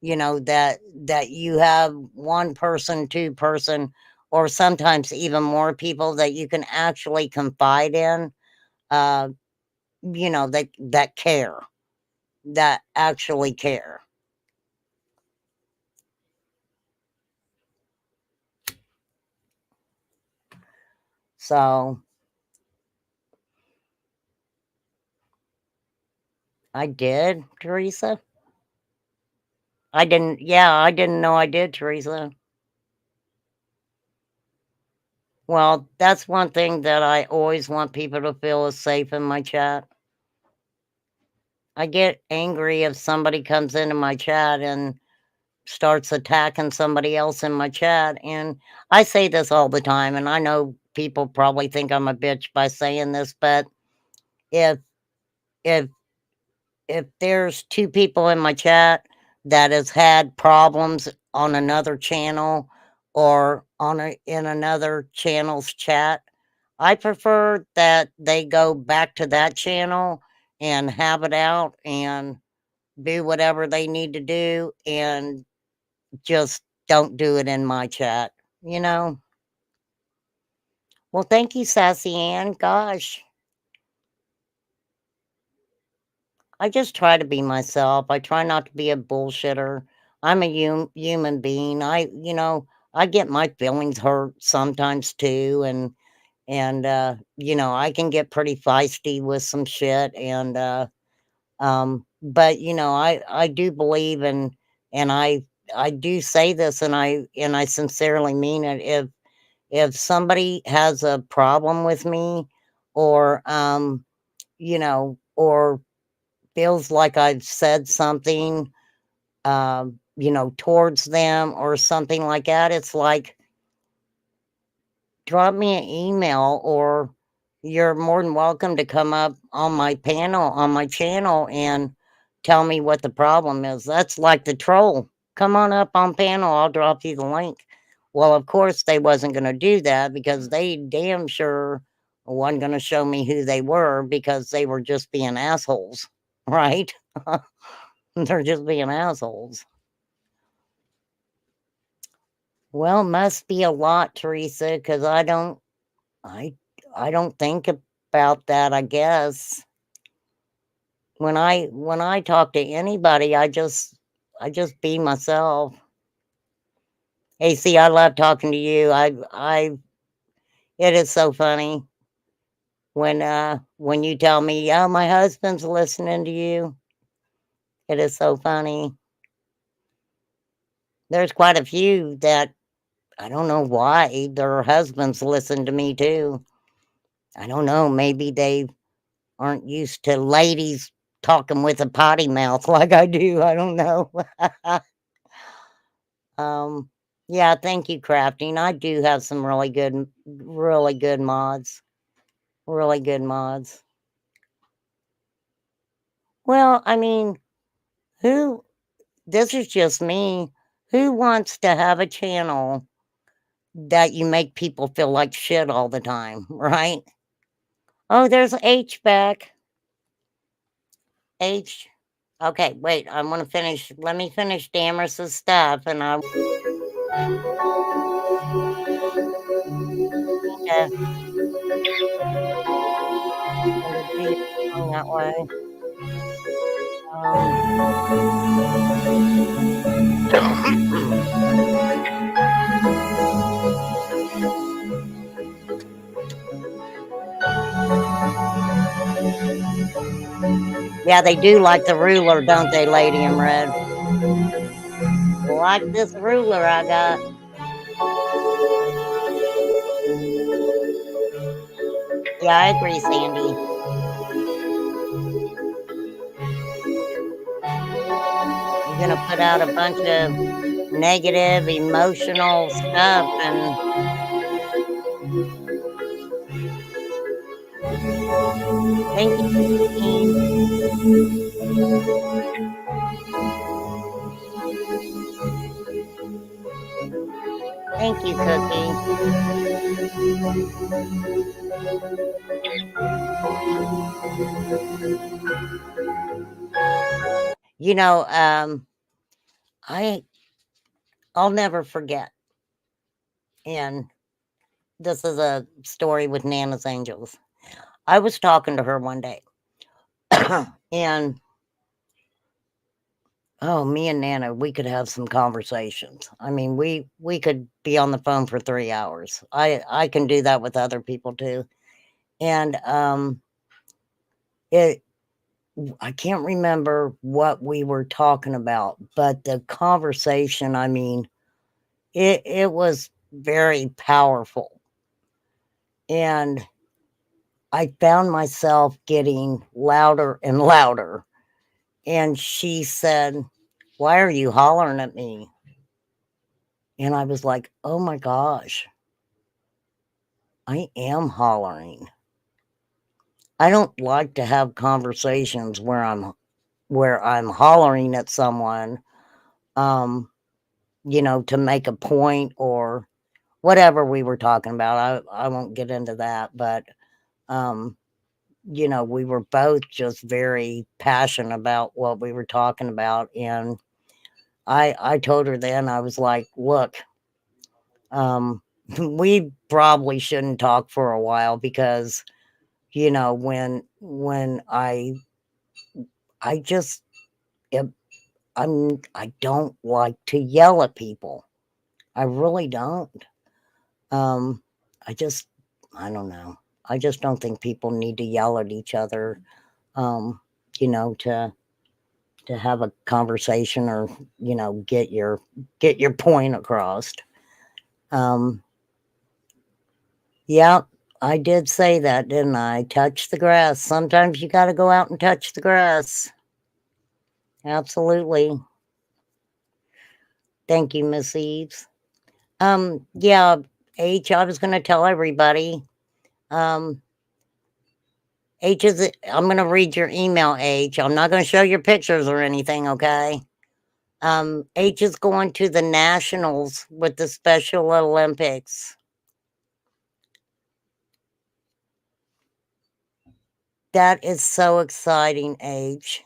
that you have one person, two person, or sometimes even more people that you can actually confide in, that care, that actually care. So I did, Teresa. I didn't know I did, Teresa. Well, that's one thing that I always want people to feel is safe in my chat. I get angry if somebody comes into my chat and starts attacking somebody else in my chat. And I say this all the time, and I know people probably think I'm a bitch by saying this, but if if there's two people in my chat that has had problems on another channel or in another channel's chat, I prefer that they go back to that channel and have it out and do whatever they need to do and just don't do it in my chat, you know? Well, thank you, Sassy Ann. Gosh, I just try to be myself. I try not to be a bullshitter. I'm a human being. I get my feelings hurt sometimes too, and I can get pretty feisty with some shit, and but I do believe and I do say this, and I sincerely mean it. If somebody has a problem with me, or or feels like I've said something, towards them or something like that, it's like, drop me an email, or you're more than welcome to come up on my channel and tell me what the problem is. That's like the troll. Come on up on panel, I'll drop you the link. Well, of course they wasn't going to do that because they damn sure wasn't going to show me who they were because they were just being assholes, right? They're just being assholes. Well, must be a lot, Teresa, because I don't think about that, I guess. When I talk to anybody, I just be myself. Hey, see, I love talking to you. It is so funny when you tell me, "Oh, my husband's listening to you." It is so funny. There's quite a few that I don't know why their husbands listen to me too. I don't know, maybe aren't used to ladies talking with a potty mouth like I do. I don't know. Yeah, thank you, Crafting. I do have some really good mods. Really good mods. Well, I mean, this is just me. Who wants to have a channel that you make people feel like shit all the time, right? Oh, there's H back. H. Okay, wait, I want to finish. Let me finish Damaris's stuff, and I need to do your thing that way. Yeah, they do like the ruler, don't they, Lady in Red? Like this ruler I got. Yeah, I agree, Sandy. You're gonna put out a bunch of negative, emotional stuff, and thank you, Christine. Thank you, Cookie. You know, I'll never forget. And this is a story with Nana's Angels. I was talking to her one day, and oh, me and Nana, we could have some conversations. I mean, we could be on the phone for 3 hours. I can do that with other people too. And I can't remember what we were talking about, but the conversation, I mean, it was very powerful. And I found myself getting louder and louder. And she said, "Why are you hollering at me?" And I was like, "Oh my gosh, I am hollering." I don't like to have conversations where I'm hollering at someone, to make a point or whatever we were talking about. I won't get into that, but we were both just very passionate about what we were talking about. And I told her then, I was like, "Look, we probably shouldn't talk for a while because, when I just, I don't like to yell at people. I really don't. I don't know. I just don't think people need to yell at each other, to have a conversation or, get your point across. Yeah, I did say that, didn't I? Touch the grass. Sometimes you got to go out and touch the grass. Absolutely. Thank you, Miss Eves. Yeah, H, I was going to tell everybody. H I'm going to read your email, H. I'm not going to show your pictures or anything, okay? H is going to the Nationals with the Special Olympics. That is so exciting, H.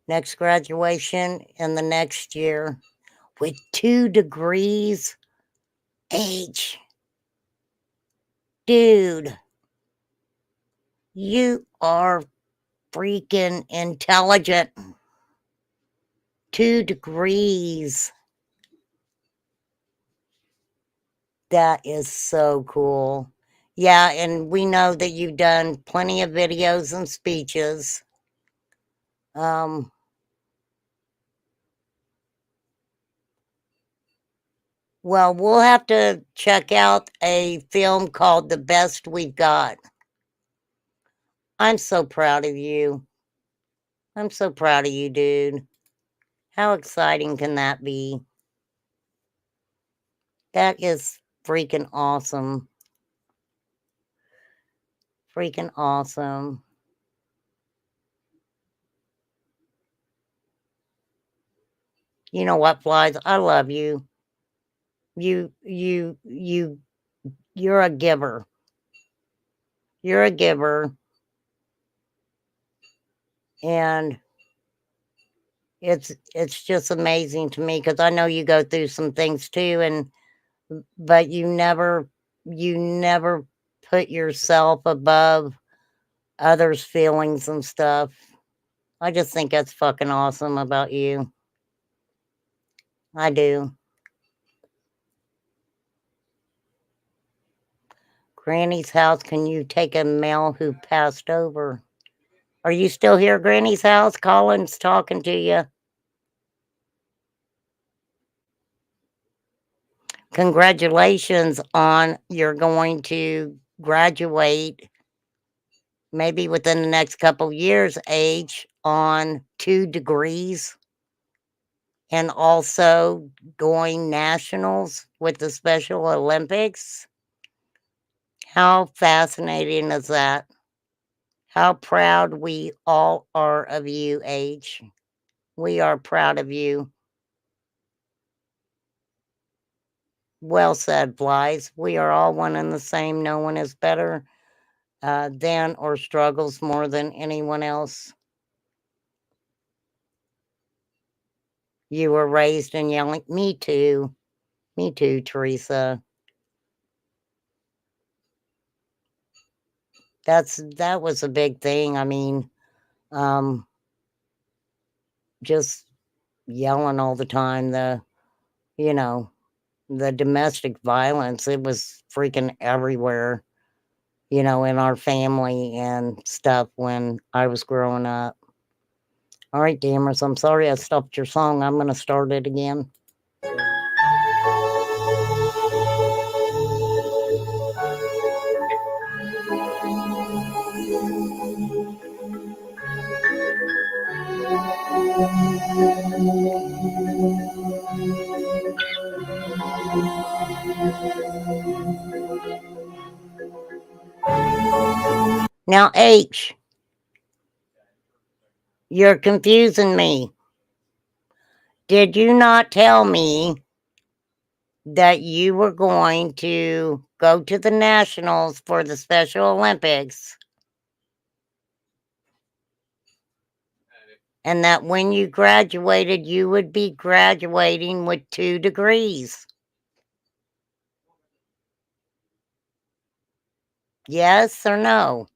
Next graduation in the next year with 2 degrees. H. Dude, you are freaking intelligent. 2 degrees. That is so cool. Yeah, and we know that you've done plenty of videos and speeches. Well, we'll have to check out a film called The Best We've Got. I'm so proud of you. I'm so proud of you, dude. How exciting can that be? That is freaking awesome. Freaking awesome. You know what, Flies? I love you. You're a giver. You're a giver. And it's just amazing to me because I know you go through some things too, but you never put yourself above others' feelings and stuff. I just think that's fucking awesome about you. I do. Granny's house, can you take a male who passed over? Are you still here, Granny's house? Colin's talking to you. Congratulations on you're going to graduate maybe within the next couple years age on 2 degrees and also going nationals with the Special Olympics. How fascinating is that? How proud we all are of you, H. We are proud of you. Well said, Blythe. We are all one and the same. No one is better than or struggles more than anyone else. You were raised in yelling. Me too. Me too, Teresa. That was a big thing. I mean, just yelling all the time. The domestic violence, it was freaking everywhere, in our family and stuff when I was growing up. All right, Dammers, I'm sorry I stopped your song. I'm going to start it again. Now, H, you're confusing me. Did you not tell me that you were going to go to the Nationals for the Special Olympics? And that when you graduated, you would be graduating with 2 degrees. Yes or no?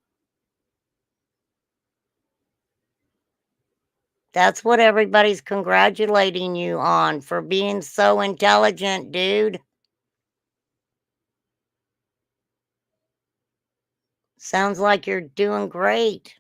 That's what everybody's congratulating you on, for being so intelligent, dude. Sounds like you're doing great.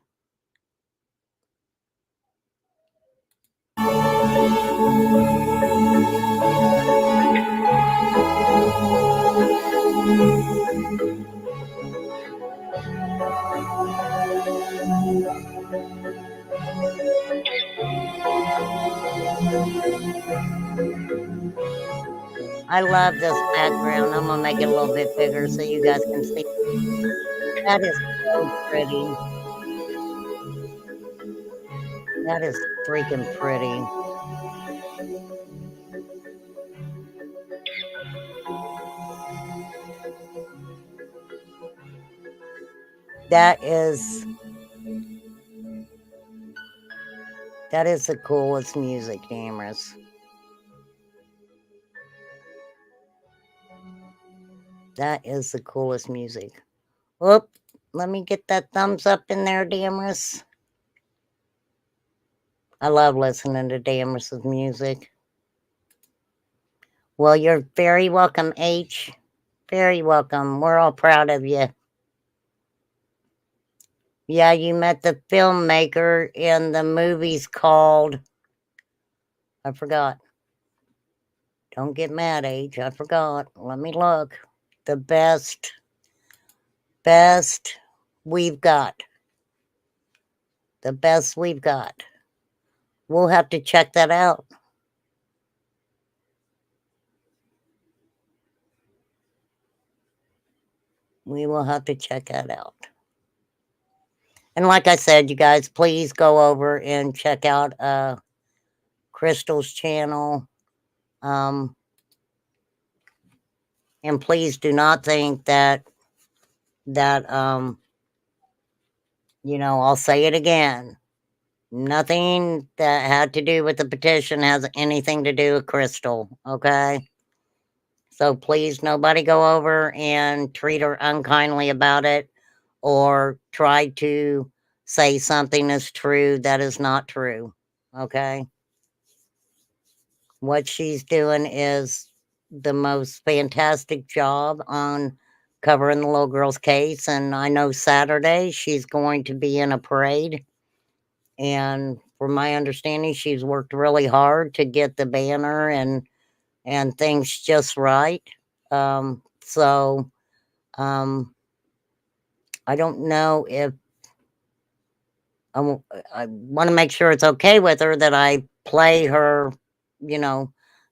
I love this background. I'm gonna make it a little bit bigger so you guys can see. That is so pretty. That is freaking pretty. That is the coolest music, Dammers. That is the coolest music. Whoop, let me get that thumbs up in there, Dammers. I love listening to Dammers' music. Well, you're very welcome, H. Very welcome. We're all proud of you. Yeah, you met the filmmaker in the movies called, I forgot. Don't get mad, Age. I forgot. Let me look. The best we've got. The best we've got. We'll have to check that out. We will have to check that out. And like I said, you guys, please go over and check out Crystal's channel. And please do not think that I'll say it again. Nothing that had to do with the petition has anything to do with Crystal, okay? So please, nobody go over and treat her unkindly about it or try to say something is true that is not true, okay? What she's doing is the most fantastic job on covering the little girl's case. And I know Saturday she's going to be in a parade. And from my understanding, she's worked really hard to get the banner and things just right. So I don't know if I want to make sure it's okay with her that I play her,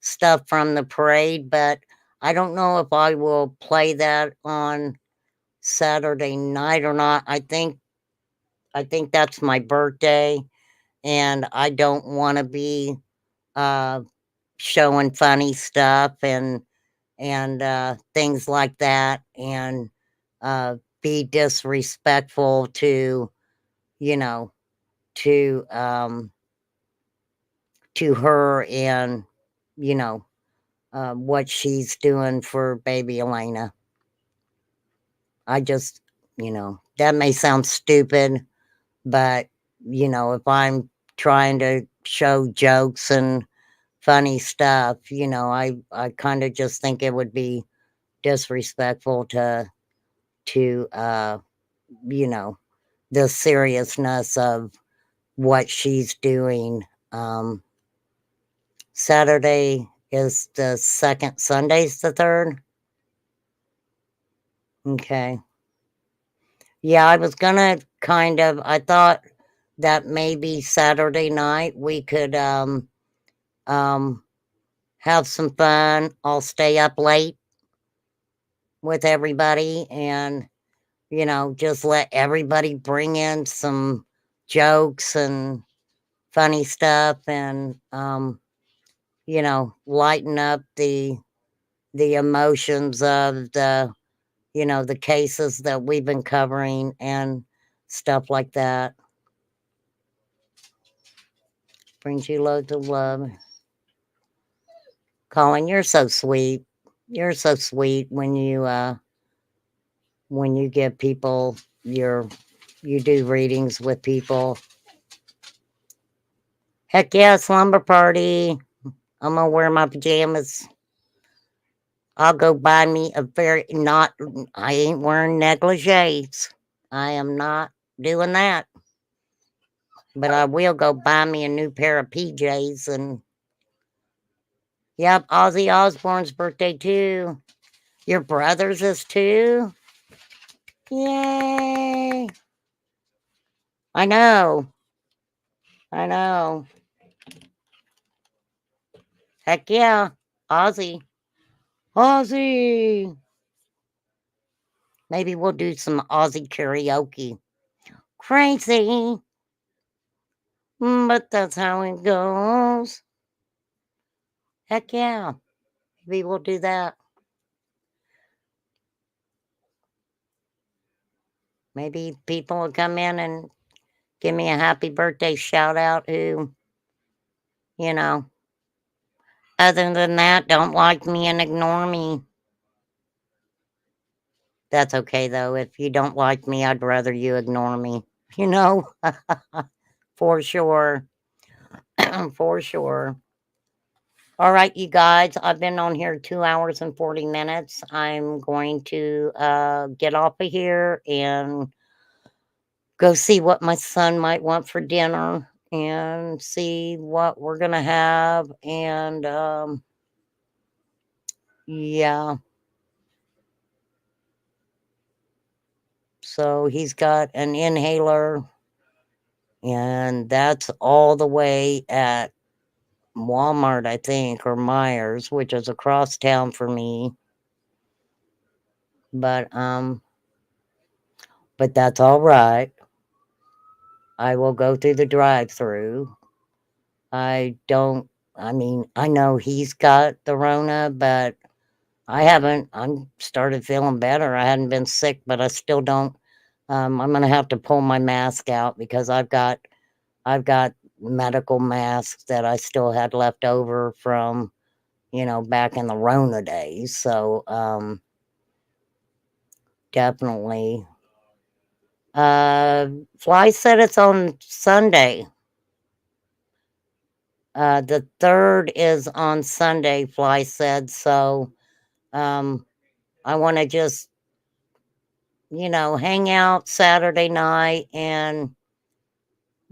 stuff from the parade, but I don't know if I will play that on Saturday night or not. I think that's my birthday, and I don't want to be showing funny stuff and things like that, and be disrespectful to to her and what she's doing for baby Elena. I just that may sound stupid, but if I'm trying to show jokes and funny stuff, I kind of just think it would be disrespectful to the seriousness of what she's doing. Saturday is the second, Sunday's the third. Okay. Yeah, I was gonna I thought that maybe Saturday night we could have some fun. I'll stay up late with everybody and just let everybody bring in some jokes and funny stuff and lighten up the emotions of the cases that we've been covering and stuff like that. Brings you loads of love. Colin, you're so sweet. You're so sweet when you give people you do readings with people. Heck yeah, slumber party. I'm gonna wear my pajamas. I'll go buy me I ain't wearing negligees. I am not doing that. But I will go buy me a new pair of PJs and yep, Ozzy Osbourne's birthday too. Your brother's is too? Yay. I know. Heck yeah. Ozzy. Maybe we'll do some Ozzy karaoke. Crazy. But that's how it goes. Heck yeah. Maybe we'll do that. Maybe people will come in and give me a happy birthday shout out who, other than that, don't like me and ignore me. That's okay, though. If you don't like me, I'd rather you ignore me, for sure. For sure. All right, you guys, I've been on here 2 hours and 40 minutes. I'm going to get off of here and go see what my son might want for dinner and see what we're going to have. And Yeah. So he's got an inhaler, and that's all the way at Walmart, I think, or Myers, which is across town for me. But that's all right. I will go through the drive-through. I mean, I know he's got the Rona, but I haven't. I'm started feeling better. I hadn't been sick, but I still don't. I'm gonna have to pull my mask out because I've got medical masks that I still had left over from, back in the Rona days. So definitely. Fly said it's on Sunday. The 3rd is on Sunday, Fly said. So I want to just, hang out Saturday night and,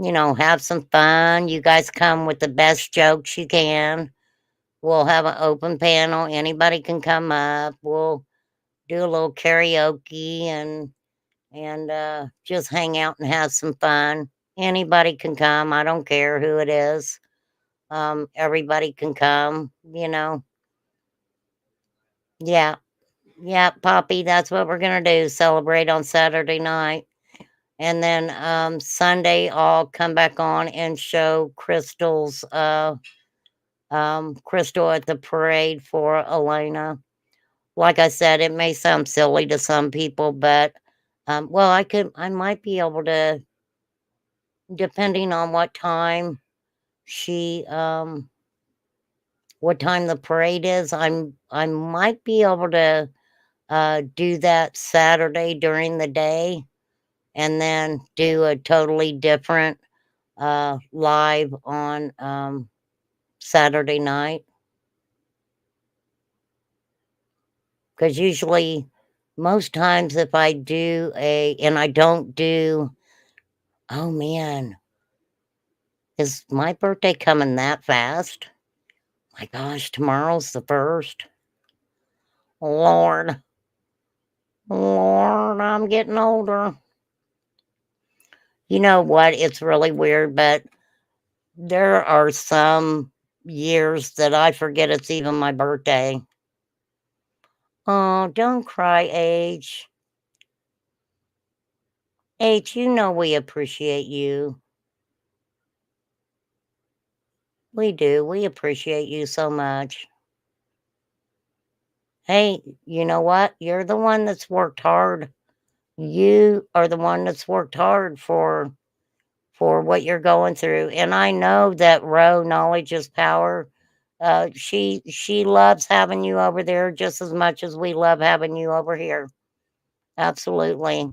have some fun. You guys come with the best jokes you can. We'll have an open panel. Anybody can come up. We'll do a little karaoke and just hang out and have some fun. Anybody can come. I don't care who it is. Everybody can come, Yeah. Yeah, Poppy, that's what we're gonna do. Celebrate on Saturday night. And then Sunday I'll come back on and show Crystal's Crystal at the parade for Elena. Like I said, it may sound silly to some people, but well, I might be able to, depending on what time what time the parade is, I might be able to do that Saturday during the day and then do a totally different live on Saturday night. Because usually, most times, if I do and I don't do, oh man, is my birthday coming that fast? My gosh, tomorrow's the 1st. Lord, I'm getting older. You know what? It's really weird, but there are some years that I forget it's even my birthday. Oh, don't cry, H. H, we appreciate you. We do. We appreciate you so much. Hey, you know what? You're the one that's worked hard. You are the one that's worked hard for what you're going through. And I know that knowledge is power. She loves having you over there just as much as we love having you over here. Absolutely.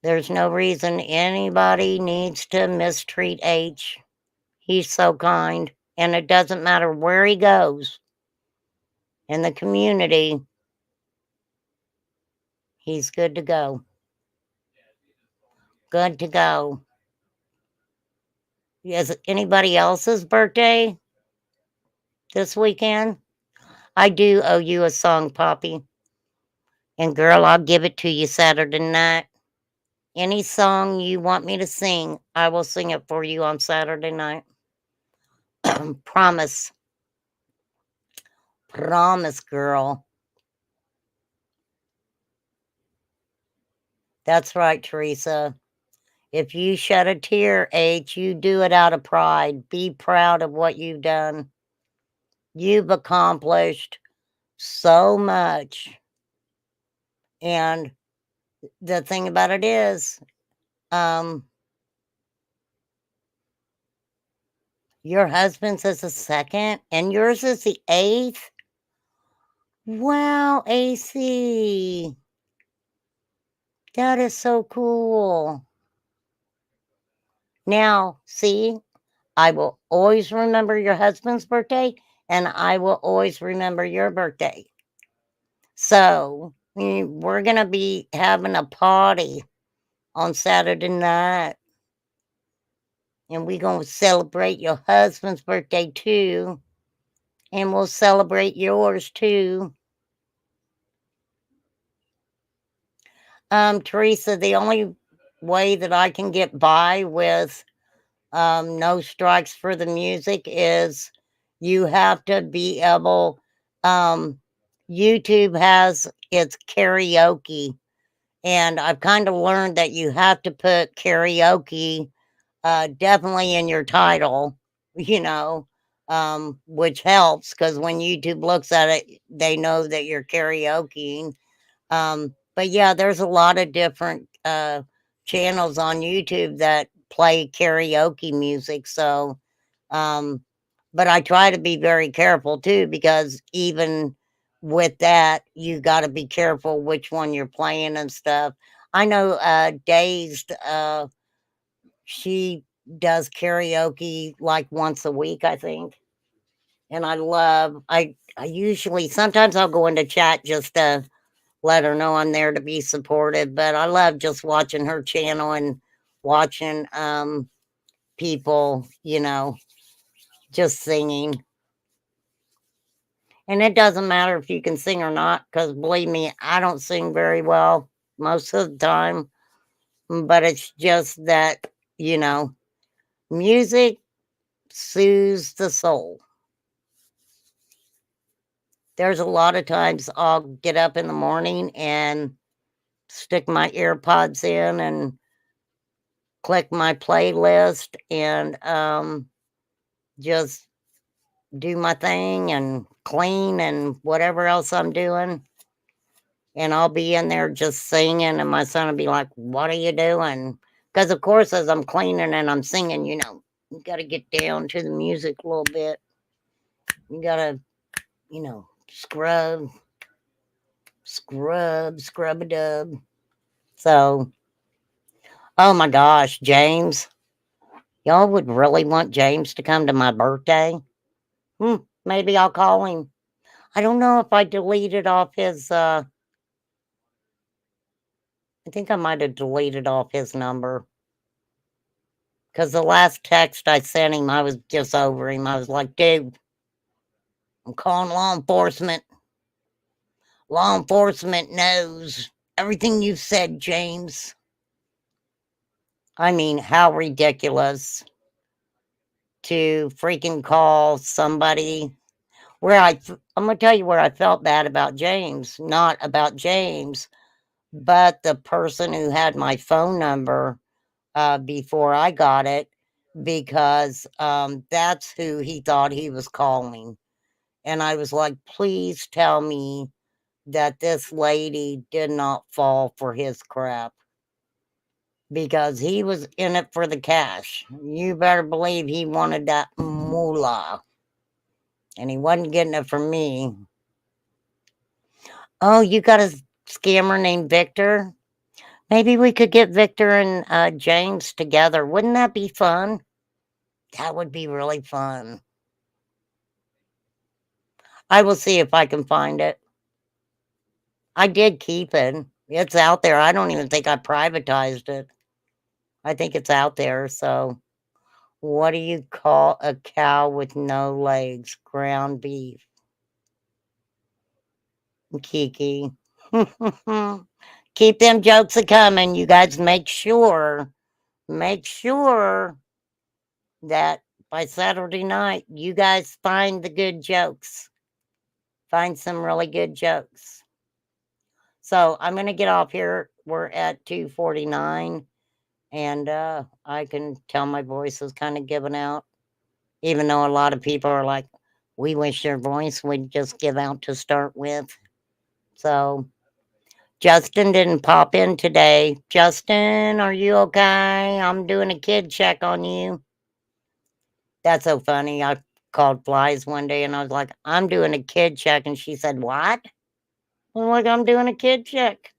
There's no reason anybody needs to mistreat H. He's so kind, and it doesn't matter where he goes in the community. He's good to go. Good to go. Is it anybody else's birthday this weekend? I do owe you a song, Poppy. And girl, I'll give it to you Saturday night. Any song you want me to sing, I will sing it for you on Saturday night. Promise. Promise, girl. That's right, Teresa. If you shed a tear, H, you do it out of pride. Be proud of what you've done. You've accomplished so much. And the thing about it is, your husband's is the 2nd and yours is the 8th. Wow, AC. That is so cool. Now, see, I will always remember your husband's birthday and I will always remember your birthday. So we're going to be having a party on Saturday night. And we're going to celebrate your husband's birthday too. And we'll celebrate yours too. Teresa, the only way that I can get by with no strikes for the music is you have to be able, YouTube has its karaoke, and I've kind of learned that you have to put karaoke definitely in your title, you know, which helps because when YouTube looks at it, they know that you're karaokeing. But yeah, there's a lot of different channels on YouTube that play karaoke music. So, um, but I try to be very careful too, because even with that, you got to be careful which one you're playing and stuff. I know Dazed, she does karaoke like once a week, I think. And I usually, sometimes I'll go into chat just to let her know I'm there to be supportive. But I love just watching her channel and watching people, you know, just singing. And it doesn't matter if you can sing or not, because believe me, I don't sing very well most of the time. But it's just that, you know, music soothes the soul. There's a lot of times I'll get up in the morning and stick my earpods in and click my playlist and just do my thing and clean and whatever else I'm doing. And I'll be in there just singing, and my son will be like, "What are you doing?" Because, of course, as I'm cleaning and I'm singing, you know, you got to get down to the music a little bit. You got to, you know, scrub a dub. So, oh my gosh, James. Y'all would really want James to come to my birthday? Maybe I'll call him. I don't know if I deleted off his, I think I might have deleted off his number. Because the last text I sent him, I was just over him. I was like, dude, I'm calling law enforcement. Law enforcement knows everything you've said, James. I mean, how ridiculous to freaking call somebody I'm going to tell you where I felt bad about James. Not about James, but the person who had my phone number before I got it, because that's who he thought he was calling. And I was like, please tell me that this lady did not fall for his crap, because he was in it for the cash. You better believe he wanted that moolah. And he wasn't getting it from me. Oh, you got a scammer named Victor? Maybe we could get Victor and James together. Wouldn't that be fun? That would be really fun. I will see if I can find it. I did keep it. It's out there. I don't even think I privatized it. I think it's out there. So, what do you call a cow with no legs? Ground beef. Kiki. Keep them jokes a coming. You guys make sure that by Saturday night, you guys find the good jokes. Find some really good jokes. So I'm going to get off here. We're at 2:49, and I can tell my voice is kind of giving out, even though a lot of people are like, we wish your voice would just give out to start with. So Justin didn't pop in today. Justin, are you okay? I'm doing a kid check on you. That's so funny. I called Flies one day and I was like, I'm doing a kid check. And she said, what? I'm like, I'm doing a kid check.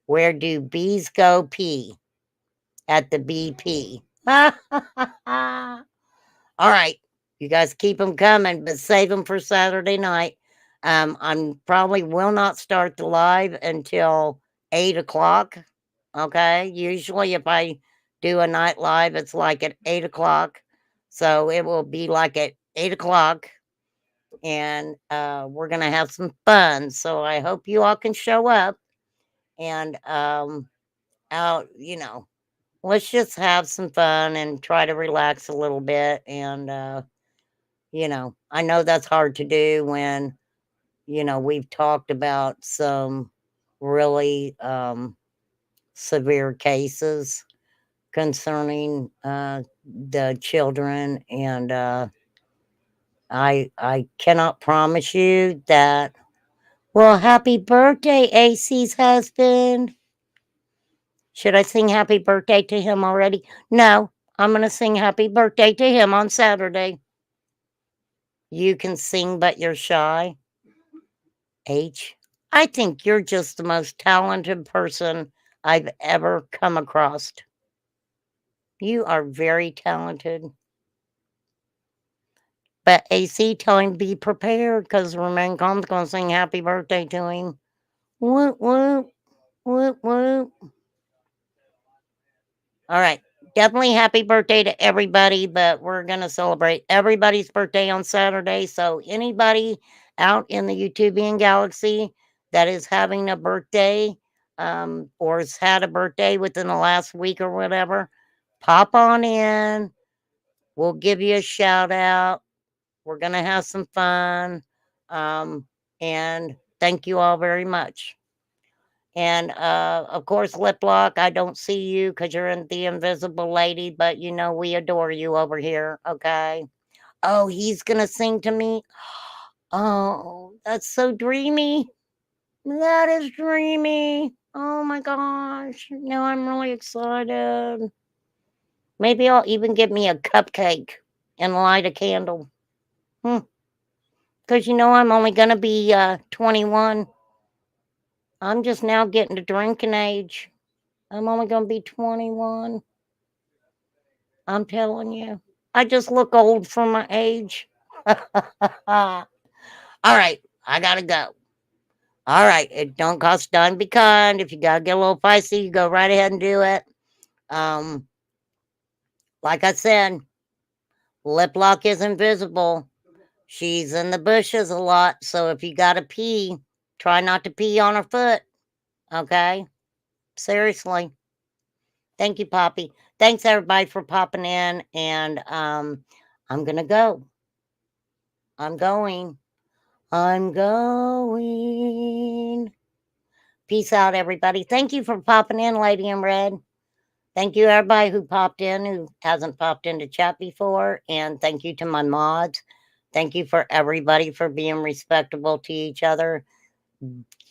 Where do bees go pee? At the BP. All right. You guys keep them coming, but save them for Saturday night. I'm probably will not start the live until 8 o'clock. Okay. Usually if I do a night live, it's like at 8 o'clock. So it will be like at 8 o'clock, and we're going to have some fun. So I hope you all can show up and out, let's just have some fun and try to relax a little bit. And, I know that's hard to do when, we've talked about some really severe cases concerning the children. And I cannot promise you that. Well, happy birthday, AC's husband. Should I sing happy birthday to him already? No, I'm going to sing happy birthday to him on Saturday. You can sing, but you're shy. H, I think you're just the most talented person I've ever come across. You are very talented. But AC, tell him be prepared because Romain Combs going to sing happy birthday to him. Whoop, whoop, whoop, whoop. All right. Definitely happy birthday to everybody, but we're going to celebrate everybody's birthday on Saturday. So anybody out in the YouTubian galaxy that is having a birthday or has had a birthday within the last week or whatever, pop on in. We'll give you a shout out. We're going to have some fun. And thank you all very much. And of course, Lip Lock, I don't see you because you're in the invisible lady, but we adore you over here. Okay. Oh, he's gonna sing to me. Oh, that's so dreamy. That is dreamy. Oh my gosh. Now I'm really excited. Maybe I'll even get me a cupcake and light a candle. Because I'm only gonna be 21. I'm just now getting to drinking age. I'm only going to be 21. I'm telling you. I just look old for my age. All right. I got to go. All right. It don't cost a dime to be kind. If you got to get a little feisty, you go right ahead and do it. Like I said, Lip Lock is invisible. She's in the bushes a lot. So if you got to pee, try not to pee on her foot. Okay? Seriously. Thank you, Poppy. Thanks, everybody, for popping in. And I'm going to go. I'm going. Peace out, everybody. Thank you for popping in, Lady in Red. Thank you, everybody who popped in, who hasn't popped into chat before. And thank you to my mods. Thank you for everybody for being respectable to each other.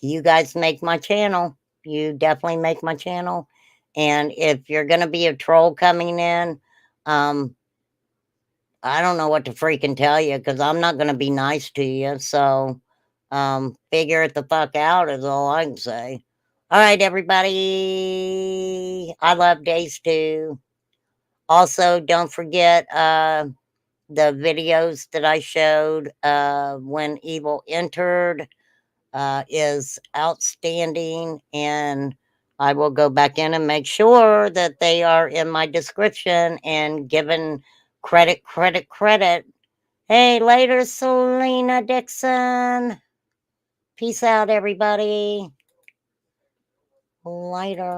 You guys make my channel. You definitely make my channel. And if you're going to be a troll coming in, I don't know what to freaking tell you because I'm not going to be nice to you. So figure it the fuck out is all I can say. All right, everybody. I love Days too. Also, don't forget the videos that I showed when Evil entered is outstanding, and I will go back in and make sure that they are in my description and given credit. Hey, later, Selena Dixon. Peace out, everybody. Later.